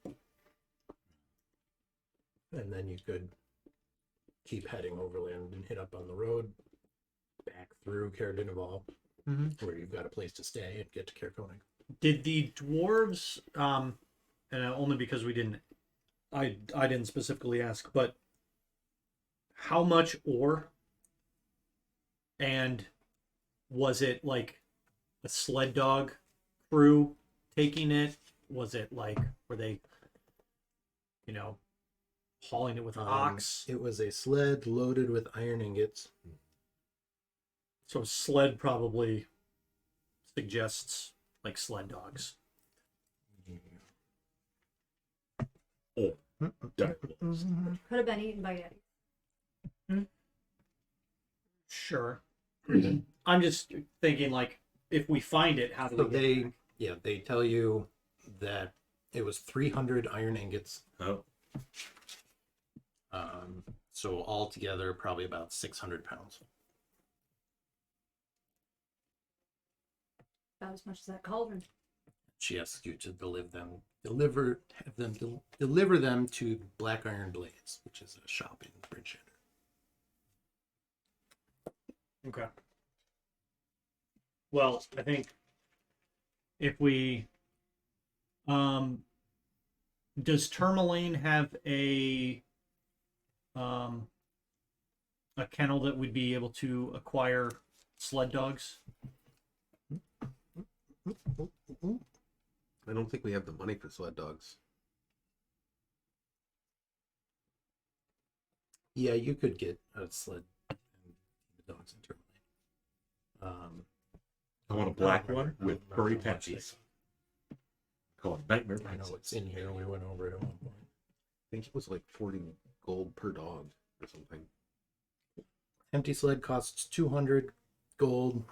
And then you could keep heading overland and hit up on the road back through Caer Dineval, where you've got a place to stay and get to Caer Konig. Did the dwarves, and only because I didn't specifically ask, but how much ore? And was it like a sled dog crew taking it? Was it like, were they, hauling it with an ox? It was a sled loaded with iron ingots. So sled probably suggests like sled dogs. Oh, dark. Could have been eaten by Yeti. Sure. I'm just thinking like if we find it, how do So we get they tell you that it was 300 iron ingots. Oh, So altogether, probably about 600 pounds. About as much as that cauldron. She asks you to deliver them to Black Iron Blades, which is a shop in Bridgehander. Okay. Well, I think if we does Tourmaline have a kennel that would be able to acquire sled dogs? I don't think we have the money for sled dogs. Yeah, you could get a sled and the dogs in Tourmaline. I want a black I don't one remember with how furry much patches. Call it Nightmare I know Princess. it's in here. We went over it at one point. I think it was like 40 gold per dog or something. Empty sled costs 200 gold.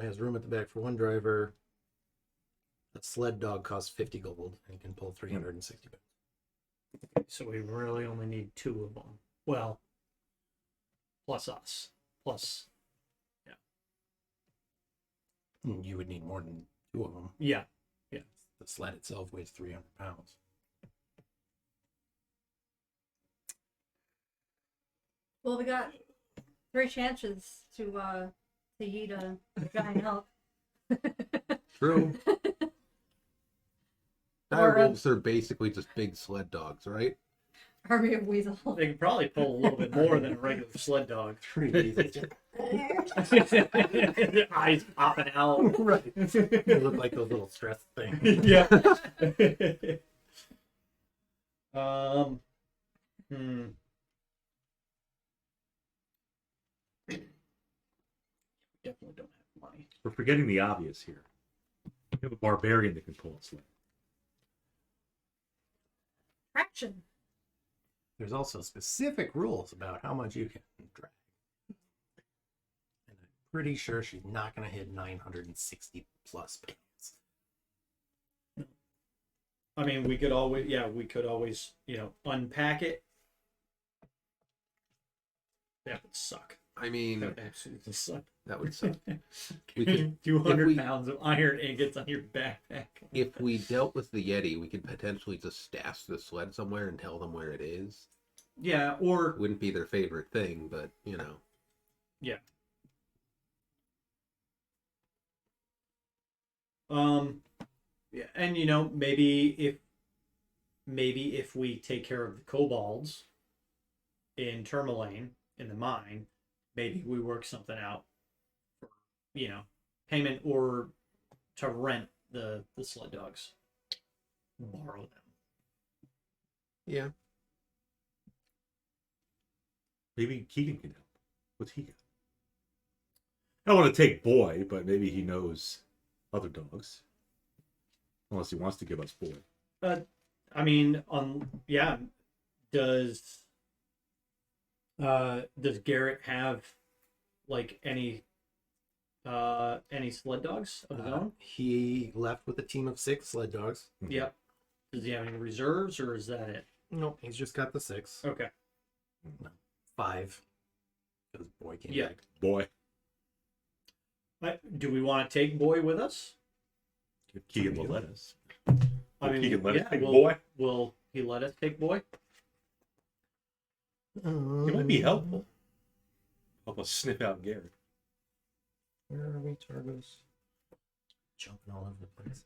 Has room at the back for one driver. A sled dog costs 50 gold and can pull 360 pounds. So we really only need 2 of them. Well, plus us. Plus, You would need more than 2 of them. yeah. The sled itself weighs 300 pounds. Well, we got 3 chances to eat a giant elk. True. Or, Direwolves are basically just big sled dogs, right? Army of weasels. They could probably pull a little bit more than a regular sled dog. Pretty easy. Eyes popping out. Right. They look like those little stress things. Yeah. um. Hmm. Definitely don't have money. We're forgetting the obvious here. We have a barbarian that can pull a sled. Traction. There's also specific rules about how much you can drag. And I'm pretty sure she's not going to hit 960 plus pounds. I mean, we could always, unpack it. That would suck. I mean, That would absolutely suck. that would suck. We could, 200 if we- pounds of iron ingots on your backpack. if we dealt with the Yeti, we could potentially just stash the sled somewhere and tell them where it is. Yeah, or Wouldn't be their favorite thing, but yeah. Yeah, and maybe if we take care of the kobolds in Tourmaline in the mine, maybe we work something out for payment or to rent the sled dogs, borrow them. yeah. Maybe Keegan can help. What's he got? I don't want to take Boy, but maybe he knows other dogs. Unless he wants to give us Boy. I mean, does Garrett have like any sled dogs of his own? He left with a team of 6 sled dogs. Yep. Does he have any reserves, or is that it? Nope, he's just got the 6. Okay. 5. Because boy came Yeah. back. Boy. Do we want to take Boy with us? If Keegan will let us. I mean, Keegan let us take will- Boy. Will he let us take Boy? He might be helpful. Help us sniff out Garrett. Where are we, Targos? Jumping all over the place.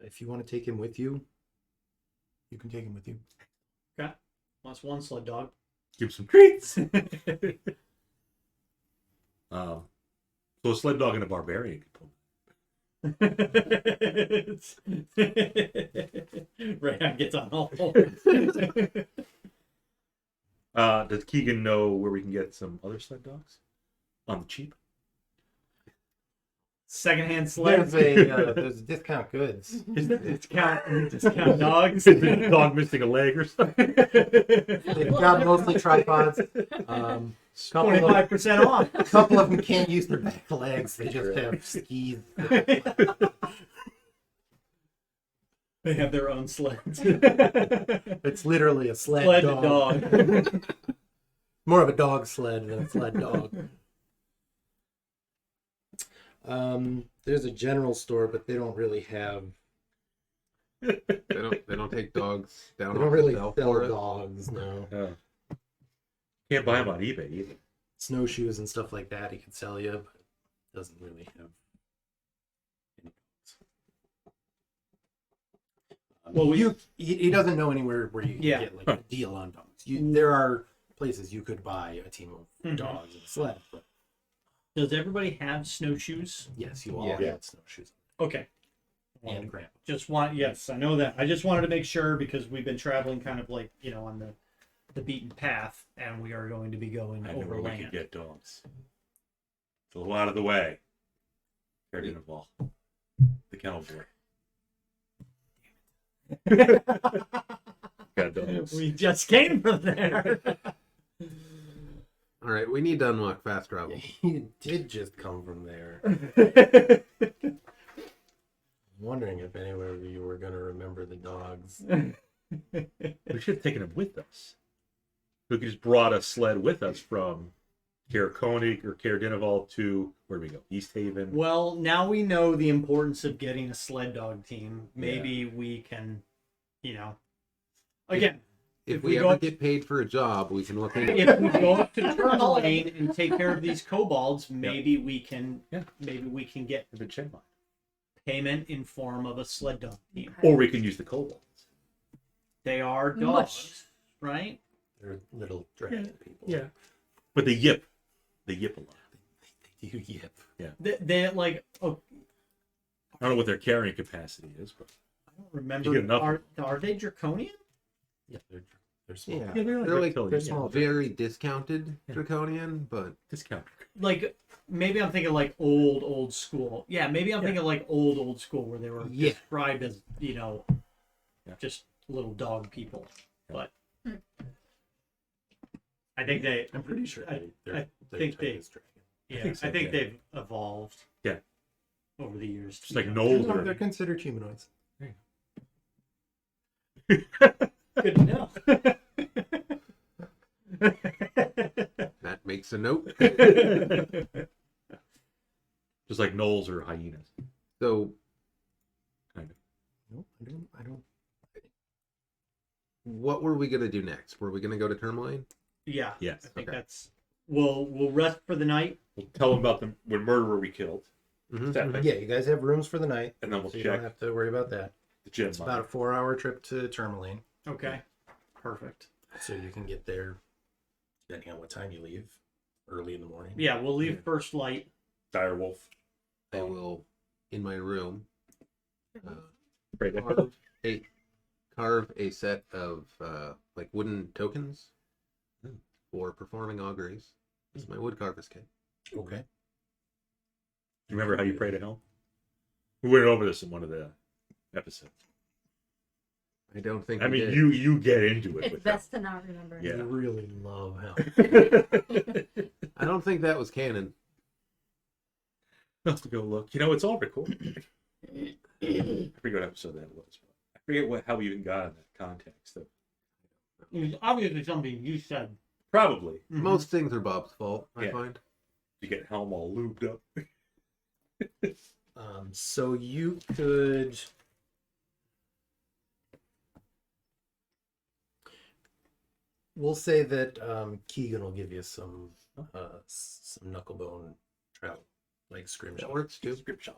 If you want to take him with you, you can take him with you. Okay. That's one sled dog. Give him some treats. So a sled dog and a barbarian can pull. Reija gets on all. Does Keegan know where we can get some other sled dogs? On the cheap? Secondhand sleds. There's discount goods. Is there discount dogs? Dog missing a leg or something? They've got mostly tripods. Couple 25% off. a couple of them can't use their back legs. They just have skis. They have their own sleds. It's literally a sled dog. More of a dog sled than a sled dog. There's a general store, but they don't really have. They don't take dogs down. They don't off really the shelf sell for it. dogs. No. Can't buy them on eBay either. Snowshoes and stuff like that he can sell you, but doesn't really have any dogs. Well, he doesn't know anywhere where you can Yeah. get like a deal on dogs. There are places you could buy a team of Mhm. dogs and a sled, but Does everybody have snowshoes? yes, you all Yeah. get snowshoes Okay. and grandpa. Yes, I know that. I just wanted to make sure because we've been traveling kind of like, on the beaten path, and we are going to be going I know where we can overland. get dogs. It's a little out of the way. Fair dinner ball. The kennel boy. Got dogs. We just came from there. All right, we need to unlock fast travel. He did just come from there. I'm wondering if anywhere you were going to remember the dogs. We should have taken him with us. We could just brought a sled with us from Caer Konig or Caer Dineval to, where do we go? East Haven. Well, now we know the importance of getting a sled dog team. Maybe we can, again, If we we go ever up- get paid for a job, we can look into if we go up to Tourmaline and take care of these kobolds, maybe we can, Yeah. get The chain line. payment in form of a sled dog team. Or we can use the kobolds. They are dogs, Mush. right? They're little dragon people. Yeah. But they yip. They yip a lot. They do yip. They like. Oh, I don't know what their carrying capacity is, but I don't remember. You get enough. Are they draconian? Yeah, they're small. Yeah, yeah, they're like reptilian, they're yeah. small. very discounted draconian, but Discount. Like maybe I'm thinking like old school. Yeah, maybe I'm thinking like old school where they were described as just little dog people. But I think they. I'm pretty sure I they're think they. Titus dragon. Yeah, think so, I think yeah. they've evolved. Yeah. Over the years. Just like Yeah. Knowles No, or they're considered humanoids. Good to know. that makes a note. just like Knowles or hyenas. So Kind of. Nope, I don't. what were we gonna do next? Were we gonna go to Tourmaline? Yeah. Yes. I think Okay. that's. We'll rest for the night. We'll tell them about the murderer we killed. Mhm, That mhm. night. Yeah, you guys have rooms for the night, And then we'll so you check don't have to worry about that. the gym. It's about a 4-hour trip to Tourmaline, Okay. Perfect. so you can get there depending on what time you leave, early in the morning. Yeah, we'll leave first light. Direwolf. I will, in my room, Right there. carve a set of like wooden tokens Hmm. for performing auguries. It's my wood carver's kit. Okay. You remember how you pray to hell? We went over this in one of the episodes. I don't think I we mean, did. you get into it It's with them. best to not remember. Yeah. You really love hell. I don't think that was canon. I'll have to go look. You know, it's all recorded. I forget what episode that was. I forget how we even got in that context. Though. It was obviously something you said. Probably. Most things are Bob's fault, I Yeah. find. You get Helm all lubed up. So you could. We'll say that Keegan will give you some knucklebone travel, like scrimshaw, That works too. Scripture.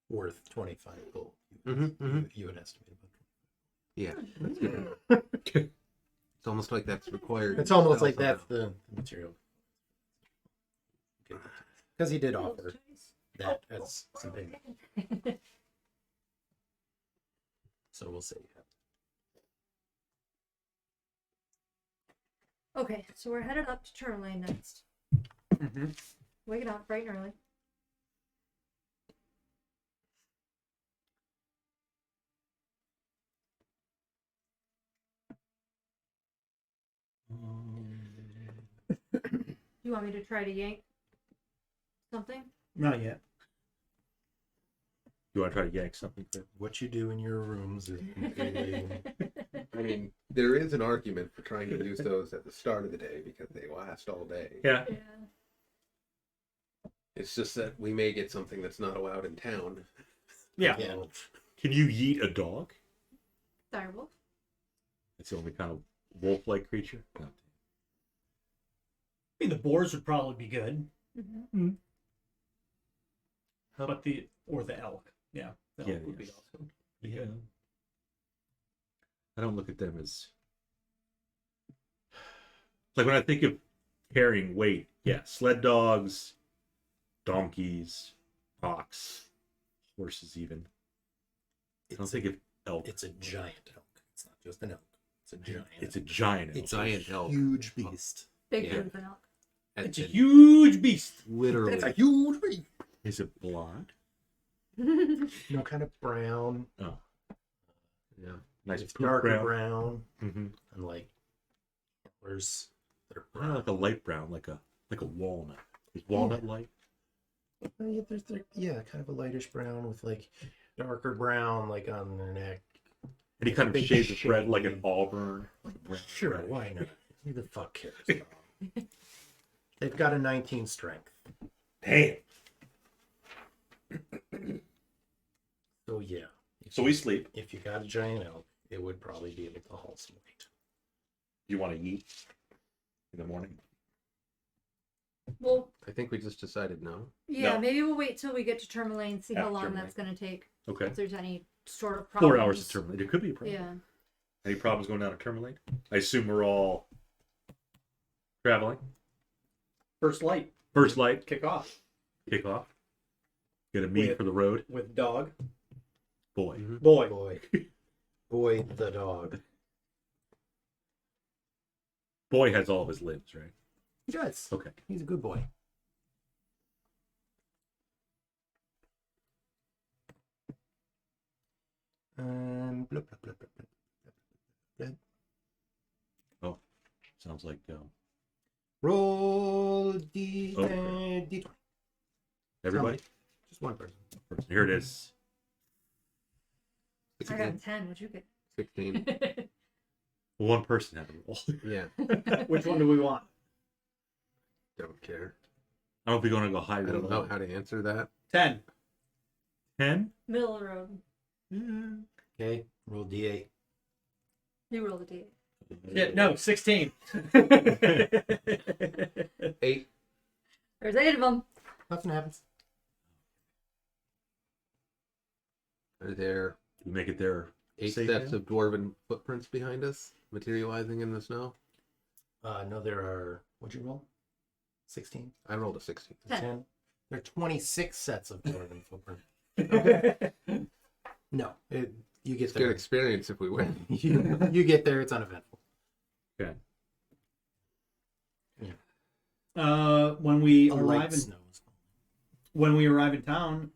worth 25 gold. You would estimate about. Yeah. That's good. It's almost like that's required. It's almost like somehow. that's the material. Because he did offer that as something. So we'll say you have. Okay, so we're headed up to Tourmaline next. Mhm. Waking up bright and early. You want me to try to yank something? Not yet. You want to try to yank something? Chris? What you do in your rooms is completely. I mean, there is an argument for trying to use those at the start of the day because they last all day. Yeah. Yeah. It's just that we may get something that's not allowed in town. Yeah. Yeah. Can you yeet a dog? Direwolf. It's the only kind of wolf-like creature. No. I mean, the boars would probably be good, Mm-hmm. but the elk. Yeah. The elk Yeah, would be yes. awesome. Yeah. I don't look at them as like when I think of carrying weight. Yeah, sled dogs, donkeys, ox, horses. Even I don't It's think of elk. It's a giant elk. It's not just an elk. It's a giant. It's a giant elk. It's Giant a elk. huge beast. Big Yeah. yeah. for an elk. It's a huge beast. Literally. It's a huge beast. Is it blonde? You know, kind of brown. Oh, Yeah. nice It's poop darker brown. brown, Mm-hmm. and like antlers that are Kind brown. of like a light brown, like a walnut. Is walnut light? Yeah, yeah, kind of a lightish brown with like darker brown, like on their neck. And he kind of Big shades his red like an shady- auburn. Like a brown Sure, red. why not? Who the fuck cares? They've got a 19 strength. Damn. So yeah. So we sleep. If you got a giant elk, it would probably be able to haul some weight. You want to eat in the morning? Well, I think we just decided no. yeah, No. maybe we'll wait till we get to Tourmaline, see how After long Tourmaline. that's going to take. Okay. If there's any sort of problems. 4 hours to terminate. It could be a problem. Yeah. Any problems going down to terminate? I assume we're all traveling. First light. First light, Kick off kick off. Get a meet With- for the road. with dog. Boy. Boy. Boy the dog. Boy has all of his limbs, right? He does. Okay. He's a good boy. Blah, blah, blah, blah, blah, blah. Sounds like Roll D Okay. D20. everybody. Just one person. Here it is. I got a 10. What'd you get? 16. One person had to roll. Yeah, Which one do we want? don't care. I don't know if we're going to go high I or don't low. know how to answer that. 10. 10? Middle of the road. Okay. Roll D8. You roll the D8. Yeah, no, 16. 8. There's 8 of them. Nothing happens. Are there We make it there. 8 Safe sets now? of dwarven footprints behind us, materializing in the snow? No, there are. What'd you roll? 16? I rolled a 16. 10. There are 26 sets of dwarven footprint. No, you get It's good there. experience if we win. you get there. It's uneventful. Okay. When we A arrive light in snows. town,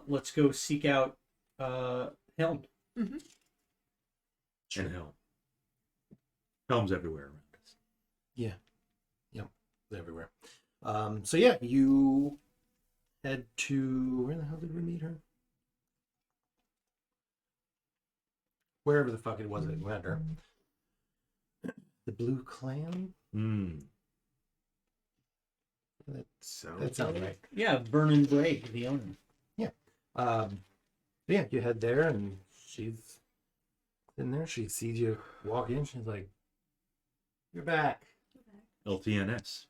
let's go seek out Helm. And helm. Helm's everywhere around us. Yeah. Yep. Everywhere. So yeah, you head to where the hell did we meet her? Wherever the fuck it was that we met her. The Blue Clan? Hmm. That Sounds sounds right. Yeah, Vernon Brake, the owner. Yeah, you head there and she's in there. She sees you walk in. She's like, "You're back." LTNS.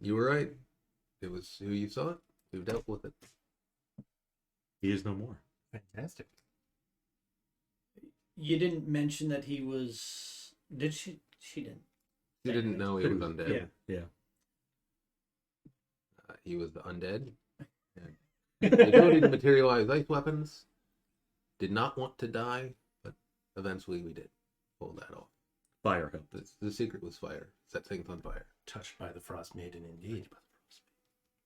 You were right. It was who you saw it, who dealt with it. He is no more. Fantastic. You didn't mention that he was. Did she? She didn't. You didn't know he was undead. Yeah. Yeah. He was the undead. And the ability to materialize ice weapons. Did not want to die, but eventually we did pull that off. Fire help. The secret was fire. Set things on fire. Touched by the Frostmaiden, indeed.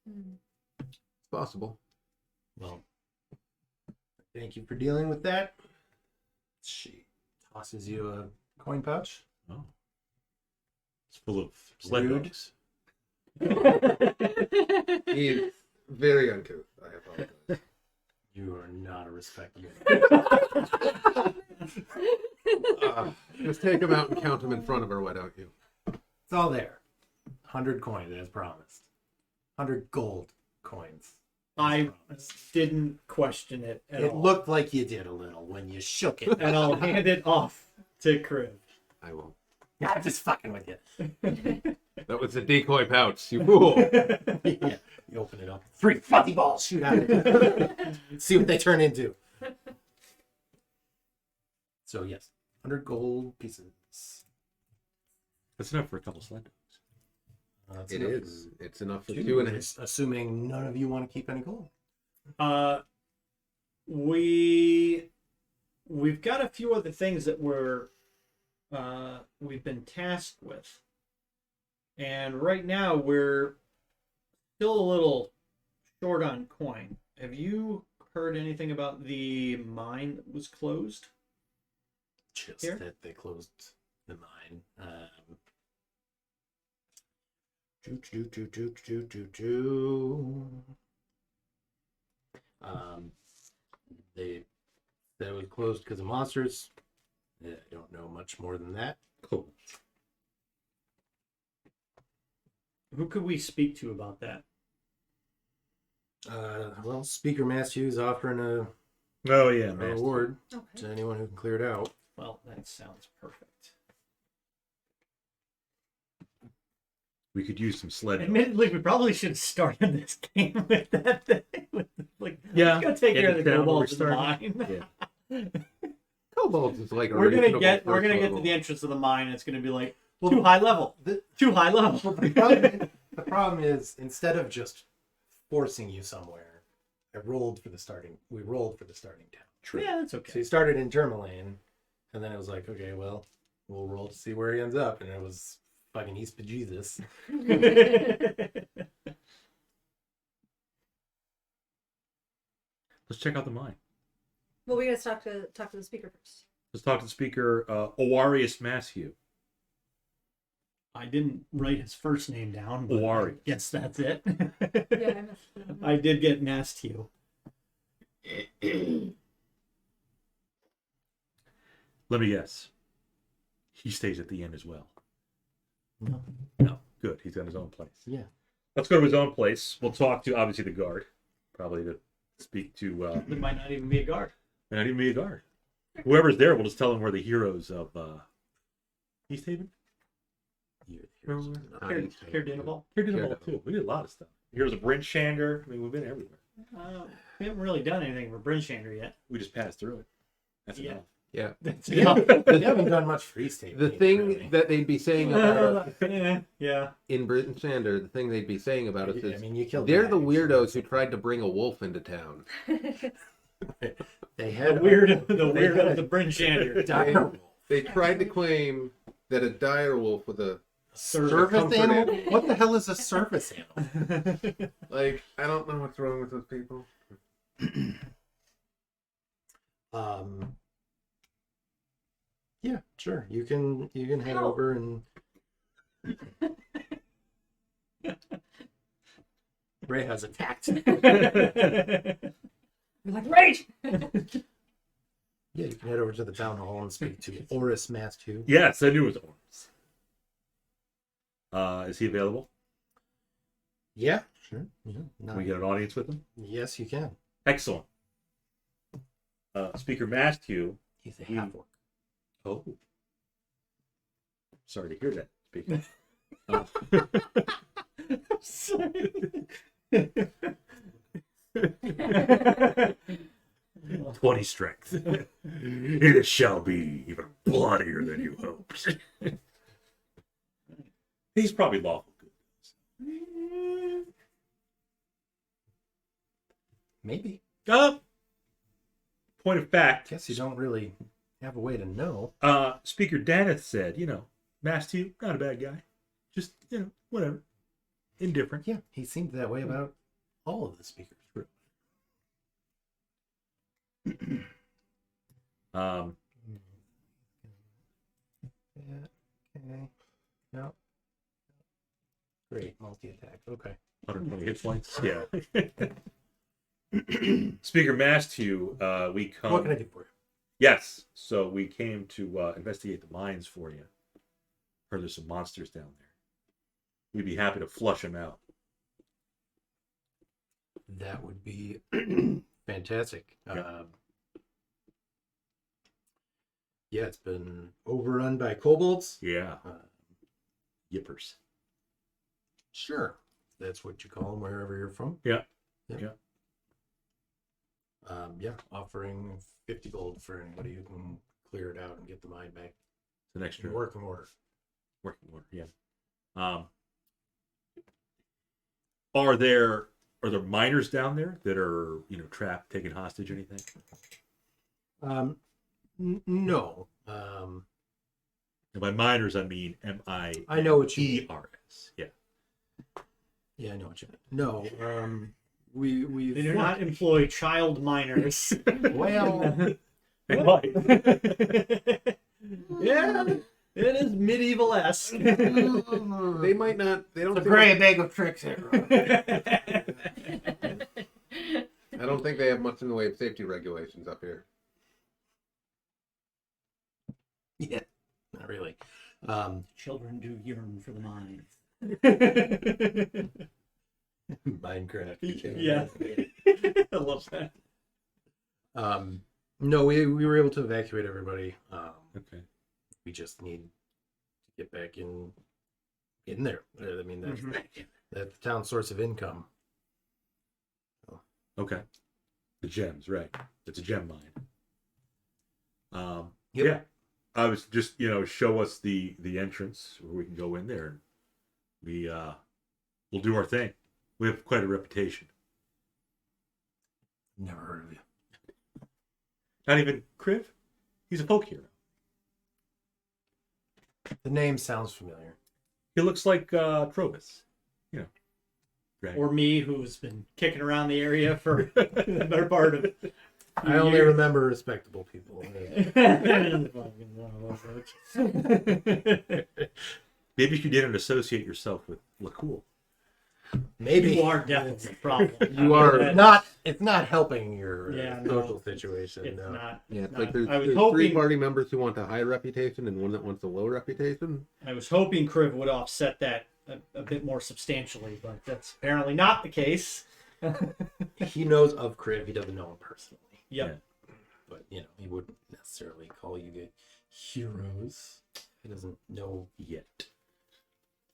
It's possible. Well, thank you for dealing with that. She tosses you a coin pouch. Oh. It's full of sled Rude. dogs. He's very uncouth. I apologize. You are not a respect unit. Just take him out and count him in front of her, why don't you? It's all there. 100 coins, as promised. 100 gold coins. as I promised. didn't question it at It all. looked like you did a little when you shook it. And I'll hand it off to Crib. I will. I'm just fucking with you. That was a decoy pouch, you fool. Yeah. You open it up. 3 fuzzy balls shoot out of it. See what they turn into. So yes, 100 gold pieces. That's enough for a couple sled dogs. That's It enough is. for It's enough for 2, 2 and a half. assuming none of you want to keep any gold. We've got a few other things that we've been tasked with, and right now we're still a little short on coin. Have you heard anything about the mine that was closed? Just Here? that they closed the mine. They said it was closed because of monsters. Yeah, I don't know much more than that. Cool. Who could we speak to about that? Well, Speaker Matthew's offering a Oh, yeah, a man. reward Okay. to anyone who can clear it out. Well, that sounds perfect. We could use some sled dogs. Admittedly, we probably should have started this game with that thing. With, like, Yeah. Let's go take care of the Get it down where kobolds in the we're mine. Yeah. Kobolds is like a We're gonna reasonable get first to level. the entrance of the mine. And it's gonna be like too high level. Too high level. The problem is, instead of just forcing you somewhere, we rolled for the starting town. True. Yeah, that's So okay. he started in Tourmaline, and then it was like, okay, well, we'll roll to see where he ends up, and it was fucking East Bejesus. Let's check out the mine. Well, we gotta talk to the speaker first. Let's talk to the speaker, Owarius Mashew. I didn't write his first name down. But Owari. I guess that's it. Yeah, I missed it. I did get Masthew. Let me guess. He stays at the end as well. No. No. Good. He's got his own place. Yeah. Let's go to his own place. We'll talk to, obviously, the guard. Probably to speak to... It might not even be a guard. May not even be a guard. Whoever's there, we'll just tell them we're the heroes of East Haven. Care Dinable. Here did all too. We did a lot of stuff. Heroes of Bryn Shander. I mean, we've been everywhere. We haven't really done anything for Brinshander yet. We just passed through it. That's Yeah. enough. Yeah. That's We haven't done much for East Haven. The thing that they'd be saying about us yeah. in Britain Sander, the thing they'd be saying about us I is mean, you killed they're the guys. weirdos who tried to bring a wolf into town. They The had weirdo of the Brinshander. dire They tried to claim that a dire wolf with a surface comfort animal. What the hell is a surface animal? like I don't know what's wrong with those people. Yeah, sure. You can head over and Ray has attacked. We're like, rage! Yeah, you can head over to the town hall and speak to Oris Mastu. Yes, I knew it was Orms. Is he available? Yeah, sure. Yeah, Can we get an audience with him? Yes, you can. Excellent. Speaker Masthew. He's a half orc. Oh. Sorry to hear that, Speaker. 20 strength. It shall be even bloodier than you hoped. He's probably lawful good. Maybe. Point of fact. Guess you don't really have a way to know. Speaker Daneth said, Masthew, not a bad guy. Just, whatever. Indifferent. Yeah, he seemed that way about all of the speakers. Um, Yeah, okay. No. Great, multi-attack. Okay. 120 hit points. Yeah. Speaker Masthew, we come. What can I do for you? Yes. So we came to investigate the mines for you. Heard there's some monsters down there. We'd be happy to flush them out. That would be fantastic. Yeah, it's been overrun by kobolds. Yeah. Yippers. Sure. That's what you call them wherever you're from. Yeah. Yeah. Yeah, offering 50 gold for anybody who can clear it out and get the mine back The next in working order. Working order. Yeah. Are there miners down there that are trapped, taken hostage, anything? No. And by miners, I mean MINERS. I know what you mean. Yeah. Yeah, I know what you mean. No. We They do not employ child miners. Well, They might. Yeah, it is medieval-esque. They might not. They don't. The gray bag of tricks here. I don't think they have much in the way of safety regulations up here. yeah, not really. Children do yearn for the mines. Minecraft. Yeah. I love that. No, we were able to evacuate everybody. Okay. We just need to get back in there. I mean, that's the town's source of income. Okay. The gems, right? It's a gem mine. Yep. Yeah, I was just show us the entrance where we can go in there, and we'll do our thing. We have quite a reputation. Never heard of you. Not even Kriv. He's a folk hero. The name sounds familiar. He looks like Trovis. Right. Or me, who's been kicking around the area for the better part of. I only remember respectable people. Maybe if you didn't associate yourself with Lakkul. Maybe You are definitely a problem. You are It's not helping your No, social situation. It's No. not. Yeah, it's not- like there's, I was there's hoping. three party members who want a high reputation and one that wants a low reputation. I was hoping Kriv would offset that a bit more substantially, but that's apparently not the case. He knows of Kriv. He doesn't know him personally. Yep. But, he wouldn't necessarily call you the heroes. He doesn't know yet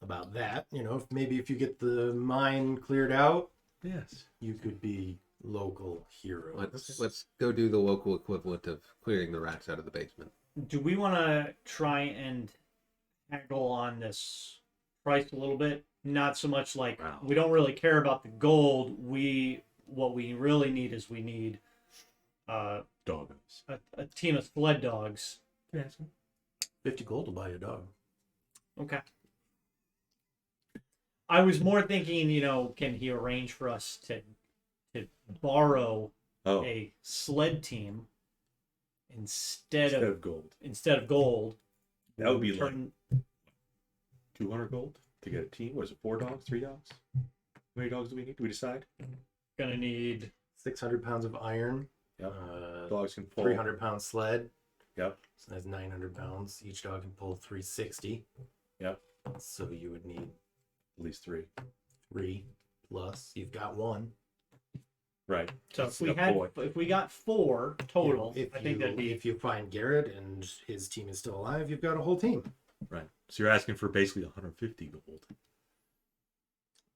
about that. If you get the mine cleared out, Yes. you could be local heroes. Let's go do the local equivalent of clearing the rats out of the basement. Do we want to try and haggle on this price a little bit? Not so much like Wow. we don't really care about the gold. What we really need is we need Doggos. a team of sled dogs. Yes. 50 gold to buy a dog. Okay. I was more thinking, can he arrange for us to borrow Oh, a sled team instead instead of of gold. gold? That would be like Turn- 200 gold to get a team. Was it 4 dogs? 3 dogs? How many dogs do we need? Do we decide? gonna need 600 pounds of iron. Yep. Dogs can pull. 300 pound sled. Yep. So that's 900 pounds. Each dog can pull 360. Yep. So you would need At least 3. 3 plus. You've got 1. Right. so It's if we got 4 total, If I think that'd be if you find Garrett and his team is still alive, you've got a whole team. Right. So you're asking for basically 150 gold.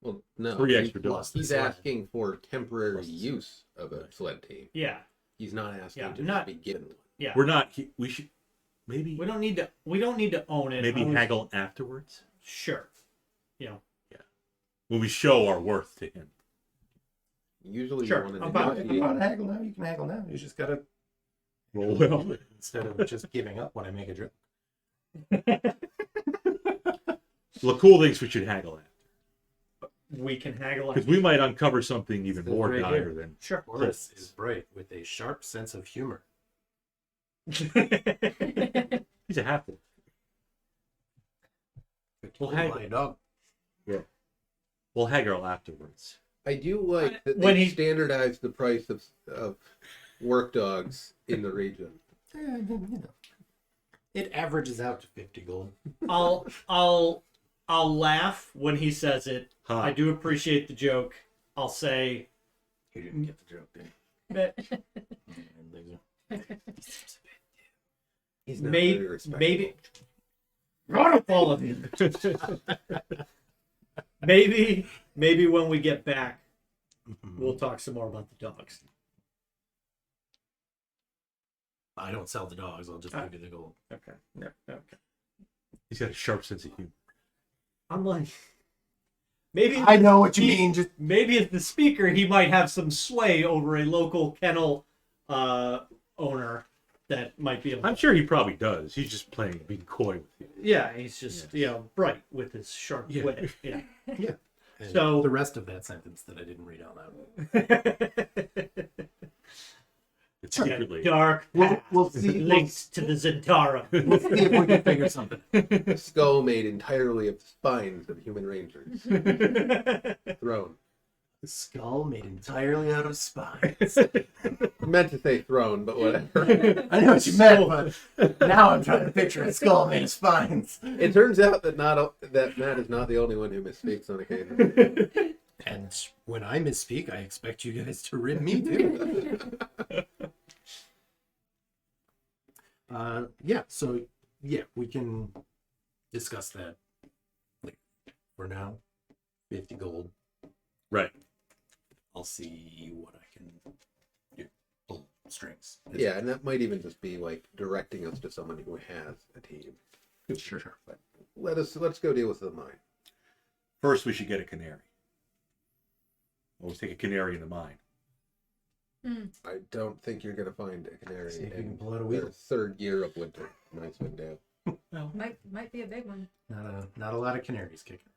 Well, no. 3 he- extra dogs. plus the He's sled. asking for temporary Plus the sled. use of a Right. sled team. yeah. He's not asking Yeah, to not- just be given one. Yeah. We're not. We should maybe We don't need to own it. maybe I was- haggle afterwards Sure. when we show our worth to him. Usually Sure, you want to I'm fine. If you want to haggle now, you can haggle now. You just got to, Roll well. instead of just giving up when I make a joke. Lakkul thinks we should haggle after We can haggle because it. we might uncover something even This more right dire here. than. Sure. Horace is bright with a sharp sense of humor. He's a half. Well, haggle. buy a dog. We'll haggle afterwards. I do like that When they he- standardized the price of work dogs in the region. It averages out to 50 gold. I'll laugh when he says it. Huh. I do appreciate the joke. I'll say He didn't get the joke, did that He's not Maybe- very respectable. maybe run up all of you. Maybe when we get back, we'll talk some more about the dogs. I don't sell the dogs. I'll just give you the gold. Okay. No, okay. He's got a sharp sense of humor. I'm like, maybe I know what you mean. Just maybe as the speaker, he might have some sway over a local kennel owner that might be able. I'm sure he probably does. He's just being coy with you. Yeah, he's just Yes. bright with his sharp Yeah. wit. Yeah. and So- the rest of that sentence that I didn't read out loud. It's secretly. Dark path We'll see. links to the Zentara. We'll see if we can figure something. A skull made entirely of the spines of human rangers. Throne. The skull made entirely out of spines. I meant to say throne, but whatever. I know what you meant, but now I'm trying to picture a skull made of spines. It turns out that that Matt is not the only one who misspeaks on occasion. And when I misspeak, I expect you guys to rib me too. We can discuss that later. For now, 50 gold. Right. I'll see what I can do. strings. Yeah, and that might even just be like directing us to someone who has a team. Sure. But let's go deal with the mine. First, we should get a canary. Always take a canary in the mine. I don't think you're gonna find a canary See if you can in pull out a the wheel. third year of winter. Nice window. Might be a big one. Not a lot of canaries kicking.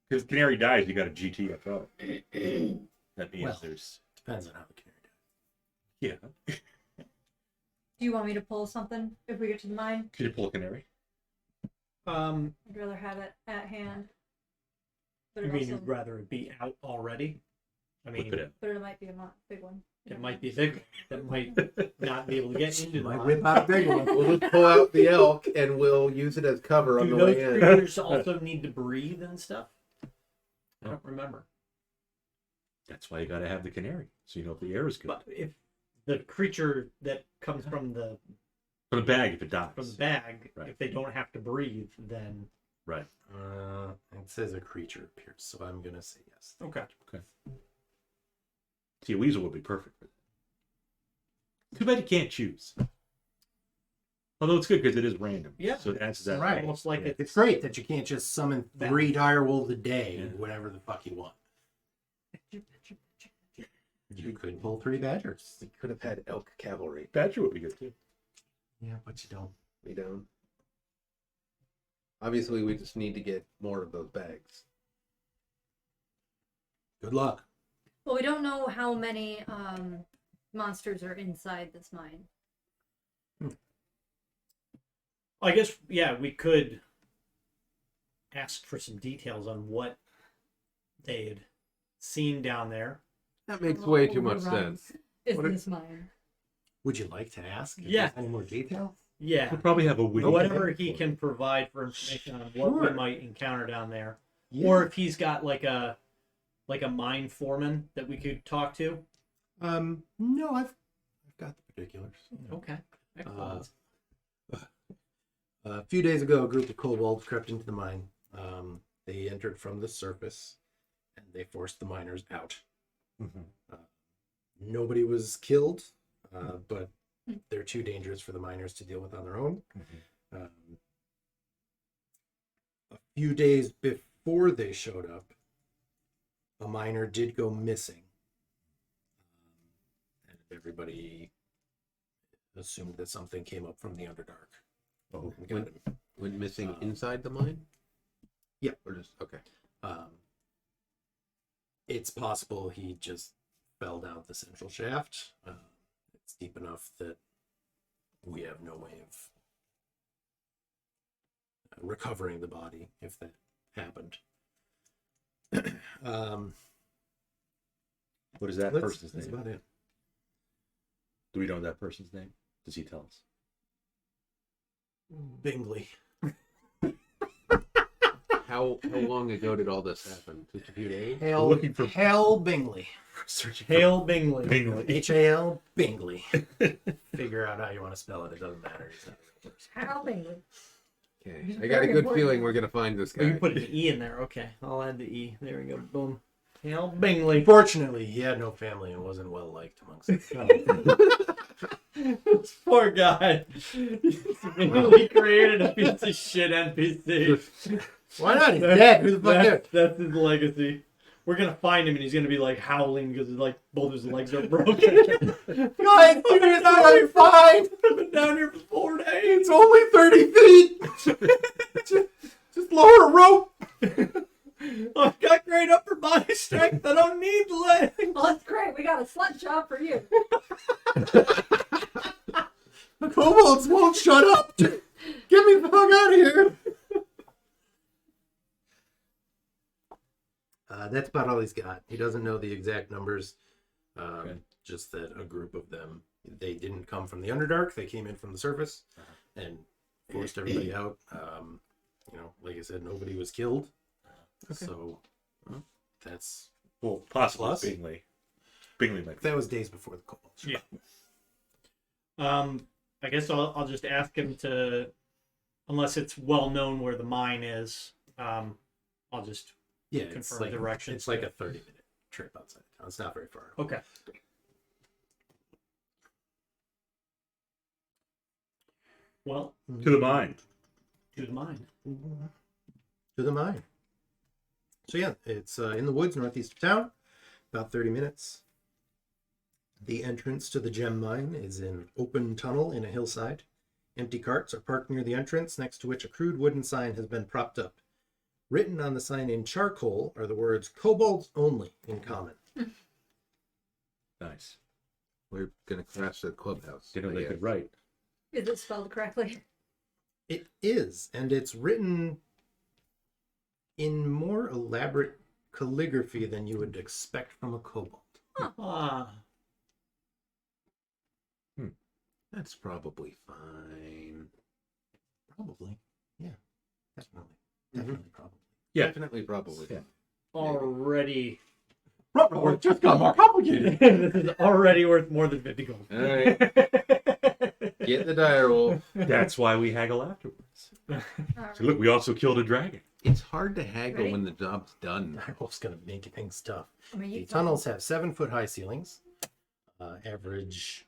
Because if the canary dies, you got a GT atop. That means Well. there's... Depends on how the canary does. Yeah. Do you want me to pull something if we get to the mine? Could you pull a canary? Um, I'd rather have it at hand. But I it mean, also, you'd rather it be out already. I Whip mean, it in. but it might be a big one. it might be big. That might not be able to get into the Might mine. whip out a big one. We'll just pull out the elk and we'll use it as cover on Do the those way in. creatures also need to breathe and stuff? I don't remember. That's why you got to have the canary, so you know if the air is good. But if the creature that comes from the From the bag, if it dies. bag, Right. if they don't have to breathe, then Right. It says a creature appears, so I'm gonna say yes. okay. See, a weasel would be perfect for that. Too bad you can't choose. Although it's good because it is random. Yeah. So it adds to that. Right. Almost like Yeah. it's It's great that you can't just summon That- 3 direwolves a day, Yeah. whatever the fuck you want. You could pull 3 badgers. We could have had elk cavalry. Badger would be good too. Yeah, but you don't. We don't. Obviously, we just need to get more of those bags. Good luck. Well, we don't know how many monsters are inside this mine. I guess we could ask for some details on what they had seen down there. That makes way How too much overrun sense. Is What are- this mine? Would you like to ask? If Yeah. there's any more detail? Yeah. We'll probably have a witty. Whatever he can provide for information on what we Sure. might encounter down there. Yeah. Or if he's got like a mine foreman that we could talk to. No, I've got the particulars. Okay. Excellent. A few days ago, a group of kobolds crept into the mine. They entered from the surface, and they forced the miners out. Mhm. Nobody was killed, but they're too dangerous for the miners to deal with on their own. A few days before they showed up, a miner did go missing. And everybody assumed that something came up from the Underdark. Oh, And got him. Went missing inside the mine? Yeah. Or just, okay. It's possible he just fell down the central shaft. It's deep enough that we have no way of recovering the body if that happened. What is that person's That's name? about it. Do we know that person's name? Does he tell us? Bingley. How long ago did all this happen? Just a few days? Hale, Looking for- Hale Bingley. Searching Hale Bingley. Bingley. H-A-L Bingley. Figure out how you want to spell it. It doesn't matter. He's not a real person. How Bingley? Okay. It's I got a very good important. feeling we're gonna find this Oh, you guy. put an E in there. Okay. I'll add the E. There we go. Boom. Hale Bingley. Fortunately, he had no family and wasn't well liked amongst his This poor guy. He created a piece of shit NPC. Why not? He's dead. Who the fuck cares? That's his legacy. We're gonna find him and he's gonna be like howling because like both his legs are broken. Guys, I'm fine. I've been down here for 4 days. It's only 30 feet. just lower a rope. I've got great upper body strength. I don't need legs. Well, that's great. We got a slut job for you. The kobolds won't shut up. Get me the fuck out of here. That's about all he's got. He doesn't know the exact numbers. Just that a group of them, they didn't come from the Underdark. They came in from the surface and forced everybody out. Like I said, nobody was killed. So that's Well, possibly Plus? Bingley. Bingley might be. that was days before the kobolds. Yeah. I guess I'll just ask him to, unless it's well known where the mine is. I'll just Yeah, it's confirm like directions. It's like a 30-minute trip outside of town. It's not very far. Okay. Well, To the mine. to the mine. To the mine. So yeah, it's in the woods northeast of town, about 30 minutes. The entrance to the gem mine is an open tunnel in a hillside. Empty carts are parked near the entrance, next to which a crude wooden sign has been propped up. Written on the sign in charcoal are the words "Kobolds only" in common. Nice. We're gonna crash the clubhouse. Didn't know I they guess. could write. Is it spelled correctly? It is, and it's written in more elaborate calligraphy than you would expect from a kobold. Ah, That's probably fine. Probably. Yeah. Definitely. Definitely probably. Yeah. Definitely, probably. Yeah. already. It just got more complicated. This is already worth more than 50 gold. All right. Get the dire wolf. That's why we haggle afterwards. All So right. look, we also killed a dragon. It's hard to haggle Ready? when the job's done. Direwolf's gonna make things tough. I mean, The you- tunnels have 7-foot high ceilings, average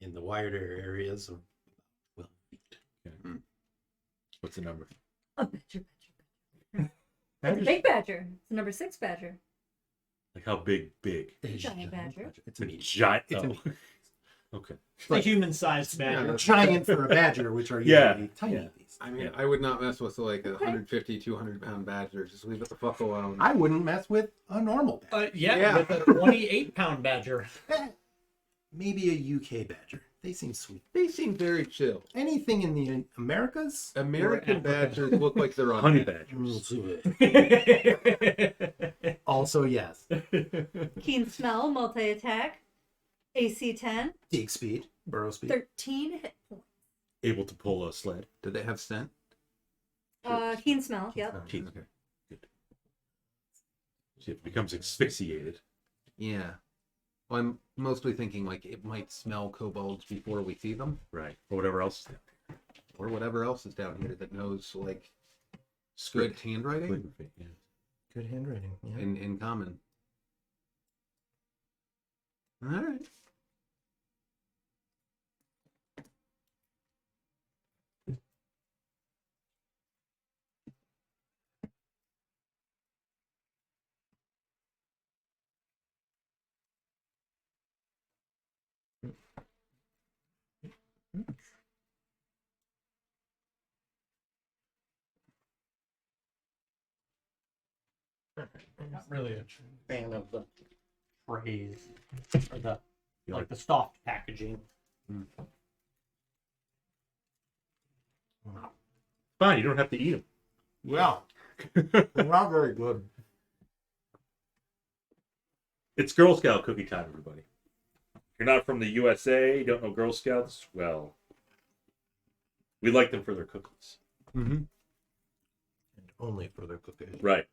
in the wider areas of 12 feet. What's the number? A badger. It's a big badger. It's a number 6 badger. Like how big? Big. Giant badger. It's a A medium. giant. It's a Oh. medium. Okay. It's a human-sized badger. Giant for a badger, which are Yeah. usually tiny. Yeah. Beasts. I mean, Yeah. I would not mess with like a 150, 200-pound badger. Just leave it the fuck alone. I wouldn't mess with a normal badger. Yeah, with a 28-pound badger. Maybe a UK badger. They seem sweet. They seem very chill. Anything in the Americas? American badgers look like they're on Honey edge. badgers. Also, yes. Keen smell, multi attack, AC 10, Dig speed, burrow speed. 13 hit points. Able to pull a sled. Do they have scent? Keen smell, yep. Teeth. Good. See, if it becomes asphyxiated. Yeah. Well, I'm mostly thinking like it might smell kobolds before we see them, Right. Or whatever else is there. or whatever else is down here that knows like good Script. handwriting Calligraphy, yeah. Good handwriting. Yeah. in common. All right. Not really a fan of the trays or the You like like the soft packaging. Fine, you don't have to eat them. Yeah. They're not very good. It's Girl Scout cookie time, everybody. If you're not from the USA, you don't know Girl Scouts, well, we like them for their cookies. Mm-hmm. And only for their cookies. Right.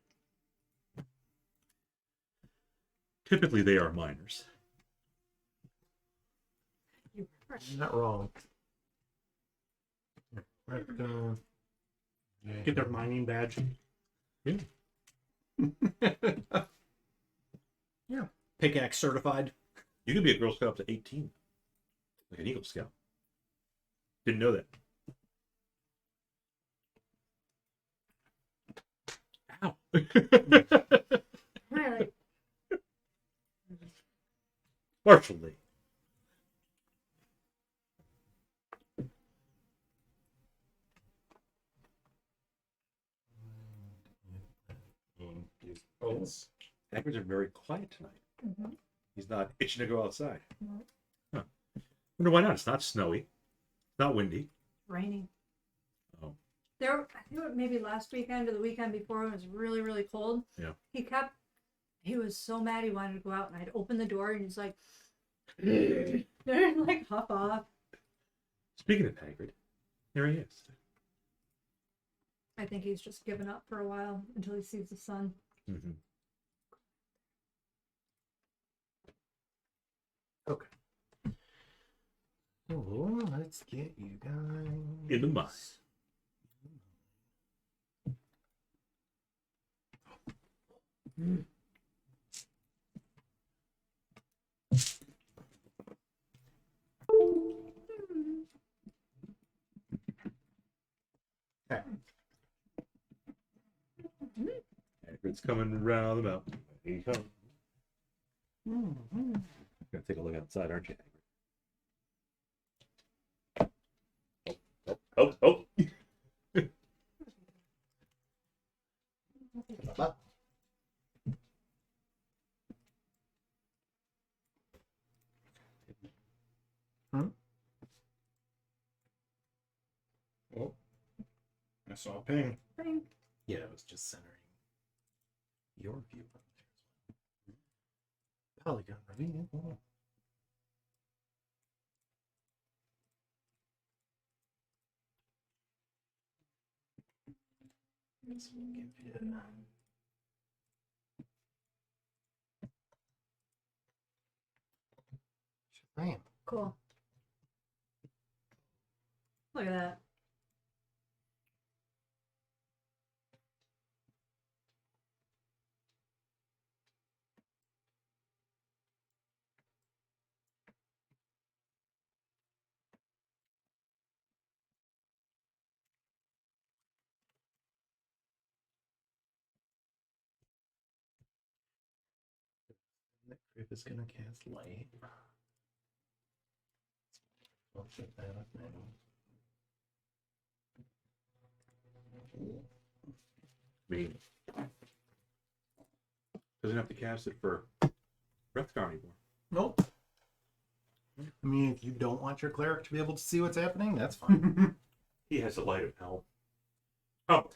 Typically, they are minors. You were right. Not wrong. Right, Get their mining badge. Yeah. Pickaxe certified. You can be a Girl Scout up to 18, like an Eagle Scout. Didn't know that. Ow. Right, like, Partially. Hagrids are very quiet tonight. mhm. He's not itching to go outside. No. Huh. Wonder why not? It's not snowy. It's not windy. Raining. Oh. There, I think it maybe last weekend or the weekend before, when it was really, really cold. Yeah. He was so mad he wanted to go out, and I'd open the door, and he's like, like, hop off. Speaking of Hagrid, here he is. I think he's just given up for a while until he sees the sun. Mm-hmm. Oh, let's get you guys In the mine. Okay. Hagrid's coming round the mountain. Here he comes. Gonna take a look outside, aren't you, Hagrid? Oh. Oh, I saw a ping. Bang. Yeah, it was just centering your view. Polygon reveal. This will give you. Bam. Cool. Look at that. That group is gonna cast light. I'll set that up now. I mean, doesn't have to cast it for Wrethgar anymore. Nope. I mean, if you don't want your cleric to be able to see what's happening, that's fine. He has the light of hell. Oh.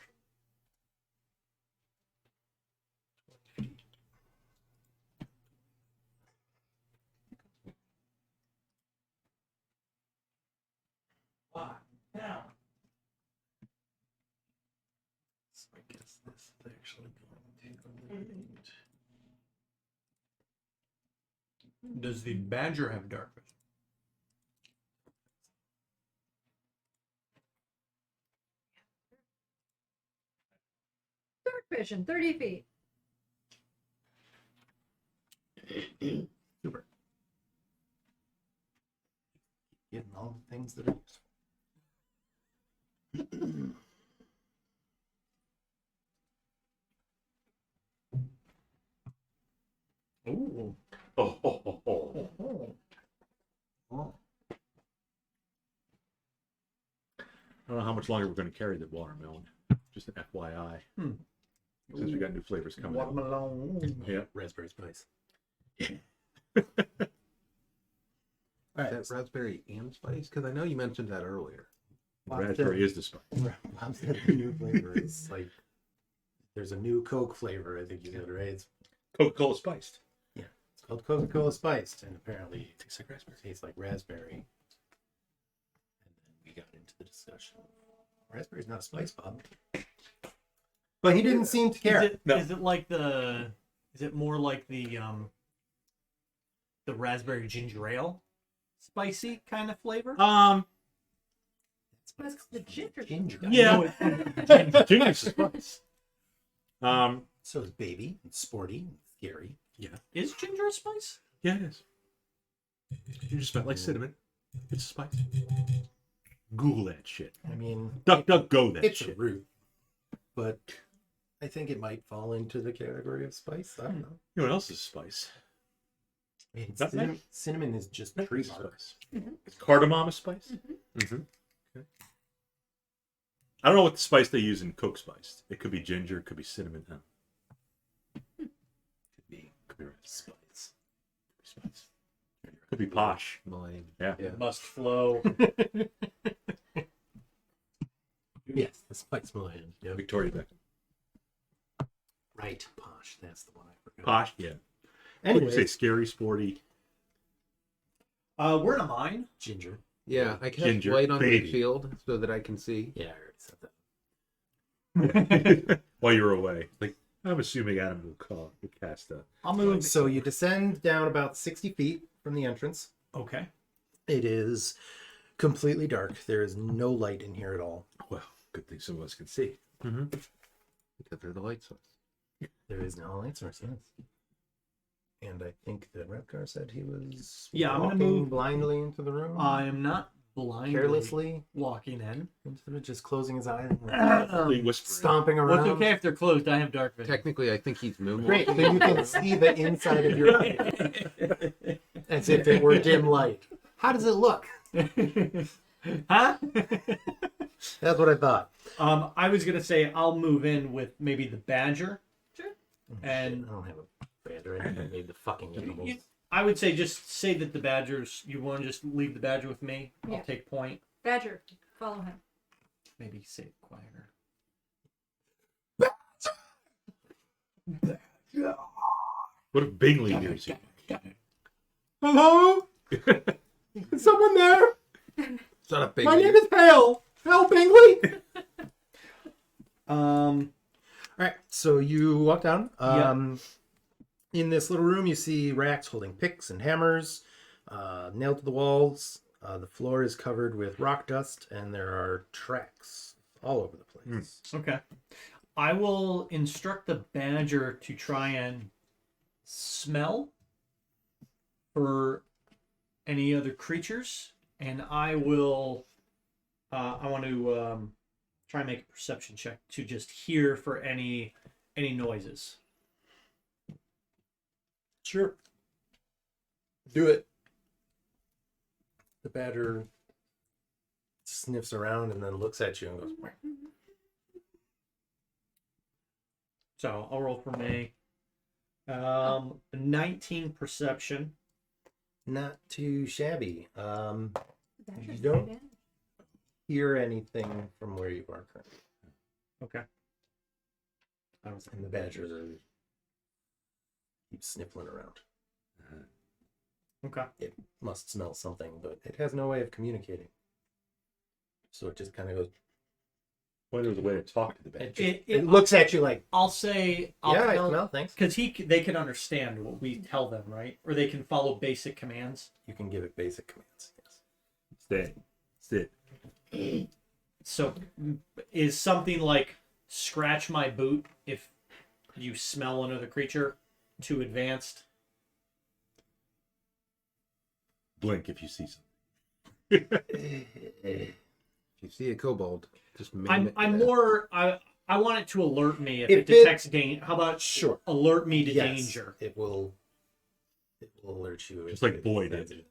So I guess this is actually going to lead. Does the badger have dark vision? Dark vision, 30 feet. Super. Getting all the things that are useful. Ooh. Oh. Oh. I don't know how much longer we're going to carry the watermelon. Just an FYI. Since we got new flavors coming out. Watermelon. Yeah. Raspberry spice. Is that raspberry and spice? Because I know you mentioned that earlier. Raspberry is the spice. Bob said the new flavor is like there's a new Coke flavor. I think you said, right? It's Coca-Cola spiced. called Coca-Cola spiced, and apparently it tastes like raspberry. Tastes like raspberry. And then we got into the discussion. Raspberry's not a spice, Bob. But he didn't seem to care. Is it like the? Is it more like the raspberry ginger ale, spicy kind of flavor? That's the ginger. Ginger. Yeah. Ginger's the spice. So is baby and sporty and scary. Yeah. Is ginger a spice? Yeah, it is. You just smell like cinnamon. It's a spice. Google that shit. I mean, Duck, go that it's shit. a root, but I think it might fall into the category of spice. I don't know. You know what else is spice? I mean, Nutmeg? cinnamon is just Nutmeg tree is bark. spice. Cardamom is spice. Mm-hmm. Okay. I don't know what the spice they use in Coke spiced. It could be ginger, it could be cinnamon. Huh? Could be Spice. spice. Could be posh. Mine. Yeah. Yeah. Must flow. Yes, the spice Malayan. Yeah. Victoria Beckham. Right, posh. That's the one I forgot. Posh. Yeah. What would you say? Anyway, Scary, sporty. We're in a mine. ginger. Yeah, I cast Ginger, light on baby. my shield so that I can see. Yeah, I already said that. While you're away. Like, I'm assuming Adam will cast a. I'll move. So you descend down about 60 feet from the entrance. Okay. It is completely dark. There is no light in here at all. Well, good thing some of us can see. Mm-hmm. Because they're the light source. There is no light source, yes. And I think that Repgar said he was Yeah, I'm gonna walking move- blindly into the room. I am not blindly carelessly, walking in. instead of just closing his eyes and They whisper. stomping Well, around. it's okay if they're closed. I have dark vision. Technically, I think he's moonwalking. Great, so you can see the inside of your eye as if it were dim light. How does it look? Huh? That's what I thought. I was gonna say I'll move in with maybe the badger, and I don't have a badger. I made the fucking animals. I would say just say that the badgers. You want to just leave the badger with me. Yeah. I'll take point. Badger, follow him. Maybe say it quieter. What if Bingley hears you? Hello? Is someone there? It's not a big. My name is Hale. Hale Bingley. All right, so you walk down. In this little room, you see racks holding picks and hammers, nailed to the walls. The floor is covered with rock dust, and there are tracks all over the place. Okay. I will instruct the badger to try and smell for any other creatures, and I will. I want to try and make a perception check to just hear for any noises. Sure. Do it. The badger sniffs around and then looks at you and goes, So I'll roll for me. 19 perception. not too shabby. Badger's don't- pretty bad. Hear anything from where you are currently. Okay. And the badger keeps sniffling around. Okay. It must smell something, but it has no way of communicating. So it just kind of goes. Wonder the way to talk to the badger. It looks at you like, I'll say. yeah, I smell. Thanks. Because they can understand what we tell them, right? Or they can follow basic commands. You can give it basic commands. Yes. Stay. Sit. So, is something like scratch my boot if you smell another creature too advanced? Blink if you see something. If you see a kobold, just mimic I'm that. more. I want it to alert me if If it detects danger. How about Sure. alert me to Yes, danger? It will alert you. Just if like it Boy detects did. it.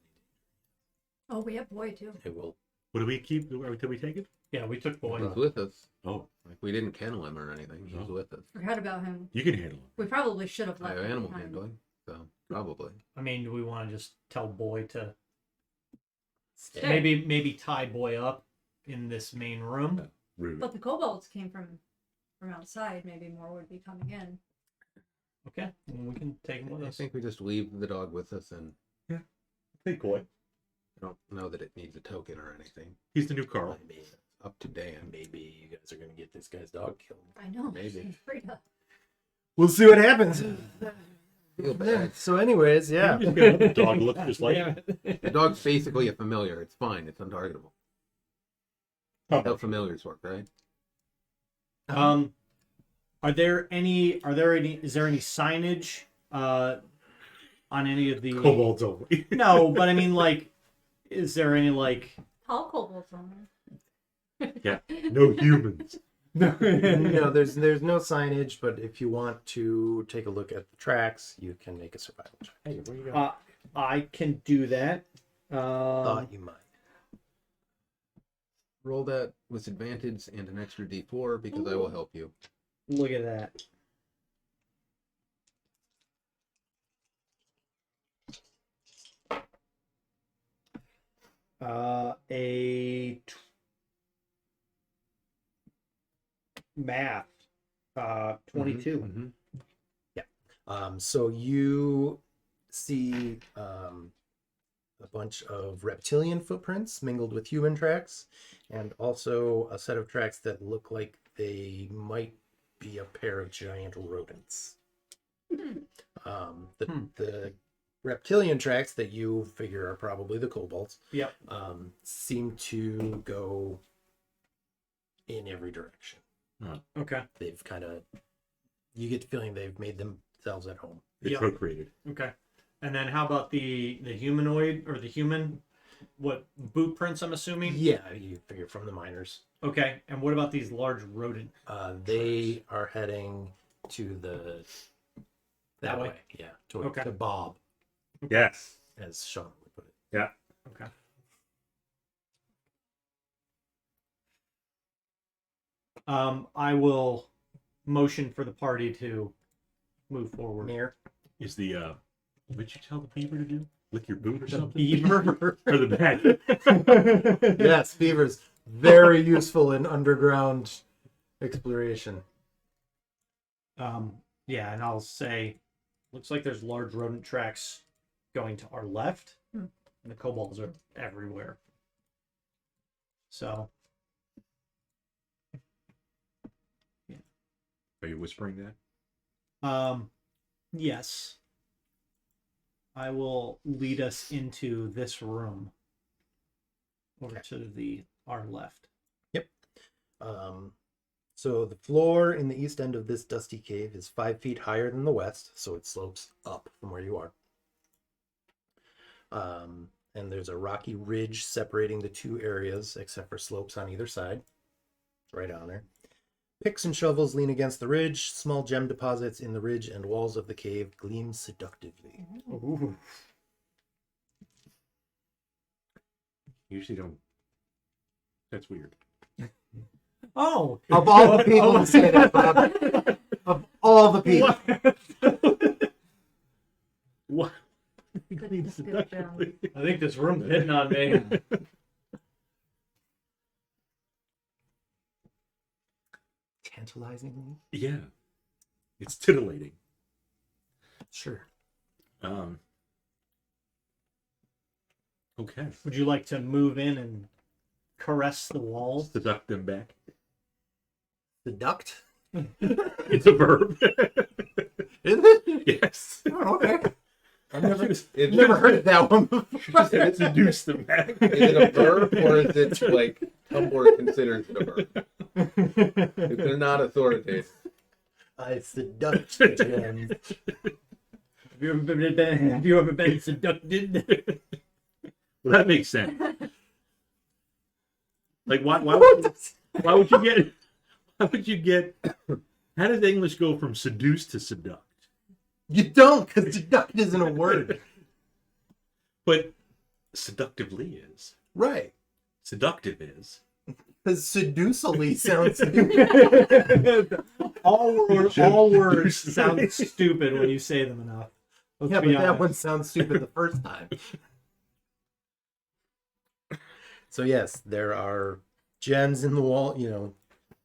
Oh, we have boy too. It will. What do we keep? Did we take it? Yeah, we took boy. He's with us. Oh, Like we didn't kennel him or anything. He's No. with us. Forgot about him. you can handle it. We probably should have I left have him animal behind. handling, so probably. I mean, do we want to just tell boy to Stay. maybe tie boy up in this main room? Rude. But the kobolds came from outside. Maybe more would be coming in. Okay, well, we can take him with I us. think we just leave the dog with us, and Hey, boy. I don't know that it needs a token or anything. He's the new Carl. Maybe, Up to Dan. maybe you guys are gonna get this guy's dog killed. I know. Maybe. Frida. We'll see what happens. Feel bad. So, anyways, yeah. You just got another dog that looks just like him. The dog's basically a familiar. It's fine. It's untargetable. How familiars work, right? Is there any signage on any of the Kobolds only. No, but I mean, like, is there any like All kobolds on there. Yeah. No humans. No, there's no signage, but if you want to take a look at the tracks, you can make a survival check. Hey, where you going? I can do that. Thought you might. Roll that with advantage and an extra D4 because I will help you. Look at that. Math. 22. Mhm. So you see a bunch of reptilian footprints mingled with human tracks, and also a set of tracks that look like they might be a pair of giant rodents. The reptilian tracks that you figure are probably the kobolds Yep. seem to go in every direction. Okay. They've kind of, you get the feeling they've made themselves at home. They Yep. procreated. Okay. And then how about the humanoid or the human what boot prints? I'm assuming. Yeah, you figure from the miners. Okay. And what about these large rodent? They are heading to the That way? Yeah, to, Okay. to Bob, Yes. as Sean would put it. Yeah. Okay. I will motion for the party to move forward. Near. Is the what'd you tell the beaver to do? Lick your boot or The something? beaver. Or the bat? Yes, beavers very useful in underground exploration. Yeah, and I'll say, looks like there's large rodent tracks going to our left, and the kobolds are everywhere. So, Are you whispering that? yes, I will lead us into this room over to our left. So the floor in the east end of this dusty cave is 5 feet higher than the west, so it slopes up from where you are. And there's a rocky ridge separating the two areas, except for slopes on either side. It's right on there. Picks and shovels lean against the ridge. Small gem deposits in the ridge and walls of the cave gleam seductively. Ooh. Usually don't. That's weird. Oh, Of all the people to say that, Bob. Of all the people. What? I think this room's hitting on me. Tantalizingly? Yeah. It's titillating. Sure. Okay. Would you like to move in and caress the walls? Seduct them back. Seduct? It's a verb. Is it? Yes. Oh, okay. I've never Is never heard that one before. Seduce them back. it a verb or is it like Tumblr considers it a verb? If they're not authoritative. I seduct the gems. Have you ever been seducted? Well, that makes sense. Like, why would you get? How does English go from seduce to seduct? You don't, because seduct isn't a word. But seductively is. Right. Seductive is. Because seducely sounds all words sound stupid when you say them enough. Let's yeah, be but that honest. one sounds stupid the first time. So yes, there are gems in the wall. You know,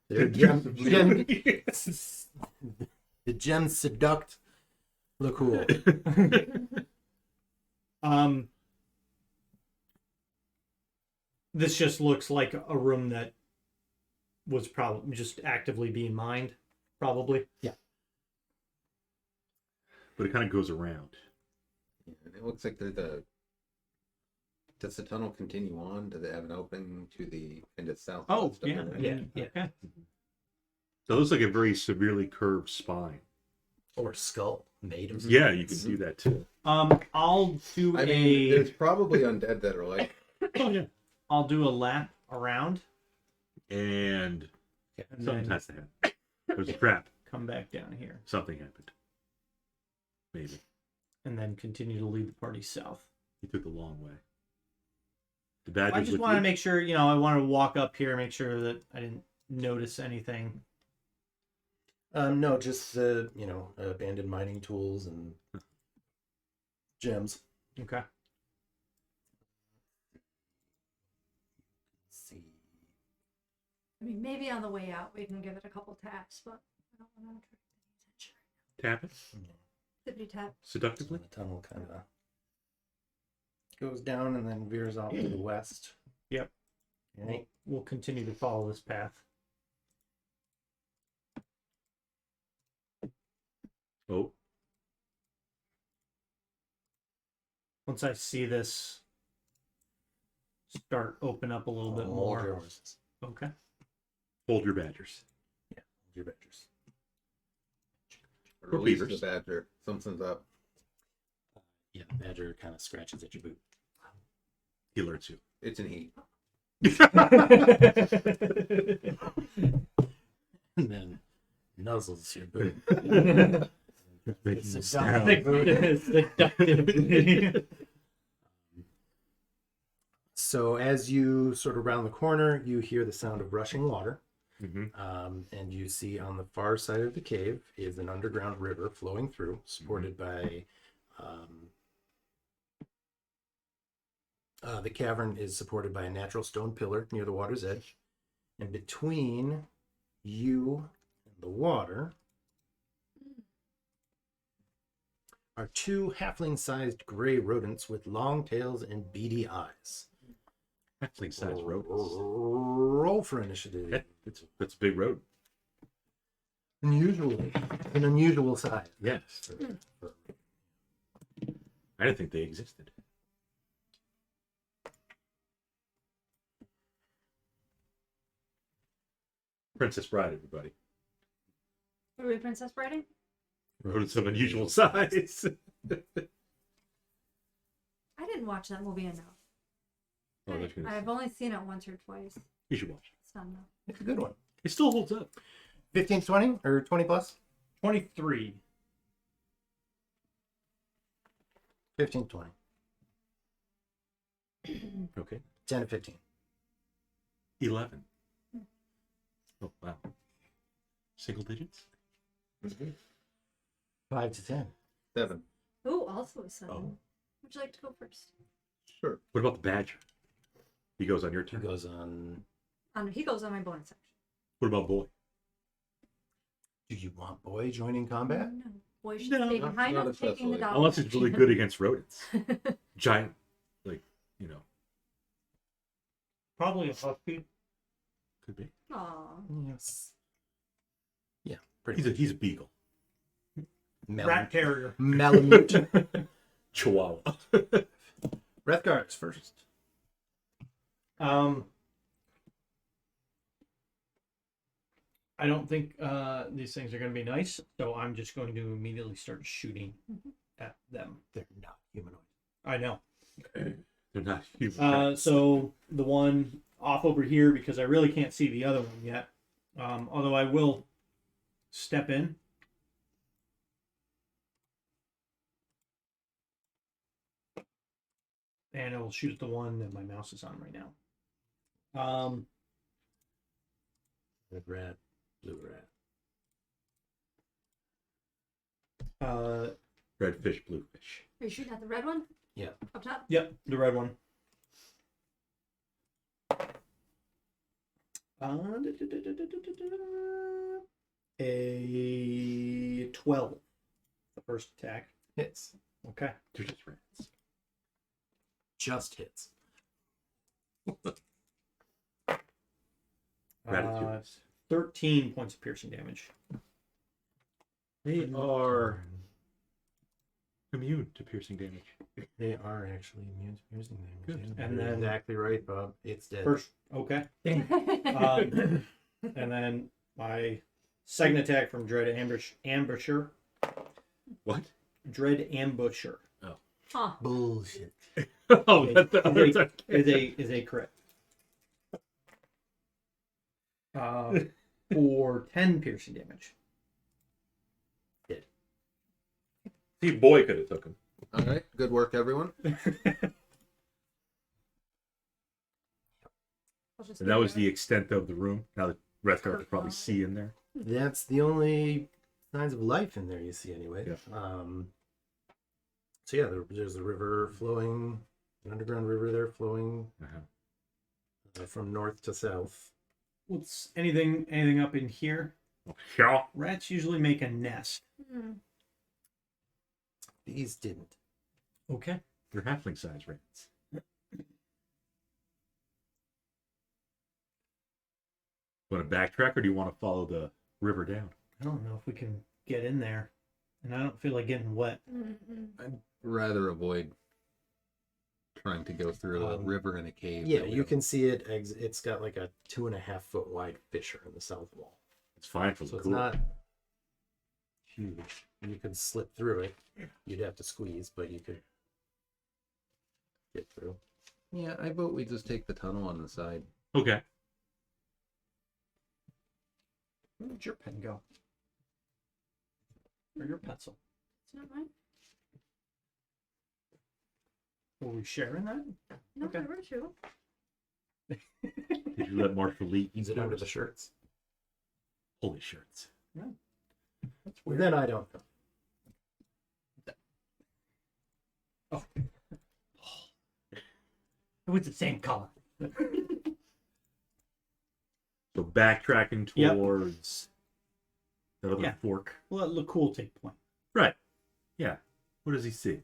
there are the gems seduct Lakkul. This just looks like a room that was probably just actively being mined, probably. Yeah. But it kind of goes around. It looks like there's a. Does the tunnel continue on? Does it have an opening to the kind of south? Oh, stuff yeah, in there? yeah. Okay. That looks like a very severely curved spine. Or skull made of. Yeah, you can do that too. I'll do I mean, there's probably undead that are like. Oh yeah. I'll do a lap around And and something then has to happen. There's a trap. come back down here Something happened. Maybe. and then continue to lead the party south. He took the long way. The badgers I just with want to you? make sure, I want to walk up here, make sure that I didn't notice anything. No, just abandoned mining tools and gems. Okay. Let's see. I mean, maybe on the way out we can give it a couple taps, but I don't want to Tap attract it tippity tap. So seductively. the tunnel kind of goes down and then veers off to the west. Yep. Right. We'll continue to follow this path. Oh, Once I see this start open up a little bit Hold more. your horses. Okay. hold your badgers. Hold your badgers. Release beavers. the badger. Something's up. Yeah, badger kind of scratches at your boot. He alerts you. It's an he. And then nuzzles your boot. Making It's a a sound. Seductive. So as you sort of round the corner, you hear the sound of rushing water. Mhm. And you see on the far side of the cave is an underground river flowing through, supported by the cavern is supported by a natural stone pillar near the water's edge. And between you and the water are two halfling-sized gray rodents with long tails and beady eyes. Halfling sized rodents. Roll for initiative. Yeah, that's a big road. Unusually, an unusual size. Yes. I didn't think they existed. Princess Bride, everybody. What are we princess writing? Rodents of unusual size. I didn't watch that movie enough. Oh, that's gonna- I've only seen it once or twice. You should watch it. It's not enough. It's a good one. It still holds up. 15, 20 or 20 plus? 23. 15, 20. Okay. 10 to 15. 11. Oh, wow. Single digits? 5 to 10. 7. Oh, also a 7. Oh. Would you like to go first? Sure. What about the badger? He goes on your He turn. goes on. He goes on my bonus section. What about boy? Do you want boy joining combat? No. Boy should No, stay not- behind not him, taking especially. the dog. Unless he's really good against rodents. Giant, like, Probably a husky. could be. Aw. Yes. Yeah, pretty He's a beagle. Rat terrier. Malamute. Chihuahua. Wrathguards first. I don't think these things are going to be nice, so I'm just going to immediately start shooting at them. They're not humanoid. I know. They're not human. So the one off over here, because I really can't see the other one yet. Although I will step in. And I will shoot at the one that my mouse is on right now. Red rat, blue rat. Red fish, blue fish. Are you shooting at the red one? Yeah. Up top? Yep, the red one. A 12. The first attack. Hits. Okay. They're just rats. Just hits. Ratitudes. 13 points of piercing damage. They are immune to piercing damage. They are actually immune to piercing damage. Good. Yeah, And you're then- exactly right, Bob. It's dead. First, okay. And then my second attack from Dread Ambusher. What? Dread Ambusher Huh. Bullshit. Oh, that's the other is attack. is a crit. For 10 piercing damage. See, boy could have took him. All right. Good work, everyone. And that was the extent of the room. Now the Wrathguard could probably see in there. That's the only signs of life in there you see anyway. Yeah. So yeah, there's a river flowing, an underground river there flowing from north to south. What's anything up in here? Yeah. Rats usually make a nest. Hmm. These didn't. Okay. They're halfling size rats. Want to backtrack or do you want to follow the river down? I don't know if we can get in there. And I don't feel like getting wet. Mm-mm. I'd rather avoid trying to go through a river in a cave. Yeah, that we you don't- can see it. It's got like a 2.5 foot wide fissure in the south wall. It's fine for So the it's cool. not huge. You could slip through it. You'd have to squeeze, but you could get through. Yeah, I vote we just take the tunnel on the side. Okay. Where did your pen go? Or your pencil? It's not mine. Were we sharing that? No, Okay. there were two. Did you let Marshall leak? Is it under the shirts? Holy shirts. That's weird. Then I don't know. Oh. It was the same color. So backtracking Yep. towards that other Yeah. fork. Let Lakkul take point. Right. Yeah. What does he see?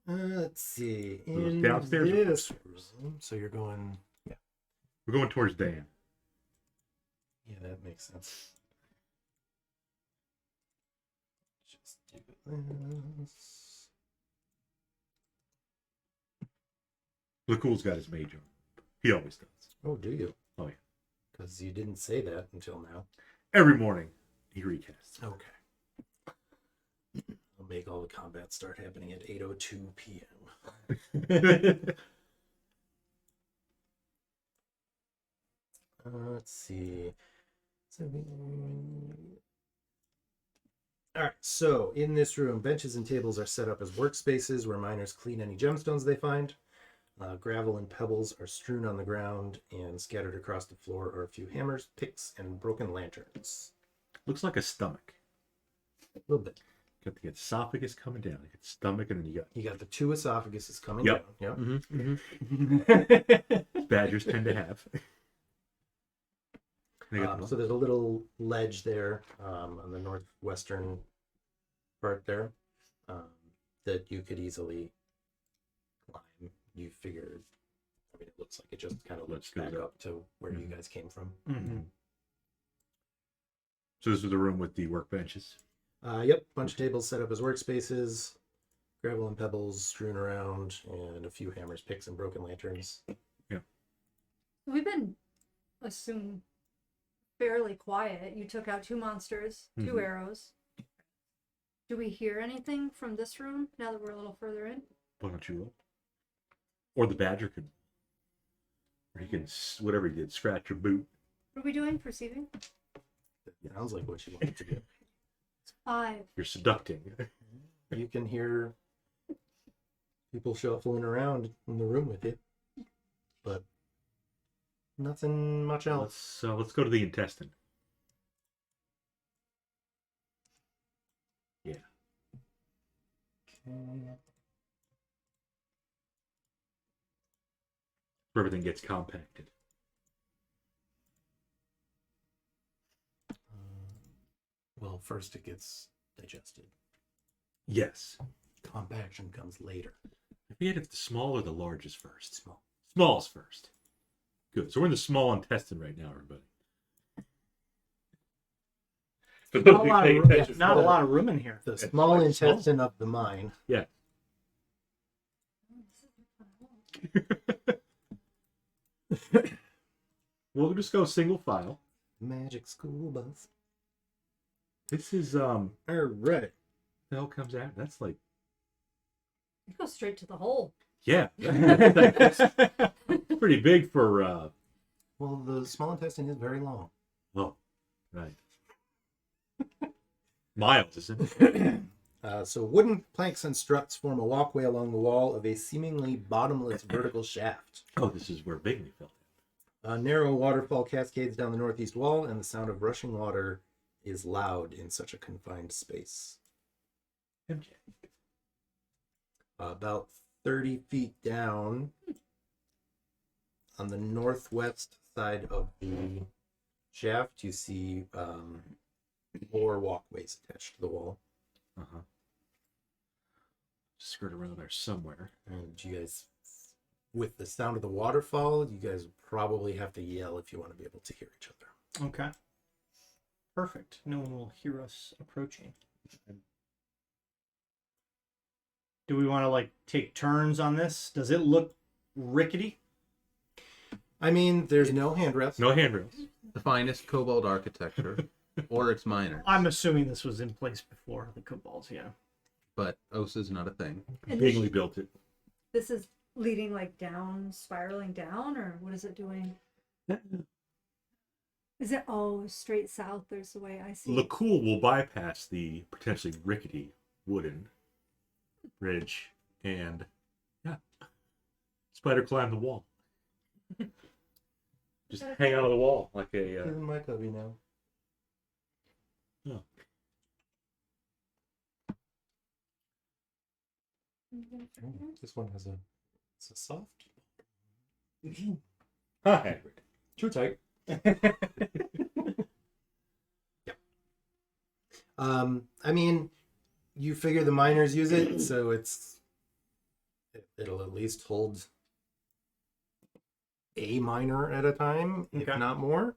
Let's see. Those In downstairs or this room, so you're going. Yeah, We're going towards Dan. yeah, that makes sense. Just do this. Lakul's got his mage on. He always does. Oh, do you? Oh, yeah. Because you didn't say that until now. Every morning, he recasts. Okay. I'll make all the combat start happening at 8:02 p.m. Let's see. All right, so in this room, benches and tables are set up as workspaces where miners clean any gemstones they find. Gravel and pebbles are strewn on the ground, and scattered across the floor are a few hammers, picks, and broken lanterns. Looks like a stomach. A little bit. Got the esophagus coming down. You got the stomach, and then you got You got the two esophaguses coming Yep. down. badgers tend to have. They got So there's a little ledge there on the northwestern part there that you could easily climb. You figured, I mean, it looks like it just kind of looks Goes back up. up to where you guys came from. Mm-hmm. So this was the room with the workbenches. Yep, bunch of tables set up as workspaces, gravel and pebbles strewn around, and a few hammers, picks, and broken lanterns. We've been assumed fairly quiet. You took out 2 monsters, 2 Mhm. arrows. Do we hear anything from this room now that we're a little further in? Why don't you look? Or the badger could, or he can whatever he did, scratch your boot. What are we doing? Perceiving? Sounds like what you wanted to do. 5. You're seducting. You can hear people shuffling around in the room with you, but nothing much else. Let's go to the intestine. Yeah. Where everything gets compacted. Well, first it gets digested. Yes. Compaction comes later. I forget if the small or the large is first. Small. Small's first. Good. So we're in the small intestine right now, everybody. Not a lot of room in here. The small intestine of the mine. Yeah. We'll just go single file. Magic school bus. This is All right. the hell comes out. That's like You go straight to the hole. yeah. That's pretty big for Well, the small intestine is very long. well, right. Miles, isn't it? So wooden planks and struts form a walkway along the wall of a seemingly bottomless vertical shaft. Oh, this is where Bigley fell. A narrow waterfall cascades down the northeast wall, and the sound of rushing water is loud in such a confined space. MJ. About 30 feet down on the northwest side of the shaft, you see more walkways attached to the wall. Uh-huh. Skirt around there somewhere. And you guys, with the sound of the waterfall, you guys probably have to yell if you want to be able to hear each other. Okay. Perfect. No one will hear us approaching. Do we want to like take turns on this? Does it look rickety? I mean, there's no handrails. No handrails. The finest kobold architecture, or its minor. I'm assuming this was in place before the kobolds, yeah. But Osa's not a thing. And Bigley built it. this is leading like down, spiraling down, or what is it doing? Is it straight south? There's the way I see it. Lakkul will bypass the potentially rickety wooden bridge and spider climb the wall. Just hang out on the wall like a. My cubby now. Yeah. This one has it's a soft. Hi. True tight. I mean, you figure the miners use it, so it'll at least hold a miner at a time, if Okay. not more.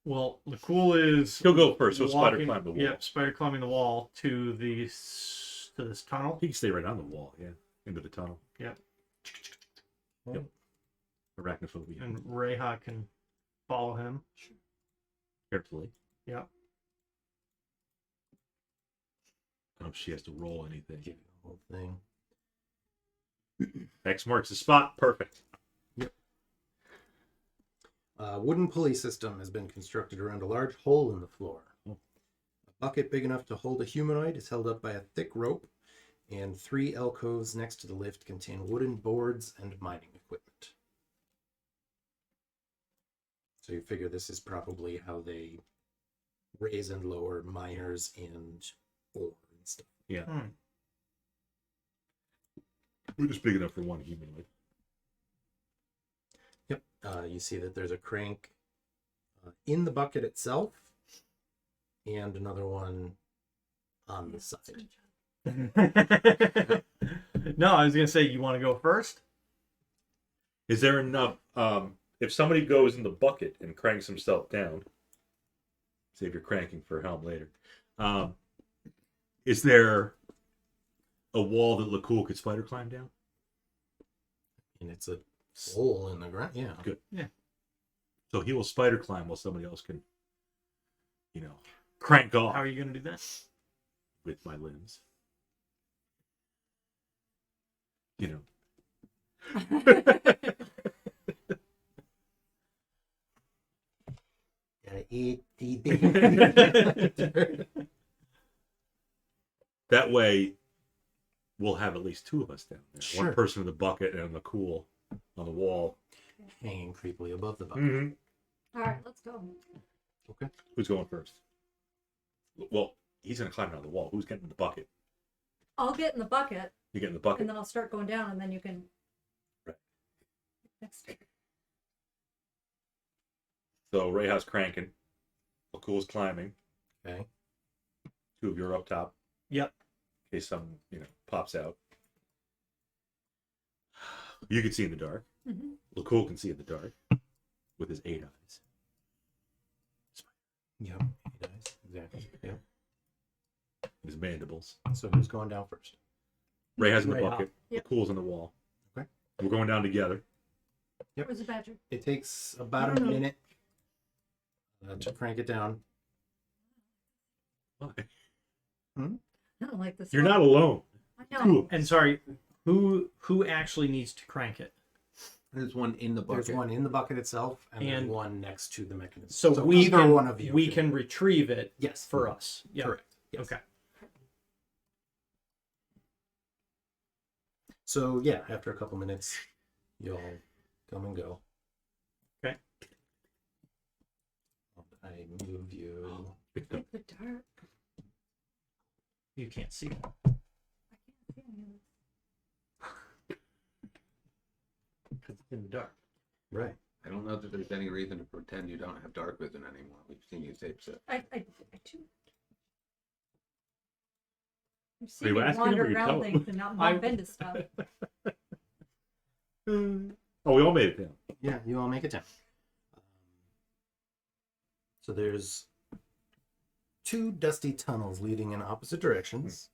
Well, Lakkul is. He'll go first. He'll spider walking- climb the wall. Yep, spider climbing the wall to this tunnel. He can stay right on the wall, into the tunnel. Yep. Yep. Arachnophobia. And Reija can follow him. Carefully. Yep. I don't know if she has to roll anything. Give you the whole thing. X marks the spot. Perfect. A wooden pulley system has been constructed around a large hole in the floor. A bucket big enough to hold a humanoid is held up by a thick rope, and 3 alcoves next to the lift contain wooden boards and mining equipment. So you figure this is probably how they raise and lower miners and ore and stuff. Yeah. Hmm. We're just big enough for one humanoid. Yep. You see that there's a crank in the bucket itself, and another one on the side. No, I was gonna say, you want to go first? Is there enough? If somebody goes in the bucket and cranks himself down, save your cranking for helm later. Is there a wall that Lakkul could spider climb down? And it's a hole in the ground. Yeah. Good. Yeah. So he will spider climb while somebody else can, crank off How are you gonna do that? with my limbs. Gotta eat the That way, we'll have at least 2 of us down there. Sure. One person in the bucket and Lakkul on the wall. hanging creepily above the bucket. Mm-hmm. All right, let's go. Okay. Who's going first? Well, he's going to climb down the wall. Who's getting in the bucket? I'll get in the bucket, You get in the bucket. and then I'll start going down, and then you can. Right. Next. So Reija's cranking. Lakkul's climbing. Okay. 2 of you are up top. Yep. In case something, pops out. You can see in the dark. Mm-hmm. Lakkul can see in the dark with his 8 eyes. Yep. He does. Exactly. Yep. His mandibles. So who's going down first? Reija's in the Reija. bucket. Yep. Lakkul's on the wall. Okay. We're going down together. Where's the badger? It takes about a minute to crank it down. Why? I don't like this. You're one. not alone. I know. Cool. And sorry, who actually needs to crank it? There's one in the bucket. There's one in the bucket itself, and there's And- one next to the mechanism. So, we either can, one of you. we can retrieve it Yes. for us. Yeah. Correct. Yes. Okay. So yeah, after a couple minutes, you'll come and go. Okay. I move you. It's the dark. You can't see it. I can't see any of this. Because it's in the dark. Right. I don't know that there's any reason to pretend you don't have dark vision anymore. We've seen you tape set. I do. You Are see you me asking him wander or you around tell him? things and not bump into stuff. Oh, we all made it down. Yeah, you all make it down. So there's 2 dusty tunnels leading in opposite directions.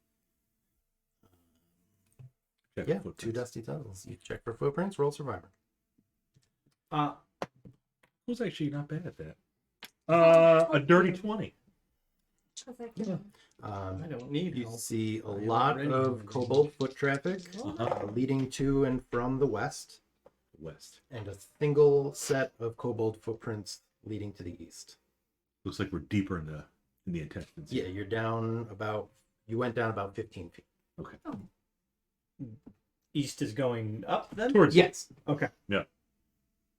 Check Yeah, the 2 footprints. dusty tunnels. You check for footprints, roll survivor. Who's actually not bad at that? A dirty 20. 'Cause I can- I don't need You help. see a I lot already of need kobold foot traffic Uh-huh. leading to and from the west, West. and a single set of kobold footprints leading to the east. Looks like we're deeper in the intestines. Yeah, you went down about 15 feet. Okay. East is going up then? Towards Yes. Okay. Yeah.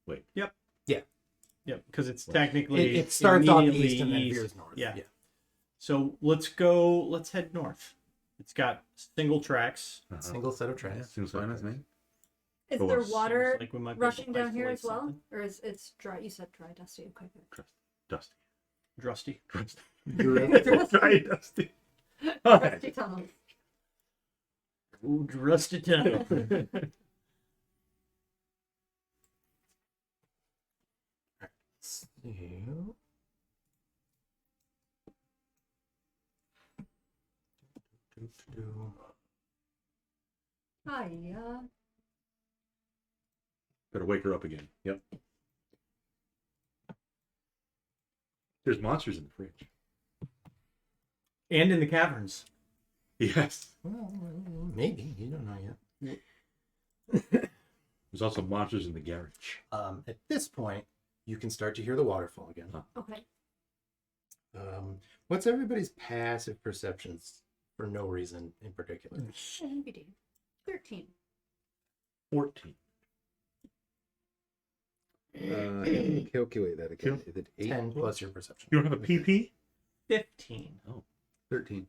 Wait. Yep. Yeah. Yep, because it's technically It starts off immediately east and then east. veers north. Yeah. So let's head north. It's got single tracks. Uh-huh. Single set of tracks. Seems Fine like with me. Is Cool. there Seems water Like we might be able to rushing down here isolate as well? something. Or is it's dry? You said dry, dusty. Okay, good. Dusty. Drusty. Dry, dusty. Dusty tunnels. Ooh, drusty tunnel. So... Hiya. Better wake her up again. Yep. There's monsters in the fridge. And in the caverns. Yes. Well, maybe. You don't know yet. There's also monsters in the garage. At this point, you can start to hear the waterfall again. Okay. What's everybody's passive perceptions for no reason in particular? NBD. 13. 14. Calculate that again. Is it 8? 10 plus your perception. You don't have a PP? 15. 13.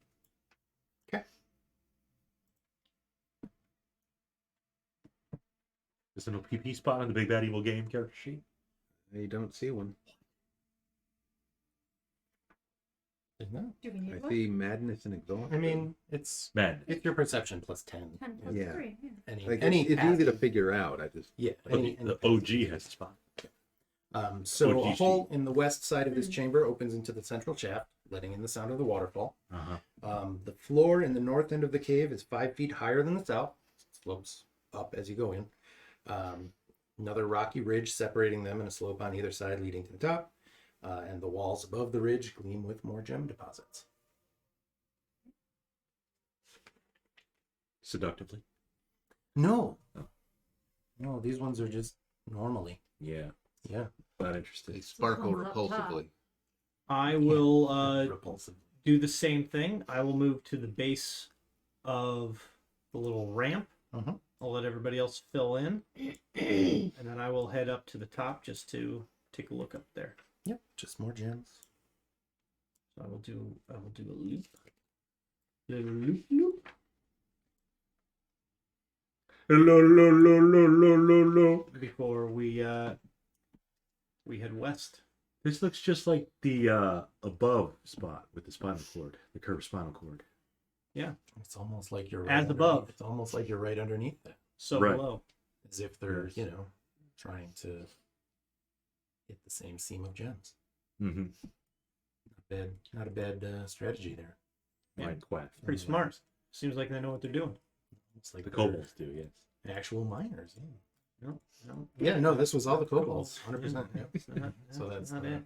Is there no PP spot on the Big Bad Evil Game character sheet? I don't see one. No. Do we need I one? see madness and exhaustion. I mean, it's your perception plus 10. 10 plus Yeah. 3. Yeah. Any it's easy to passive- figure out. I just Yeah. The OG has a spot. So a OGG. hole in the west side of this chamber opens into the central shaft, letting in the sound of the waterfall. Uh-huh. The floor in the north end of the cave is 5 feet higher than the south. It slopes up as you go in. Another rocky ridge separating them and a slope on either side leading to the top. And the walls above the ridge gleam with more gem deposits. Seductively? No. Oh. No, these ones are just normally. Yeah. Yeah. Not they interested. sparkle One's up top. repulsively. I will Repulsive. do the same thing. I will move to the base of the little ramp. Mhm. I'll let everybody else fill in. And then I will head up to the top just to take a look up there. Yep, just more gems. So I will do a loop. Little loop. Hello. Before we head west. This looks just like the above spot with the spinal cord, the curved spinal cord. It's almost like you're As above. It's almost like you're right underneath that. So Right. below. As if they're, Yes. trying to hit the same seam of gems. Mm-hmm. Not a bad strategy there. Minecraft. Pretty smart. Seems like they know what they're doing. It's like The they're kobolds do, yes. actual miners. Yeah. No. Yeah, no, this was all the kobolds, 100%. Yeah. Yep. It's not- So that's not the- it.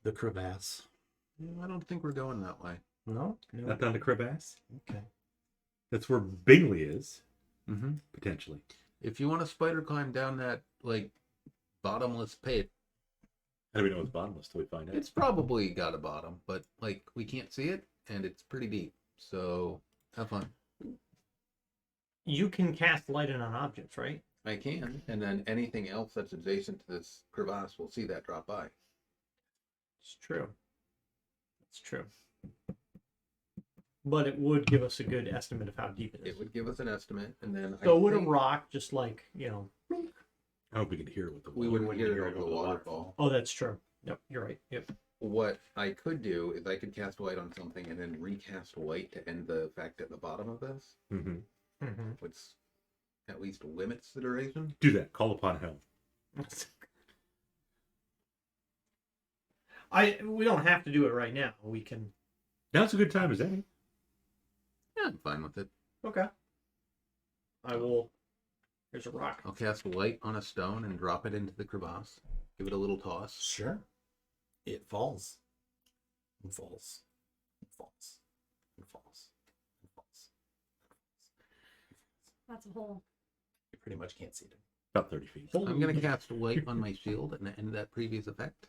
The crevasse. I don't think we're going that way. No? Not down to crevasse. Okay. That's where Bingley is, Mm-hmm. potentially. If you want to spider climb down that bottomless pit, How do we know it's bottomless till we find out? it's probably got a bottom, but we can't see it, and it's pretty deep. So have fun. You can cast light in on objects, right? I can, and then anything else that's adjacent to this crevasse will see that drop by. It's true. It's true. But it would give us a good estimate of how deep it is. It would give us an estimate, and then So I would a think rock just I hope we can hear it with the we water. wouldn't hear it over the waterfall. Oh, that's true. Yep, you're right. Yep. What I could do is I could cast light on something and then recast light to end the effect at the bottom of this, Mm-hmm. Mm-hmm. which at least limits the duration. Do that. Call upon hell. We don't have to do it right now. We can. Now's a good time as any. Yeah, I'm fine with it. Okay. I will. Here's a rock. I'll cast light on a stone and drop it into the crevasse. Give it a little toss. Sure. It falls. and falls, and falls, and falls, and falls. That's a hole. You pretty much can't see it. About 30 feet. I'm going to cast light on my shield and end that previous effect.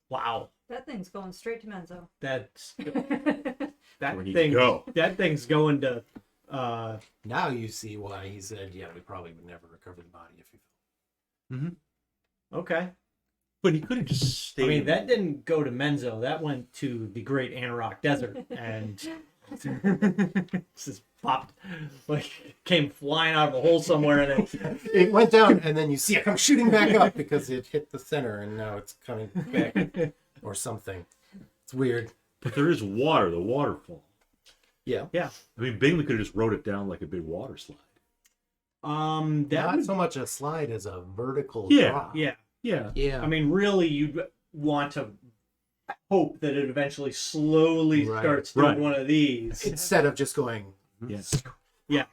Wow. That thing's going straight to Menzo. That's Where you need to go. that thing's going to Now you see why he said, yeah, we probably would never recover the body if he fell. okay. But he could have just stayed. I mean, that didn't go to Menzo. That went to the Great Anarok Desert, and just popped, like came flying out of a hole somewhere, and then It went down, and then you see it come shooting back up because it hit the center, and now it's coming back or something. It's weird. But there is water, the waterfall. Yeah. I mean, Bingley could have just wrote it down like a big water slide. that Not would, so much a slide as a vertical Yeah, drop. yeah. Yeah. I mean, really, you'd want to hope that it eventually slowly Right. starts doing Right. one of these. Instead of just going, Yeah.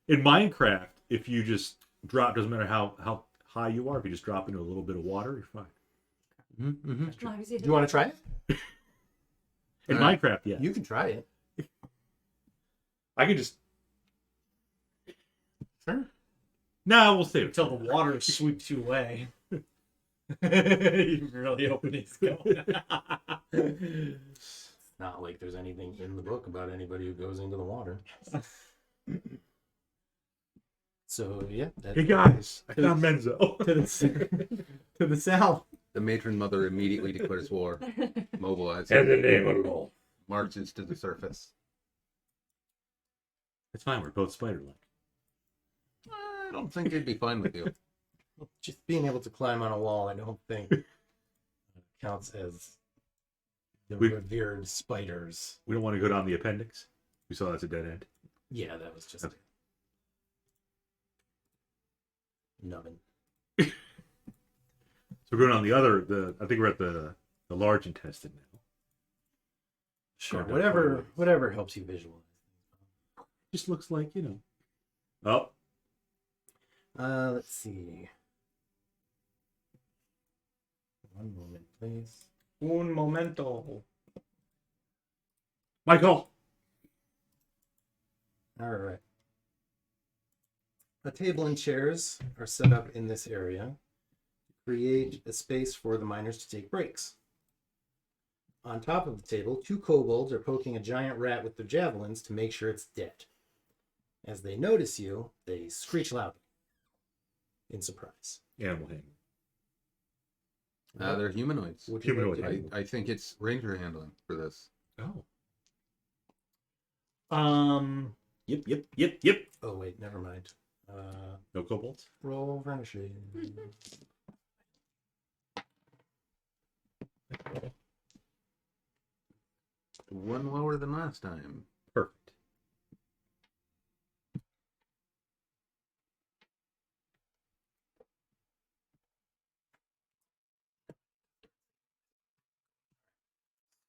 In Minecraft, if you just drop, doesn't matter how high you are, if you just drop into a little bit of water, you're fine. Mm-hmm. As long as you do you want to try it? In Alright. Minecraft, yeah. You can try it. I can just. Sure. Nah, we'll save it. Until the water sweeps you away. You really hoping he's going. Not like there's anything in the book about anybody who goes into the water. So yeah. Hey guys, I found Menzo. to the south. The matron mother immediately declares war, mobilizes, In the name of the Lord. marches to the surface. It's fine, we're both spider-like. I don't think they'd be fine with you. Just being able to climb on a wall, I don't think counts as the We- revered spiders. We don't want to go down the appendix. We saw that's a dead end. Yeah, that was just Okay. nubbin. So we're going on I think we're at the large intestine now. Sure, Gone down whatever helps you visualize. Just looks like, Oh, Let's see. One moment, please. Un momento. Michael! All right. A table and chairs are set up in this area to create a space for the miners to take breaks. On top of the table, 2 kobolds are poking a giant rat with their javelins to make sure it's dead. As they notice you, they screech loudly in surprise. Animal handling. They're humanoids. Would you like Humanoid. to- I think it's ranger handling for this. Oh. Yep. Oh wait, never mind. No kobolds? Roll varnishing. One lower than last time. Perfect.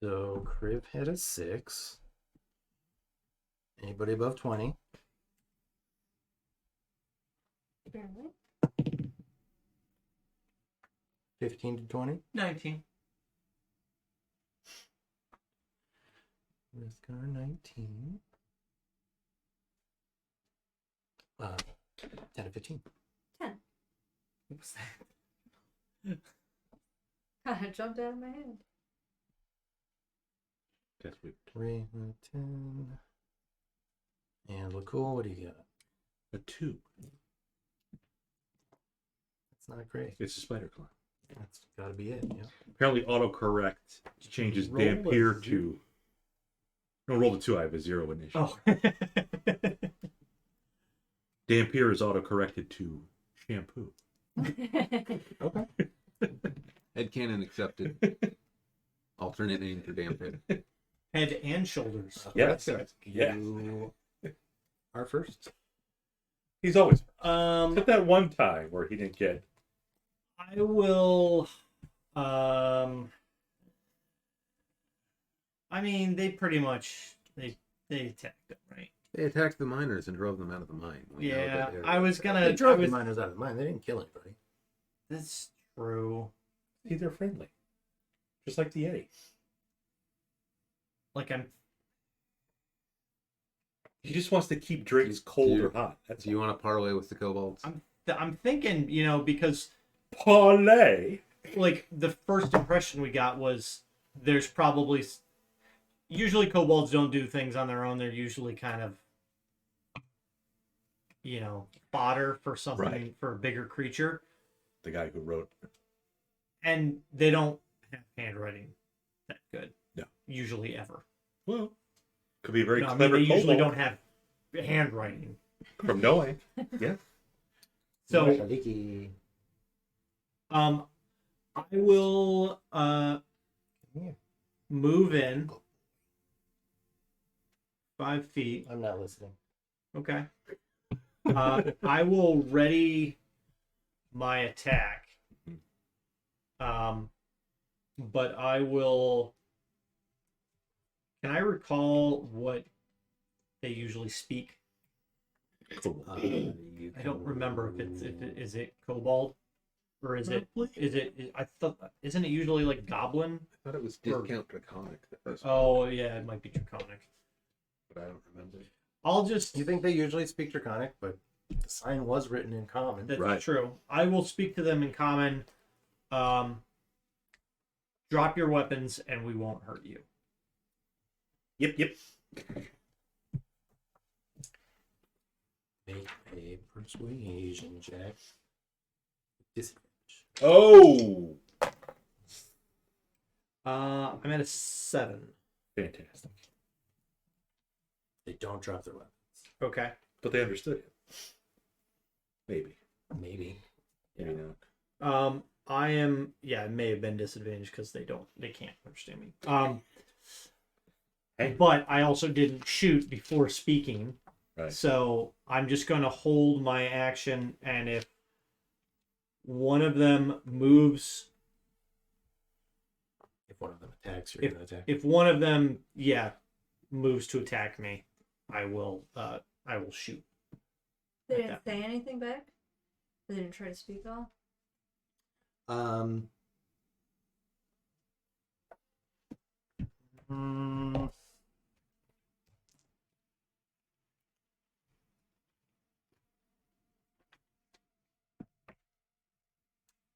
So Kriv had a 6. Anybody above 20? Barely. 15 to 20? 19. Riskar 19. 10 to 15. 10. What's that? Kind of jumped out of my head. That's weird. 3, 10. And Lakkul, what do you got? A 2. That's not great. It's a spider climb. That's gotta be it, yeah. Apparently autocorrect changes Roll a Dampier zero. to... No, roll the 2. I have a 0 initial. Oh. Dampier is autocorrected to shampoo. Okay. Headcanon accepted. Alternate name for damn pit. Head and shoulders. Yes. Yeah. You are first. He's always... Um, Except that one time where he didn't get... I will. I mean, they pretty much they attacked them, right? They attacked the miners and drove them out of the mine. We know Yeah, that area. I was gonna. They drove I the was, miners out of the mine. They didn't kill anybody. That's true. See, they're friendly. Just like the Yeti. like I'm He just wants to keep drinks cold or hot. That's Do you want to parlay with the kobolds? I'm thinking, because parlay. like the first impression we got was there's probably usually kobolds don't do things on their own. They're usually kind of fodder for something, Right. for a bigger creature, The guy who wrote. and they don't have handwriting that good. No. Usually ever. Well, could be a very No, I mean, clever they usually kobold don't have handwriting. from knowing. Yeah. So Leaky. I will Here. move in 5 feet. I'm not listening. Okay. I will ready my attack. But I will. Can I recall what they usually speak? Cool. You I don't can- remember if is it kobold or is it I thought, isn't it usually like goblin? I thought it was discount draconic. The first one, Oh yeah, it might be draconic. but I don't remember. I'll just. You think they usually speak Draconic, but the sign was written in common. That's Right. true. I will speak to them in common. Drop your weapons and we won't hurt you. Yep. Make a persuasion check. Disadvantage. Oh, I'm at a 7. fantastic. They don't drop their weapons. Okay. But they understood it. Maybe. Maybe. Maybe not. I am. Yeah, it may have been disadvantaged because they can't understand me. Hey. But I also didn't shoot before speaking, Right. so I'm just going to hold my action, and if one of them moves, If one of them attacks, you're gonna attack. if one of them, moves to attack me, I will shoot. They Like didn't that. say anything back? They didn't try to speak at all? Mm,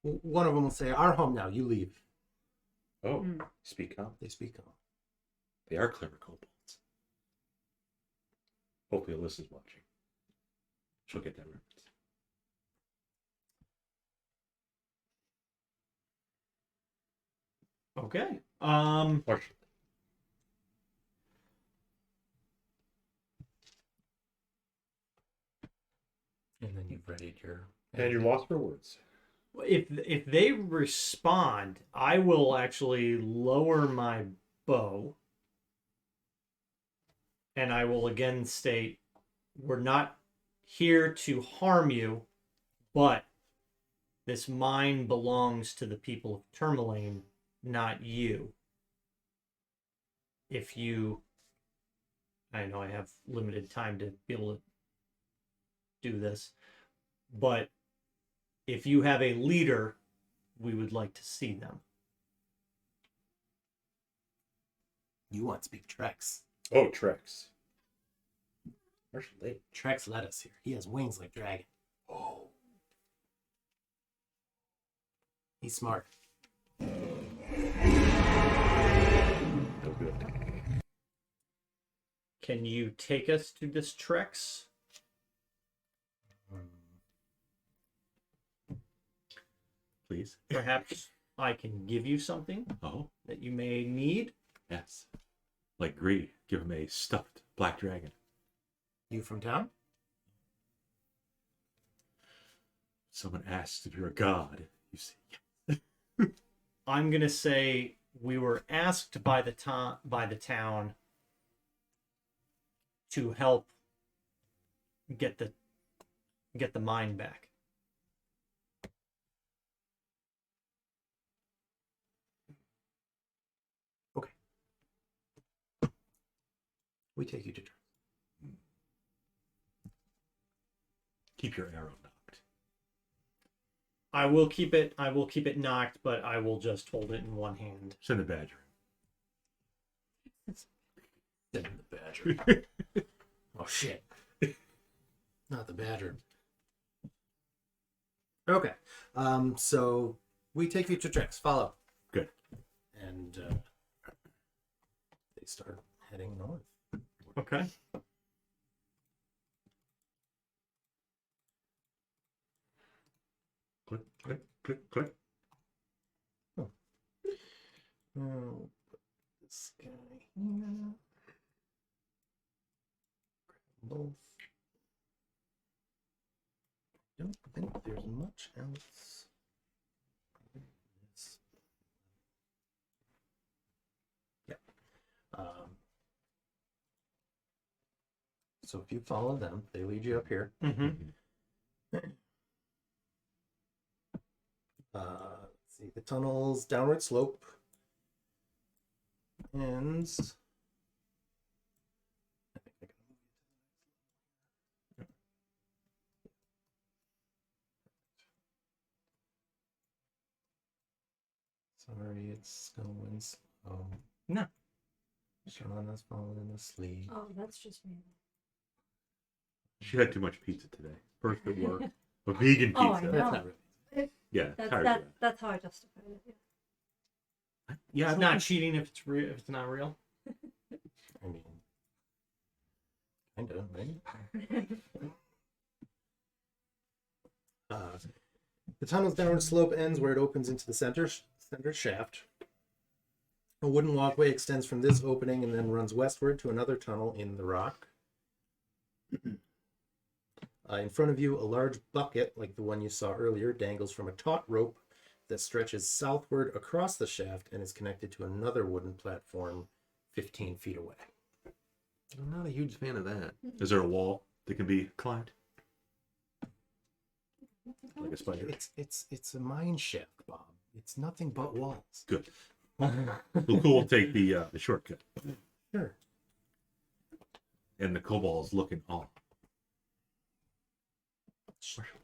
one of them will say, "Our home now. You leave." Oh, Hmm. speak up. They speak on. They are clever kobolds. Hopefully Alyssa's watching. She'll get that reference. Okay. Partially. And then you've readied your. And you're lost for words. If they respond, I will actually lower my bow, and I will again state, we're not here to harm you, but this mine belongs to the people of Tourmaline, not you. If you, I know I have limited time to be able to do this, but if you have a leader, we would like to see them. You want to speak Trex. Oh, Trex. Partially. Trex led us here. He has wings like dragon. Oh. He's smart. No good. Can you take us to this Trex? Please. Perhaps I can give you something Oh, that you may need. yes. Like Greed, give him a stuffed black dragon. You from town? Someone asks if you're a god. You say, yeah. I'm gonna say we were asked by the town to help get the mine back. We take you to Trex. Keep your arrow knocked. I will keep it knocked, but I will just hold it in one hand. Send the badger. Then the badger. Oh shit. Not the badger. Okay. So we take future tracks. Follow. Good. And they start heading north. Okay. Click, click, click, click. Oh, this guy here. Both. Don't think there's much else. Yeah. So if you follow them, they lead you up here. Mm-hmm. Let's see, the tunnel's downward slope ends. I think I can move you to the next level. Sorry, it's going slow. No. Sean has fallen asleep. Oh, that's just me. She had too much pizza today. First at work. A vegan pizza. Oh, I That's know. not really. Yeah, tired of That's how I justify it. Yeah. Yeah, It's not cheating if it's real. If it's not real. I mean, kind of, right? The tunnel's downward slope ends where it opens into the center shaft. A wooden walkway extends from this opening and then runs westward to another tunnel in the rock. In front of you, a large bucket, like the one you saw earlier, dangles from a taut rope that stretches southward across the shaft and is connected to another wooden platform 15 feet away. I'm not a huge fan of that. Is there a wall that can be climbed? Like a spider? It's a mine shaft, Bob. It's nothing but walls. Good. Lakkul will take the shortcut. Sure. And the kobold's looking on.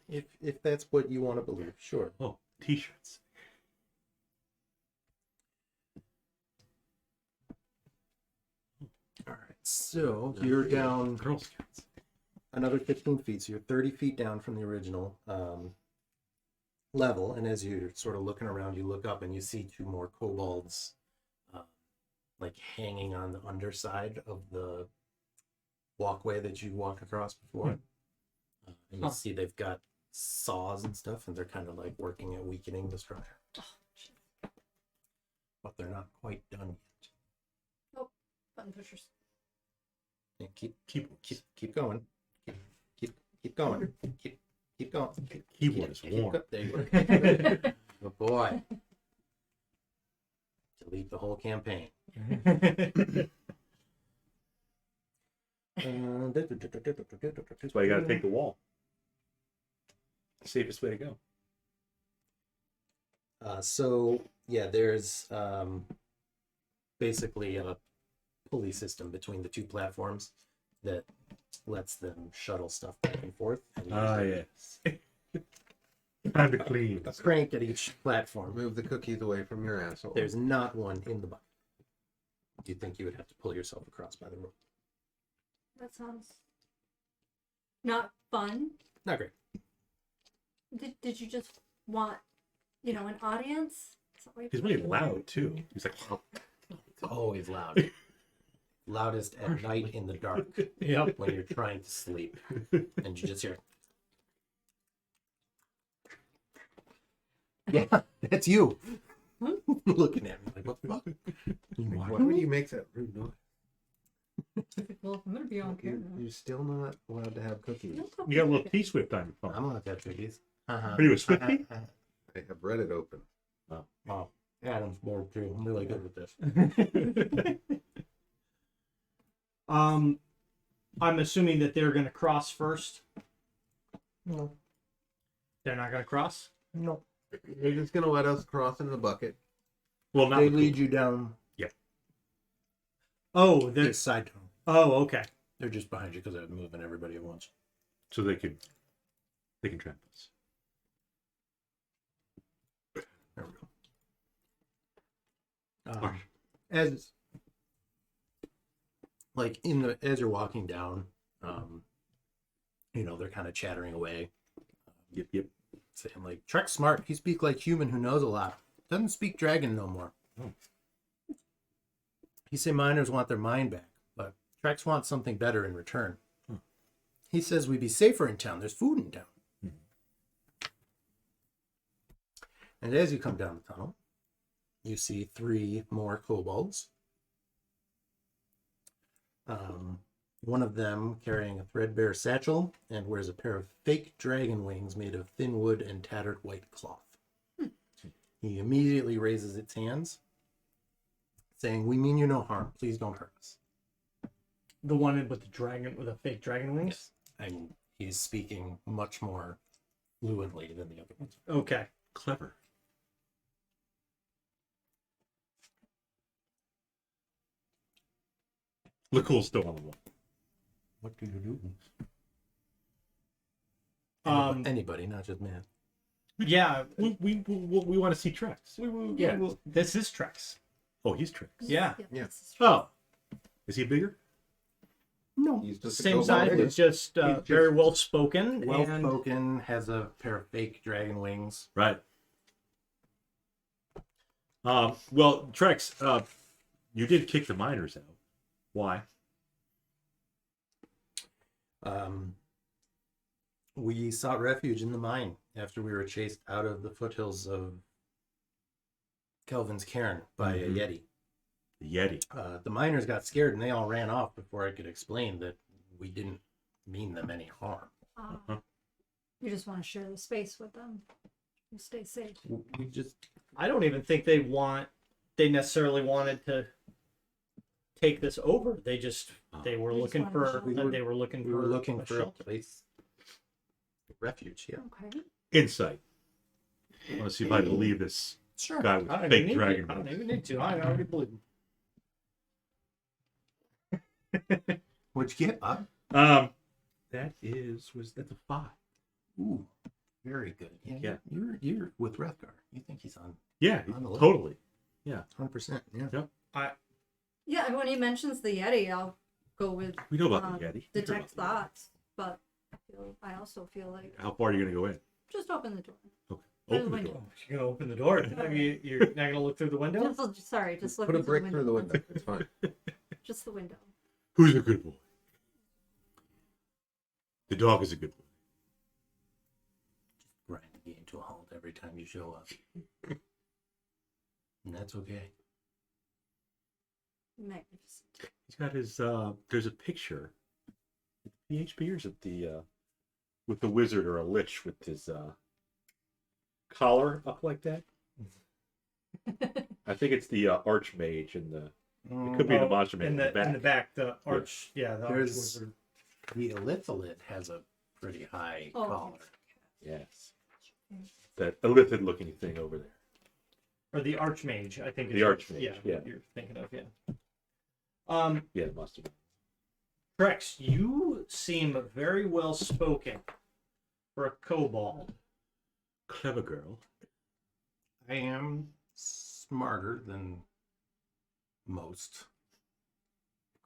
If that's what you want to believe, sure. Oh, t-shirts. All right. So you're down Girl Scouts. another 15 feet. So you're 30 feet down from the original level. And as you're sort of looking around, you look up and you see two more kobolds like hanging on the underside of the walkway that you walked across before. And you see they've got saws and stuff, and they're kind of like working at weakening the structure. But they're not quite done yet. Button pushers. Yeah, keep going. Keep going. Keep going. Keyboard is warm. There you go. Good boy. Delete the whole campaign. That's why you gotta take the wall. Safest way to go. So yeah, there's basically a pulley system between the two platforms that lets them shuttle stuff back and forth. And Yes. Time to clean. a crank at each platform. Move the cookies away from your asshole. There's not one in the bucket. Do you think you would have to pull yourself across by the rope? That sounds not fun. Not great. Did you just want, an audience? Is that what you He's put really it? loud too. He's like, It's always loud. Loudest at night in the dark Yep. when you're trying to sleep. And you just hear, yeah, that's you. Looking at me like, what the fuck? Why would you make that rude noise? Well, I'm gonna be on camera. You're still not allowed to have cookies. you got a little T-Swift on your phone. I'm gonna have cookies. Are you a Swiftie? I have Reddit open. Wow. Adam's bored too. I'm really good with this. I'm assuming that they're gonna cross first. No. They're not gonna cross. No. They're just gonna let us cross in the bucket. Well, not They Lakkul. lead you down Oh, they're this side tunnel. okay. They're just behind you because they're moving everybody at once. So they can trap us. There we go. Alright. As like as you're walking down, they're kind of chattering away. Yep. Saying like, Trek's smart. He speak like human who knows a lot. Doesn't speak dragon no more. Oh. He say miners want their mine back, but Trex wants something better in return. He says we'd be safer in town. There's food in town. And as you come down the tunnel, you see 3 more kobolds. One of them carrying a threadbare satchel and wears a pair of fake dragon wings made of thin wood and tattered white cloth. He immediately raises its hands, saying, "We mean you no harm. Please don't hurt us." The one with the dragon, with the fake dragon wings? And he's speaking much more fluently than the other ones. Okay. Clever. Lakkul's still on the wall. What do you do? Anybody, not just man. Yeah. We want to see Trex. Yeah. This is Trex. Oh, he's Trex. Yeah. Yeah. Oh, is he bigger? No. He's just a Same kobold. size, it's just just- very well spoken. Well and spoken, has a pair of fake dragon wings. Right. Well, Trex, you did kick the miners out. Why? We sought refuge in the mine after we were chased out of the foothills of Kelvin's cairn by a Yeti. The Yeti. The miners got scared and they all ran off before I could explain that we didn't mean them any harm. You just want to share the space with them. You stay safe. We just I don't even think they necessarily wanted to take this over. They were They looking just wanted for shelter. they were looking we for were looking a for a shelter. place, refuge. Yeah, Okay. Insight. I want to see if I believe this sure. guy with I don't fake even dragon. I don't even need to. I already believe him. What'd you get, Bob? That's a 5. Ooh, very good. Yeah. You're with Rethgar. You think he's on Yeah, On the list. totally. 100%. Yeah. Yeah, and when he mentions the Yeti, I'll go with We know about the Yeti. We heard detect about the Yeti. thoughts, but I also feel like How far are you going to go in? just open the door. Okay. Through Open the the window. door. You're gonna open the door. I mean, you're not gonna look through the window. Sorry, just look Put a through brick the through the window. It's fine. Just the window. Who's a good boy? The dog is a good boy. Grind the game to a halt every time you show up. And that's okay. Magnificent. He's got his there's a picture. PHPers at the with the wizard or a lich with his collar up like that. I think it's the archmage and the it could be the monster man in the back. The arch, the arch There's- wizard. The Elithalit has a pretty high Oh. collar. Yes. That illithid looking thing over there. Or the archmage, I think. The archmage, Yeah, yeah. what you're thinking of, yeah. Yeah, it must have been. Trex, you seem very well spoken for a kobold. Clever girl. I am smarter than most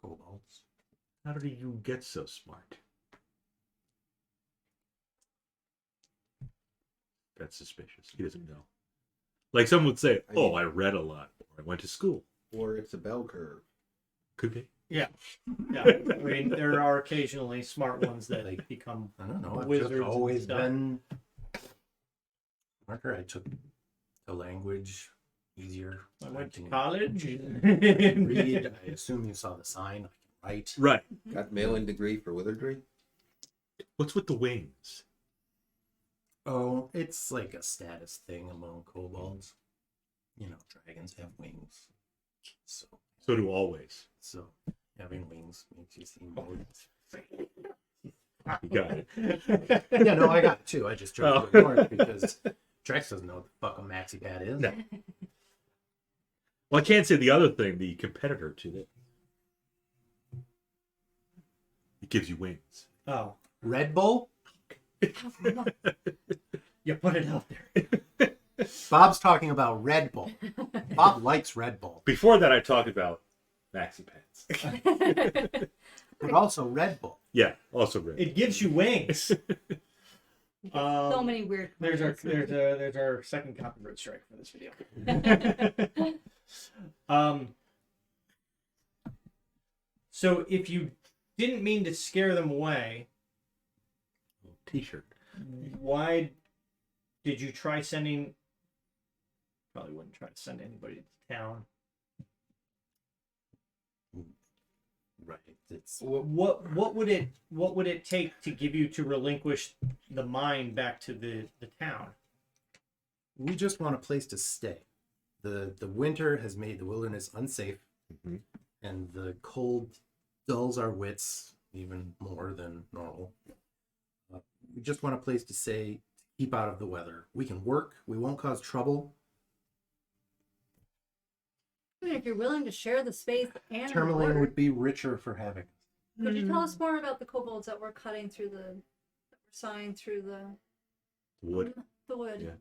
kobolds. How did you get so smart? That's suspicious. He doesn't know. Like someone would say, I mean- "Oh, I read a lot. Or I went to school." Or it's a bell curve. Could be. Yeah. I mean, there are occasionally smart ones that become. I don't know. I've Wizards just and always stuff. been smarter. I took the language easier. I went to can college. read. I assume you saw the sign. I can write. Right. Got mail-in degree for wizardry. What's with the wings? Oh, it's like a status thing among kobolds. You know, dragons have wings. So having wings makes you seem more. You got it. Yeah, no, I got it too. I just chose to ignore it because Trex doesn't know what the fuck a maxi pad is. No. Well, I can't say the other thing, the competitor to that. It gives you wings. Oh, Red Bull? you put it out there. Bob's talking about Red Bull. Bob likes Red Bull. Before that, I talked about Maxi pants. But also Red Bull. Yeah, also red. It gives you wings. So many weird. There's our second copyright strike for this video. So if you didn't mean to scare them away, T-shirt. why did you try sending? Probably wouldn't try to send anybody to town. Right. It's What would it take to give you to relinquish the mine back to the town? we just want a place to stay. The winter has made the wilderness unsafe, Mhm. and the cold dulls our wits even more than normal. We just want a place to stay, to keep out of the weather. We can work. We won't cause trouble. I mean, if you're willing to share the space and the Tourmaline water, would be richer for having. could you tell us more about the kobolds that were cutting through that were sawing through the Wood. The wood. Yeah.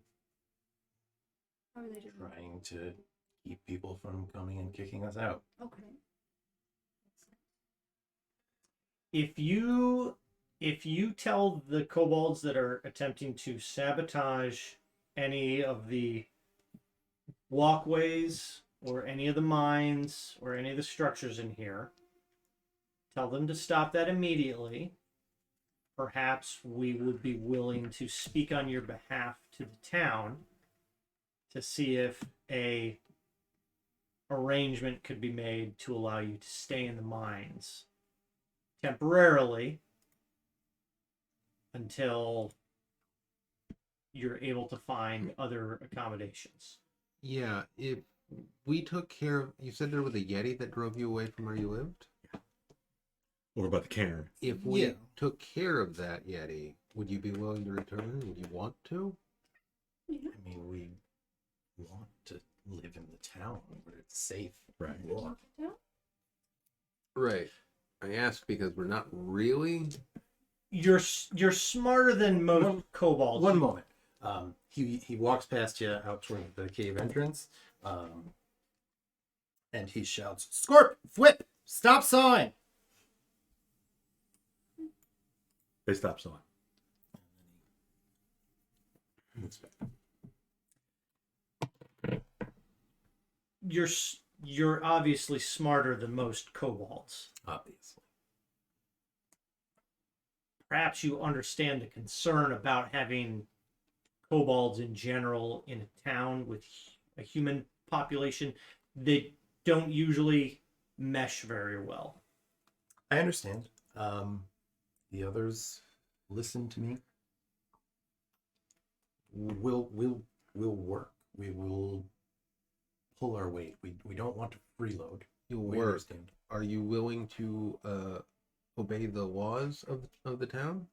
How are they doing? Trying to keep people from coming and kicking us out. Okay. If you tell the kobolds that are attempting to sabotage any of the walkways or any of the mines or any of the structures in here, tell them to stop that immediately. Perhaps we would be willing to speak on your behalf to the town to see if a arrangement could be made to allow you to stay in the mines temporarily until you're able to find other accommodations. Yeah, if we took care of, you said there was a Yeti that drove you away from where you lived? Or about the cairn. If we Yeah. took care of that Yeti, would you be willing to return? Would you want to? I mean, we want to live in the town where it's safe. Right. Warm. Right. I ask because we're not really. You're smarter than most kobolds. One moment. He walks past you out toward the cave entrance, and he shouts, "Scorp! Whip! Stop sawing!" They stop sawing. You're obviously smarter than most kobolds. Obviously. Perhaps you understand the concern about having kobolds in general in a town with a human population. They don't usually mesh very well. I understand. The others listen to me. We'll work. We will pull our weight. We don't want to freeload. You'll We work. understand. Are you willing to obey the laws of the town?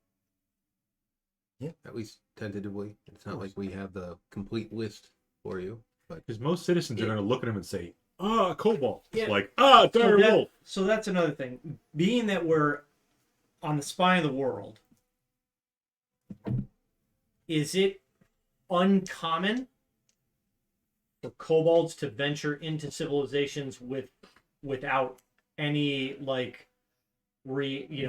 Yeah. At least tentatively. It's not like we have the complete list for you. But Because most citizens are going to look at him and say, "Ah, cobalt." Yeah. It's like, "Ah, dire wolf." So that's another thing. Being that we're on the spine of the world, is it uncommon for kobolds to venture into civilizations without any They're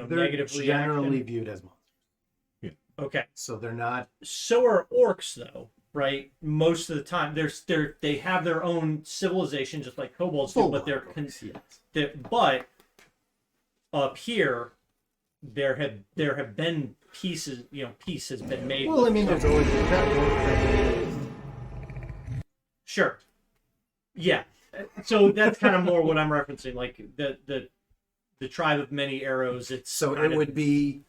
negative generally reaction? viewed as monsters. Okay. So they're not. So are orcs, though, right? Most of the time, they have their own civilization, just like kobolds do, but but up here, there have been pieces. Peace has been made. Well, I mean, there's always Sure. Yeah. So that's kind of more what I'm referencing, like the tribe of many arrows. It's so kind it of- would be.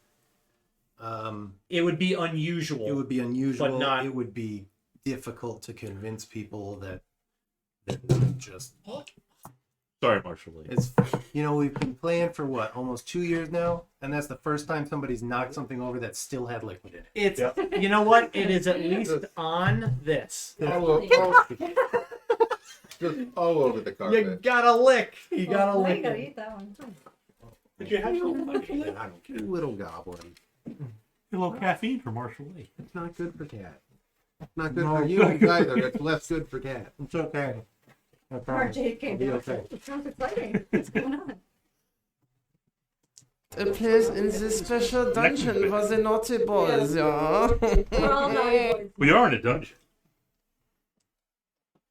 it would be unusual. It would be unusual. But not- It would be difficult to convince people that not just. Sorry, Marshall Lee. It's we've been playing for what, almost 2 years now, and that's the first time somebody's knocked something over that still had liquid in it. It's you know what? It is at least on this. just all over the You carpet. gotta lick. You gotta Well, now lick. you gotta it. eat that one. Did you have some I don't care. Little goblin. a little caffeine for Marshall Lee? It's not good for cat. Not good for you either. It's less good for cat. It's okay. No problem. RJ came It'll down. be okay. It sounds exciting. What's going on? The place in this special dungeon was a naughty boys, yeah. We're all naughty boys. We are in a dungeon.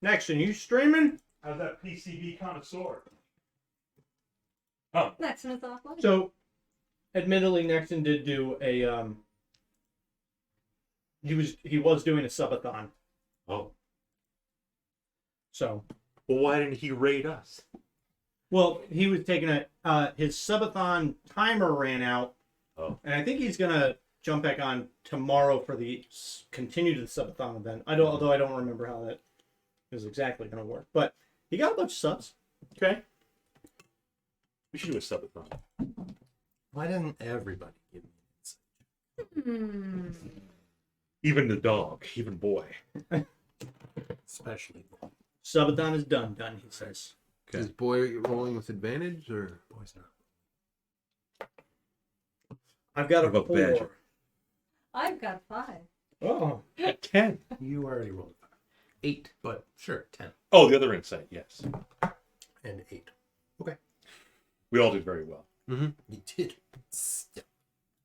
Next, and you streaming? How's that PCB connoisseur? Oh, Next one is offline. So, admittedly, Nexon did do a he was doing a subathon. oh. So, Well, why didn't he raid us? well, he was taking his subathon timer ran out. Oh. And I think he's gonna jump back on tomorrow for the continue to the subathon event. Although I don't remember how that is exactly gonna work. But he got a bunch of subs. Okay. We should do a subathon. Why didn't everybody give me insight? Even the dog, even boy. Especially Subathon is done, he says. Is boy rolling with advantage or? boys are. I've got a What about 4. Badger? I've got 5. Oh. 10. You already rolled 5. 8. But sure, 10 Oh, the other insight, yes. and 8. We all did very well. Mm-hmm. You did.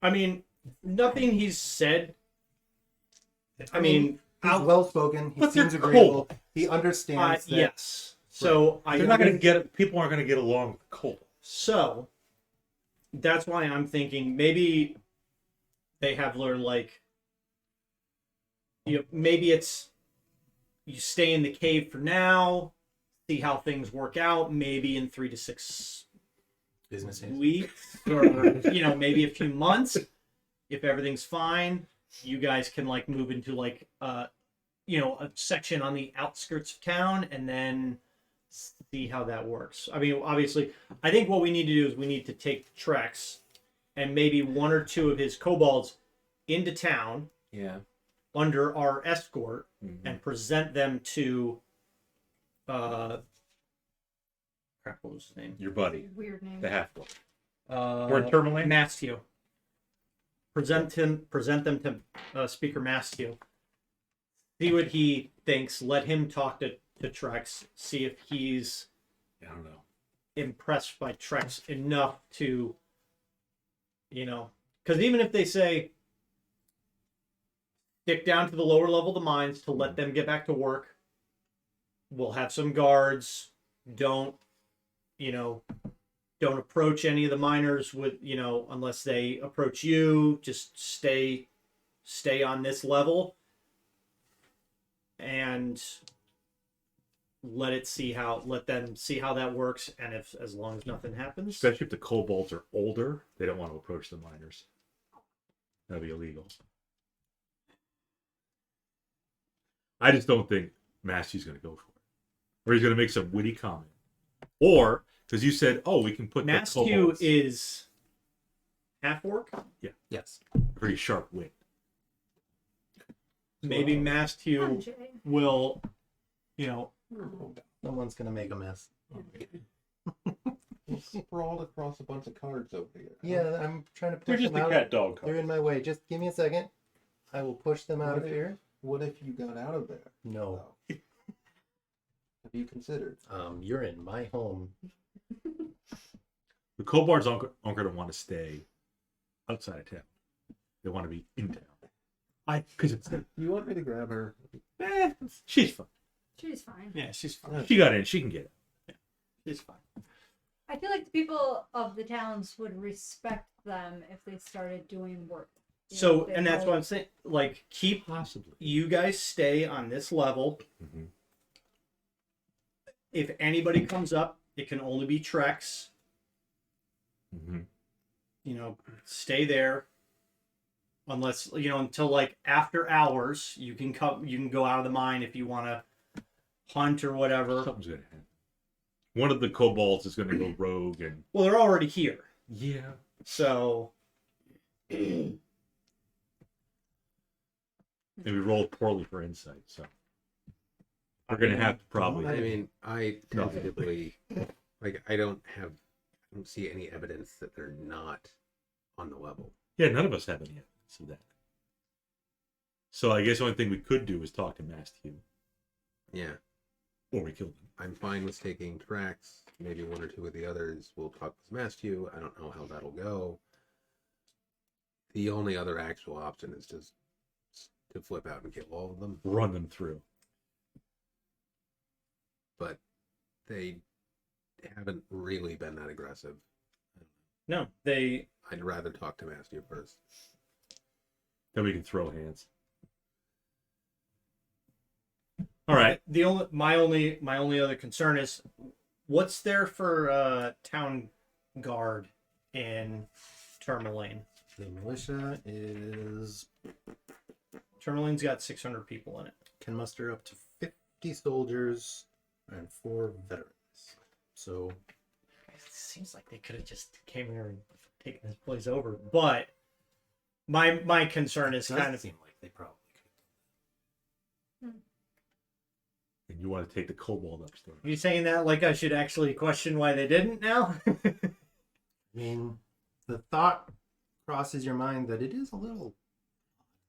I mean, nothing he's said. I mean, he's out. well spoken. He But they're seems agreeable. cold. He understands that. Yes. So They're not going to get. People aren't going to get along with cold. So that's why I'm thinking maybe they have learned, like, maybe it's you stay in the cave for now, see how things work out. Maybe in 3 to 6 Business days. weeks, or maybe a few months, if everything's fine, you guys can like move into like a section on the outskirts of town, and then see how that works. I mean, obviously, I think what we need to do is we need to take Trex and maybe 1 or 2 of his kobolds into town Yeah. under our escort Mm-hmm. and present them to crap, what was his name? Your buddy, Weird name. the half dog. We're in Tourmaline? Mastio. Present them to Speaker Mastio. See what he thinks. Let him talk to Trex. See if he's I don't know. impressed by Trex enough to, because even if they say stick down to the lower level of the mines to let them get back to work, we'll have some guards. Don't approach any of the miners with, unless they approach you. Just stay on this level and let them see how that works. And as long as nothing happens, Especially if the kobolds are older, they don't want to approach the miners. That'd be illegal. I just don't think Masty's going to go for it. Or he's going to make some witty comment. Or, because you said, we can put the Mastio kobolds. is half orc. Yes. Pretty sharp wit. Maybe Mastio Jay. will, Someone's gonna make a mess. We're sprawled across a bunch of cards over here. Yeah, I'm trying to They're push just them a out. cat dog They're card. in my way. Just give me a second. I will push them out of here. What if you got out of there? No. Have you considered? You're in my home. The kobolds aren't going to want to stay outside of town. They want to be in town. Because it's You want me to grab her? she's fine. She's fine. yeah, she's fine. She got in. She can get it. She's fine. I feel like the people of the towns would respect them if they started doing work. So, and that's what I'm saying. Like, keep Possibly. you guys stay on this level. Mm-hmm. If anybody comes up, it can only be Trex. Mm-hmm. Stay there. Unless until like after hours, you can come. You can go out of the mine if you want to hunt or whatever. Something's going to happen. One of the kobolds is going to go rogue and... Well, they're already here, Yeah. so And we rolled poorly for insight, so... We're going to have to probably... I mean, I tentatively, I don't see any evidence that they're not on the level. Yeah, none of us have any evidence of that. So I guess the only thing we could do is talk to Mastio. Yeah. Or we kill them. I'm fine with taking tracks. Maybe one or two of the others will talk with Mastiu. I don't know how that'll go. The only other actual option is just to flip out and kill all of them. Run them through. But they haven't really been that aggressive. No, they. I'd rather talk to Mastiu first. Then we can throw hands. All right. My only other concern is, what's there for town guard in Tourmaline? The militia is Tourmaline's got 600 people in it. can muster up to 50 soldiers and 4 veterans. So It seems like they could have just came here and taken this place over. But my concern is it kind of seem like they probably could. And you want to take the kobold upstairs. you saying that like I should actually question why they didn't now. I mean, the thought crosses your mind that it is a little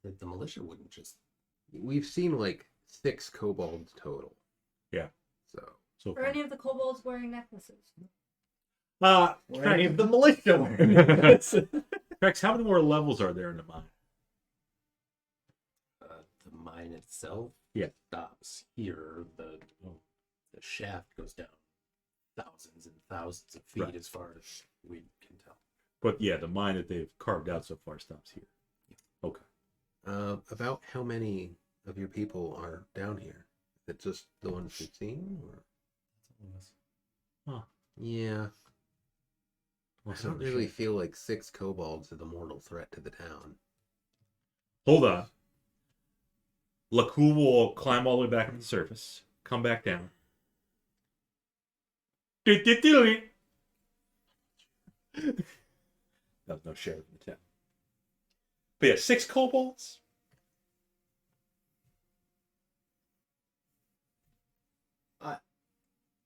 that the militia wouldn't just. We've seen like 6 kobolds total. Yeah. So Are any of the kobolds wearing necklaces? Or any of the militia wearing this. Rex, how many more levels are there in the mine? The mine itself stops here. The shaft goes down thousands and thousands of feet Right. as far as we can tell. But yeah, the mine that they've carved out so far stops here. Okay. about how many of your people are down here? Is it just the ones we've seen? Or? Huh. Yeah. I Also, don't really feel like 6 kobolds are the mortal threat to the town. Hold on. Lakkul will climb all the way back up to the surface, come back down. That was no sheriff in the town. But yeah, 6 kobolds?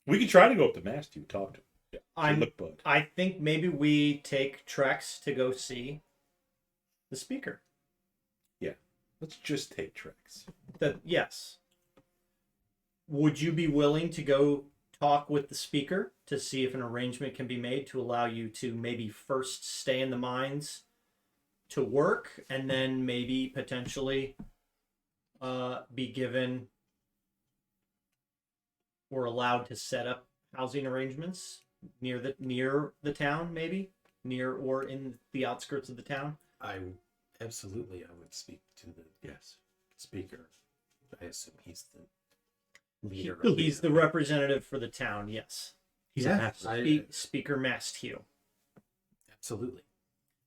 We can try to go up to Mastiu and talk to him. Yeah. I'm- Look, bud. I think maybe we take Trex to go see the speaker. Let's just take tricks. Yes. Would you be willing to go talk with the speaker to see if an arrangement can be made to allow you to maybe first stay in the mines to work and then maybe potentially be given or allowed to set up housing arrangements near the town, maybe near or in the outskirts of the town? I would speak to the Yes. speaker. I assume he's the leader. He's the representative for the town. Yes, He's Yeah, a half. Speaker Mastiu. Absolutely.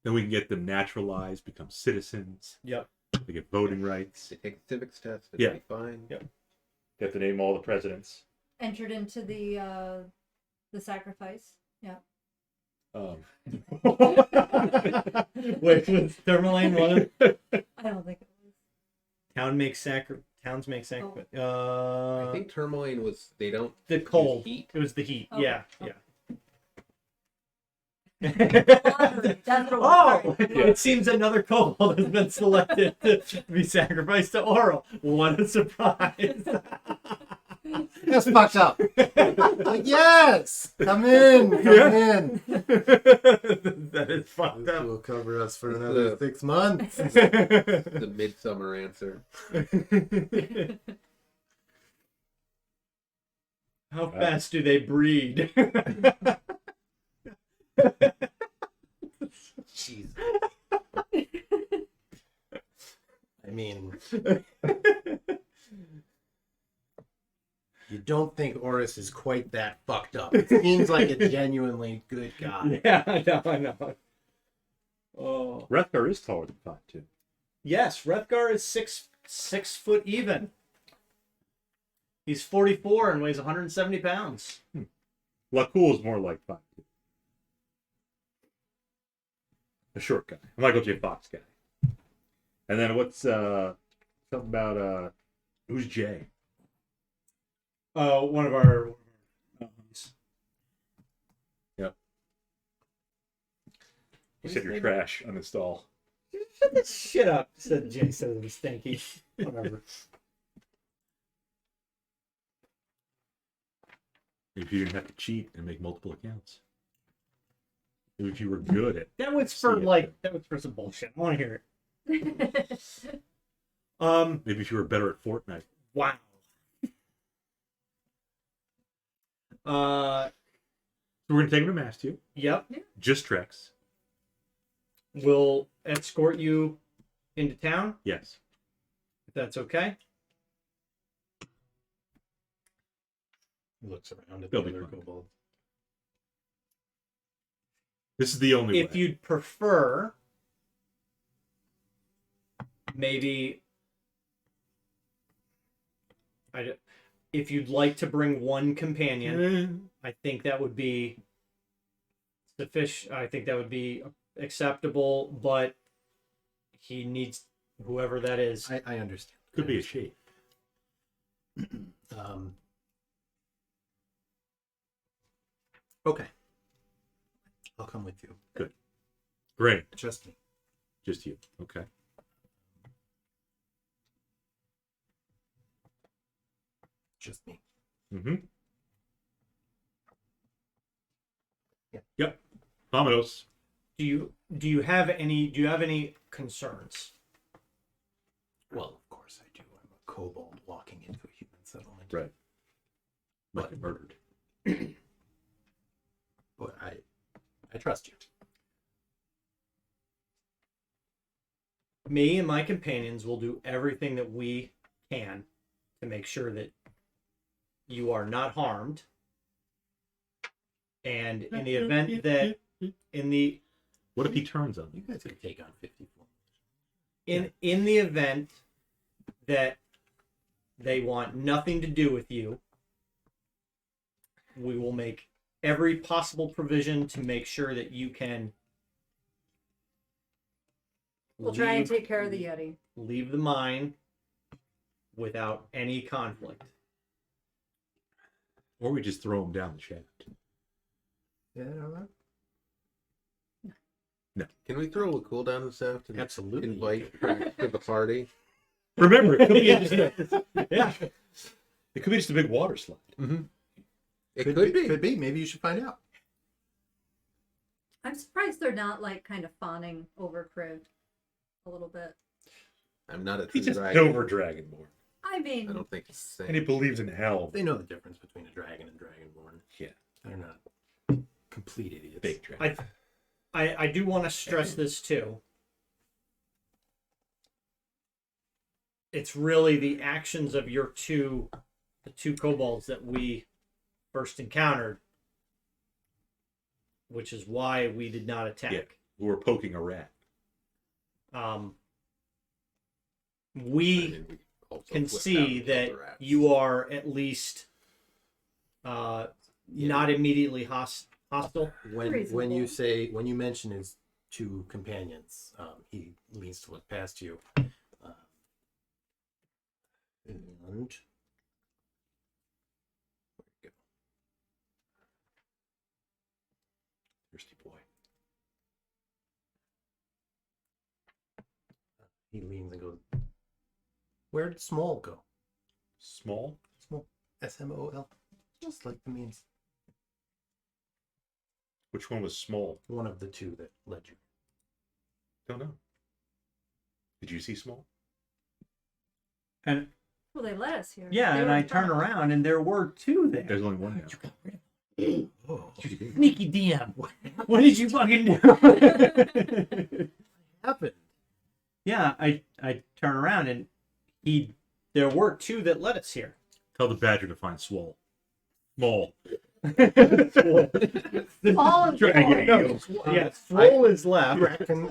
Then we can get them naturalized, become citizens. Yep. They get voting rights. They take the civics test. It'll Yeah. be fine. Yep. Get to name all the presidents. Entered into the sacrifice. Yeah. Wait, was Tourmaline one? I don't think it was. Towns make sacrifice. I think Tourmaline was, they don't The cold. use heat. It was the heat. Okay. Yeah, Okay. yeah. That's what it was. Oh, Sorry. it seems another kobold has been selected to be sacrificed to Oral. What a surprise! That's fucked up. Yes! Come in! Come in! That is fucked This up. will cover us for another 6 months. The midsummer answer. How fast do they breed? Jeez. I mean, you don't think Oris is quite that fucked up. It seems like a genuinely good guy. Yeah, I know. Oh. Rethgar is taller than 5'2". Yes, Rethgar is six foot even. He's 44 and weighs 170 pounds. Lakkul is more like 5'2". A short guy. A Michael J. Fox guy. And then what's something about who's Jay? One of our. Yep. You said you're trash. Uninstall. Shut this shit up, said Jay. Said it was stinky. Whatever. If you didn't have to cheat and make multiple accounts. If you were good at That was for that was for some bullshit. I want to hear it. maybe if you were better at Fortnite. Wow. So we're gonna take him to Mastiu. Yep. Just Trex. We'll escort you into town, Yes. if that's okay. He looks around at the They'll be other fine. kobolds. This is the only If way. you'd prefer, maybe if you'd like to bring one companion, I think that would be sufficient. I think that would be acceptable, but he needs whoever that is. I understand. Could be a she. Okay. I'll come with you. Good. Great. Just me. Just you. Okay. Just me. Mm-hmm. Yeah. Yep. Vamonos. Do you have any concerns? Well, of course I do. I'm a kobold walking into a human settlement. Right. Like But- murdered. But I trust you. Me and my companions will do everything that we can to make sure that you are not harmed. And in the event that What if he turns on You you? guys could take on 54. in the event that they want nothing to do with you, we will make every possible provision to make sure that you can We'll try and take care of the Yeti. leave the mine without any conflict. Or we just throw him down the shaft. Yeah, Can we throw a cool down this after? absolutely. Invite her to the party. Remember, it could be just it could be just a big water slide. It could be. Could be. Maybe you should find out. I'm surprised they're not like kind of fawning over Kriv a little bit. I'm not a true He's just dragon. over Dragonborn. I mean, I don't think it's the And he same. believes in hell. They know the difference between a dragon and dragonborn. Yeah. They're not complete idiots. Big dragon. I do want to stress this too. It's really the actions of the two kobolds that we first encountered, which is why we did not attack. Yeah. We were poking a rat. We Also can flip see down and kill that the rats. you are at least not immediately hostile. When Reasonable. you mention his two companions, he leans to look past you. And where you go? Thirsty boy. He leans and goes, "Where did Small go?" Small? Small, SMOL, just like the means. Which one was small? One of the two that led you. Don't know. Did you see small? And well, they let us here. yeah, They and were I in turn front. around and there were two there. There's only one now. Oh, Sneaky DM. What did you fucking do? happened. Yeah, I turn around and there were two that led us here. Tell the badger to find Swole. Small. All of Dragon. them. Yeah, Swole is left.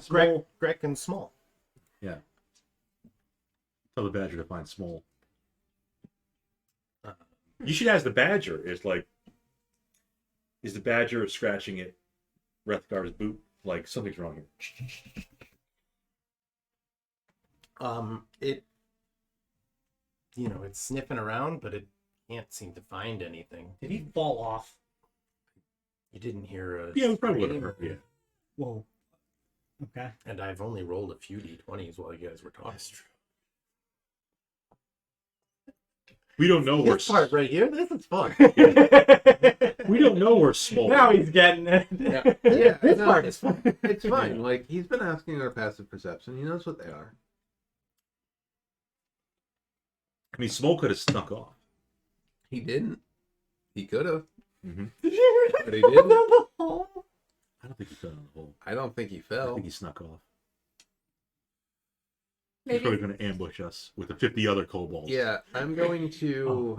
Greg and Small. Yeah. Tell the badger to find Small. You should ask the badger. Is the badger scratching at Rethgar's boot? Like something's wrong here. It's sniffing around, but it can't seem to find anything. Did he fall off? You didn't hear a Yeah, we probably would have scream, heard. Yeah. Whoa. Okay. and I've only rolled a few d20s while you guys were talking. We don't know where This part right here, this is fun. we don't know where small. Now he's getting it. Yeah, This no, part is fun. it's fine. Like, he's been asking our passive perception. He knows what they are. I mean, Small could have snuck off. He didn't. He could have, Mm-hmm. but he didn't. I don't think he fell in the hole. I don't think he I fell. think he snuck off. He's Maybe probably going to ambush us with the 50 other kobolds. Yeah, I'm going to.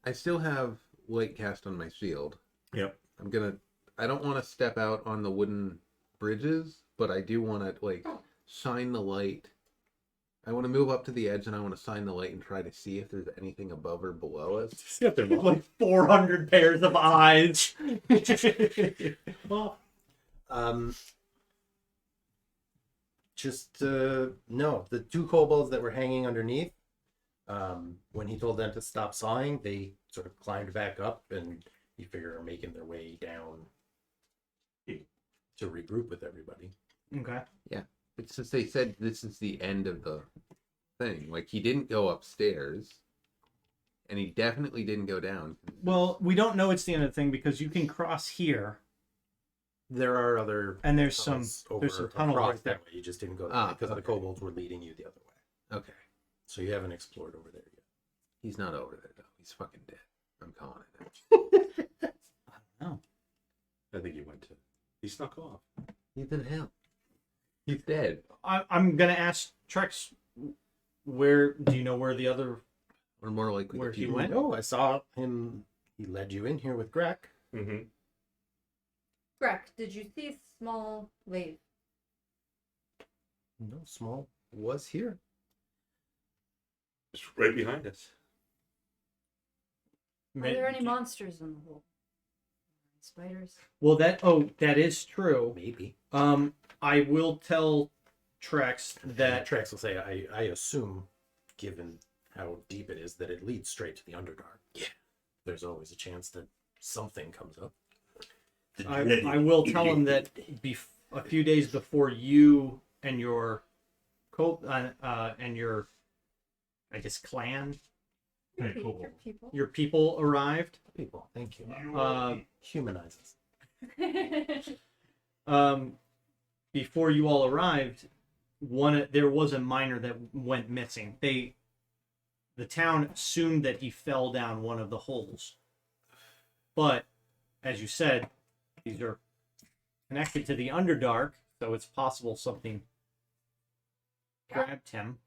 I still have light cast on my shield. Yep. I don't want to step out on the wooden bridges, but I do want to like shine the light. I want to move up to the edge and I want to shine the light and try to see if there's anything above or below us. See if they're Like 400 pairs of eyes. well, Just no, the two kobolds that were hanging underneath. When he told them to stop sawing, they sort of climbed back up, and you figure are making their way down to regroup with everybody. Okay. It's just they said this is the end of the thing. Like, he didn't go upstairs, and he definitely didn't go down. Well, we don't know it's the end of the thing because you can cross here, There are other and there's some tunnels over tunnel across right there. that way. You just didn't go that way because the okay. kobolds were leading you the other way. Okay, So you haven't explored over there yet. he's not over there though. He's fucking dead. I'm calling it. No. I think he went to. He snuck off. He's in hell. He's dead. I'm gonna ask Trex, where do you know where the other? Or more likely, Where the he people- went? No, I saw him. He led you in here with Grek. Mm-hmm. Greg, did you see Small leave? No, Small was here. It's right behind us. Are there any monsters in the hole? Spiders? Well, that is true. Maybe. I will tell Trex that Trex will say, I assume, given how deep it is, that it leads straight to the Underdark. Yeah. There's always a chance that something comes up. I will tell him that a few days before you and your and your, I guess, clan, Your people. your people arrived. People, thank you. Humanizes. People. Before you all arrived, there was a miner that went missing. The town assumed that he fell down one of the holes, but as you said, these are connected to the Underdark, so it's possible something grabbed him.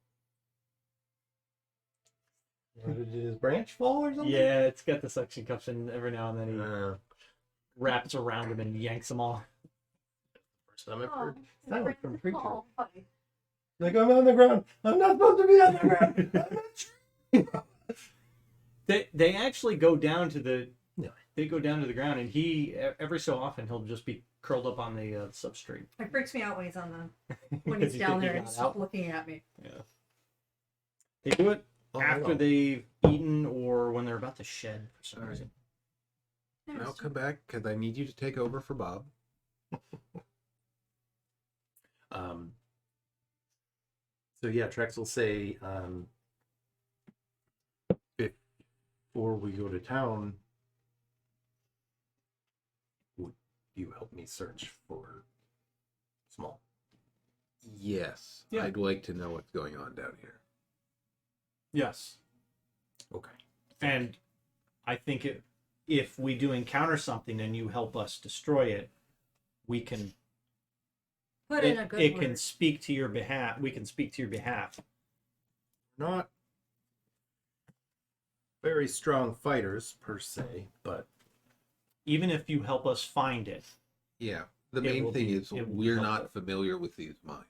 Did his branch fall or something? Yeah, it's got the suction cups, and every now and then he Uh, wraps around him and yanks them off. first time I've Oh, heard his sound friend from a is creature. small. Funny. Like, I'm on the ground. I'm not supposed to be on the ground. They actually go down to the Yeah. they go down to the ground, and he every so often he'll just be curled up on the substrate. It freaks me out when he's on the when Because he's you down think there he and got just out. looking at me. Yeah. They do it Oh, after hello. they've eaten or when they're about to shed for some All right. reason. I'll come back because I need you to take over for Bob. So yeah, Trex will say, before we go to town, would you help me search for Small? Yes, Yeah. I'd like to know what's going on down here. Yes. Okay. And I think if we do encounter something and you help us destroy it, we can Put in a good it word. can speak to your behalf. We can speak to your behalf. Not very strong fighters per se, but Even if you help us find it. Yeah, the It main will thing be- is it will we're help not us. familiar with these mines.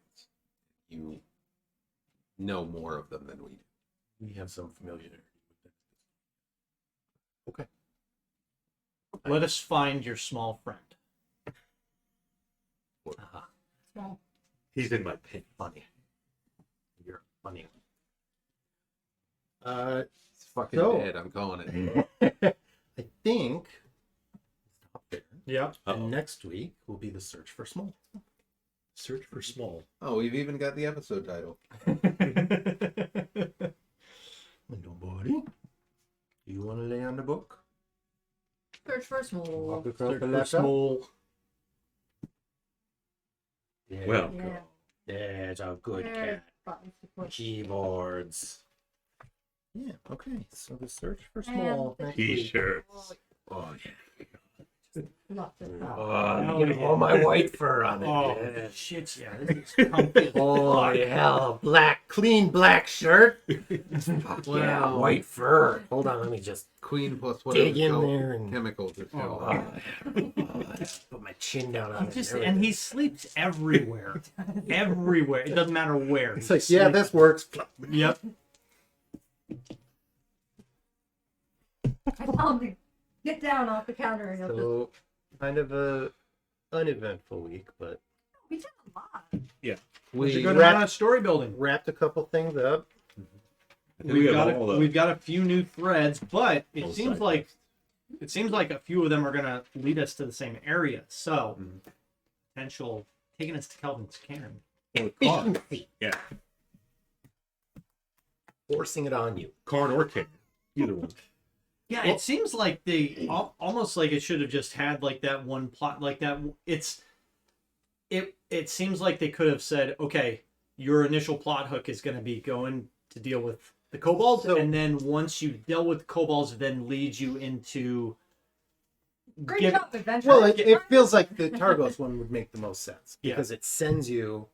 You know more of them than we do. we have some familiarity with them. Okay. Let us find your small friend. Small. He's in my pin. Funny. You're funny. It's fucking So- dead. I'm calling it. I think stop there. Yeah. And next week will be the search for Small. Search for Small. Oh, we've even got the episode title. Nobody. Do you want to lay on the book? Search for small. Walk across Search the for letter? small. There Well, you Yeah. go. There's a good There, cat. buttons to push. Keyboards. Yeah, okay. So the search for And small. the next week. T-shirts. Oh, yeah. Lots of stuff. Oh, Oh, get yeah. all my white fur on it. Oh, Yeah. shit, yeah. This is comfy. Oh, yeah. Clean black shirt. Fuck yeah, Wow. white fur. Hold on, let me just Queen plus whatever dig in there and chemicals it's Oh. put my chin down on it. Just, and and he sleeps everywhere. Everywhere. It doesn't matter where. It's like, yeah, this works. Yep. I tell him to get down off the counter and he'll just. So, kind of a uneventful week, but We did a lot. What's we a good amount of story building? wrapped a couple things up. I think we have all the. We've got a few new threads, but it Both seems sides. like a few of them are gonna lead us to the same area. So Mhm. potential taking us to Kelvin's cairn. Or Karn. Efficiency. Yeah, Forcing it on you. Karn or King. Either one. Yeah, it seems like they almost like it should have just had like that one plot like that. It seems like they could have said, okay, your initial plot hook is going to be going to deal with the kobolds, So- and then once you deal with the kobolds, then leads you into Great give- job, adventure. Well, it feels like the Targos one would make the most sense Yeah. because it sends you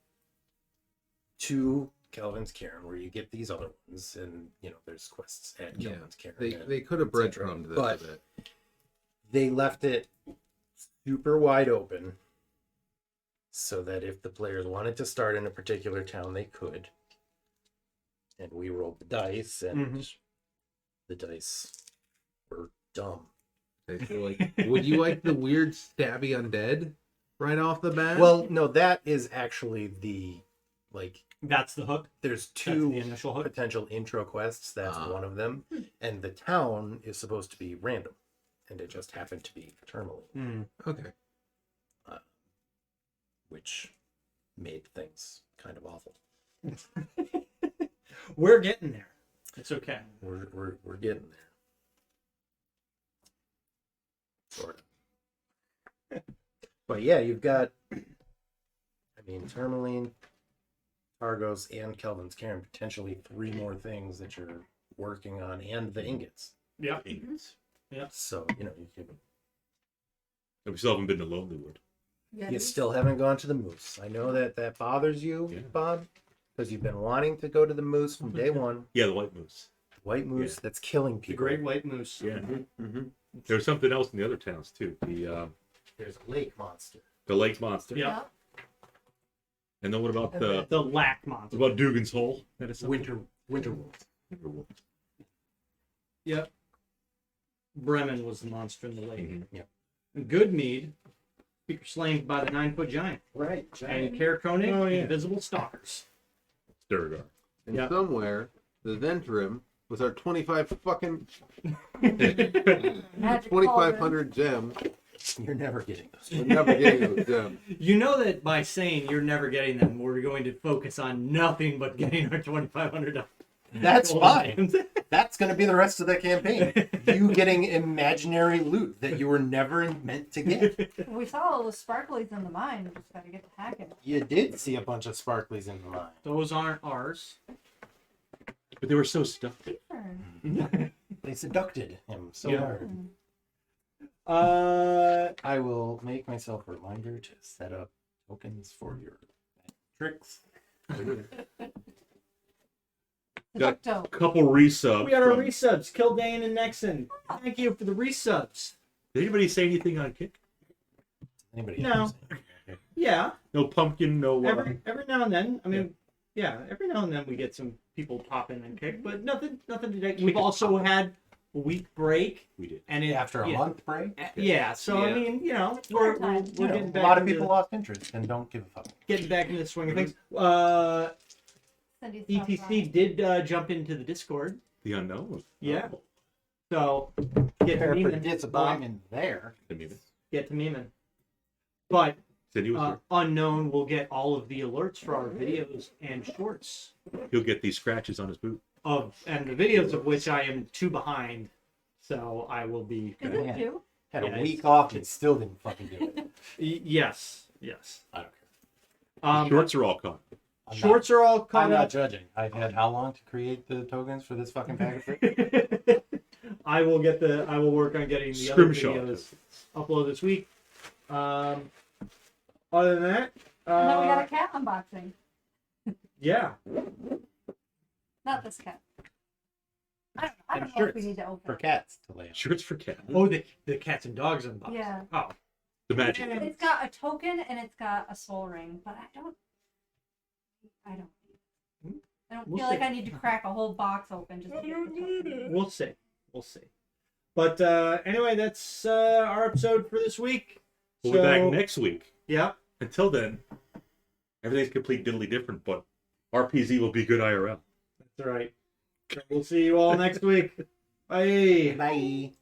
to Kelvin's Cairn where you get these other ones, and you know there's quests at Yeah, Kelvin's Cairn. They and they could have et cetera. breadcrumbed this But a bit. they left it super wide open so that if the players wanted to start in a particular town, they could. And we rolled the dice, and the dice were dumb. They feel like, would you like the weird stabby undead right off the bat? Well, no, that is actually the like. that's the hook. There's That's two the initial hook. potential intro quests. That's Ah. one of them, and the town is supposed to be random, and it just happened to be Tourmaline, okay. which made things kind of awful. We're getting there. It's okay. We're getting there. Sort of. But yeah, you've got, I mean, Tourmaline, Targos, and Kelvin's Cairn, potentially 3 more things that you're working on, and the ingots. Yeah. Ingots. So, you know, you can. And we still haven't been to Lonelywood. Yeah, You still haven't gone to the Moose. I know that bothers you, Yeah. Bob, because you've been wanting to go to the Moose from day one. Yeah, the White Moose. White Moose that's killing The people. great white moose. Yeah. There was something else in the other towns too. There's a lake monster. The Lake Monster. Yeah. And then what about And the? The lack monster. What about Dugan's Hole? That is something? Winterwolf. Yep. Bremen was the monster in the lake. Mhm. Yep. Goodmead, Speaker slain by the 9-foot giant. Right. And Kaer Koenig, Oh, yeah. invisible stalkers. Durgar. And Yeah. somewhere, the Ventrim with our 25 fucking Magic 2,500 gems. You're never getting those. We're never getting those gems. You know that by saying you're never getting them, we're going to focus on nothing but getting our $2,500. That's fine. That's going to be the rest of the campaign. You getting imaginary loot that you were never meant to get. We saw all those sparklies in the mine. We just got to get to hacking. You did see a bunch of sparklies in the mine. Those aren't ours. But they were so stuffed. They seducted him so Yeah. hard. I will make myself a reminder to set up tokens for your tricks. Got Seducto. a couple resubs. We got our from- resubs, Kildane and Nexon. Thank you for the resubs. Did anybody say anything on Kick? Anybody? No. else? Yeah, No pumpkin, no. every now and then. I mean, yeah, every now and then we get some people pop in and kick, but nothing today. We've also had a week break, We did. and it, After a yeah, month break? Yeah, so I Yeah. mean, you know, we're You getting know, back a lot of into, people lost interest and don't give a fuck. getting back into the swing of things. Send you stuff ETC out. did jump into the Discord, The unknown. Yeah. Oh, so get to Prepare for memeing, disappointment there. I mean, get to memeing. But said he was there. Unknown will get all of the alerts for our videos and shorts. He'll get these scratches on his boot. and the videos of which I am 2 behind. So I will be. Is it two? Had Yeah, a week off and still didn't fucking do it. Yes. I don't care. Shorts are all caught. Shorts are all I'm caught not up. judging. I've had how long to create the tokens for this fucking package? I will work on getting the other Scrimshaw. videos uploaded this week. Other than that, And then we got a cat unboxing. yeah. Not this cat. I And don't know if we shirts need to open for it. cats to lay on. Shirts for cat. Oh, the cats and dogs unboxing. Yeah. Oh, The magic. It's got a token and it's got a soul ring, but I don't. I don't We'll feel like see. I need to crack a whole box open just to get the token. we'll see. But anyway, that's our episode for this week. We'll be back next week. Yeah. Until then, everything's complete diddly different, but RPZ will be good IRL. That's right. We'll see you all next week. Bye. Bye.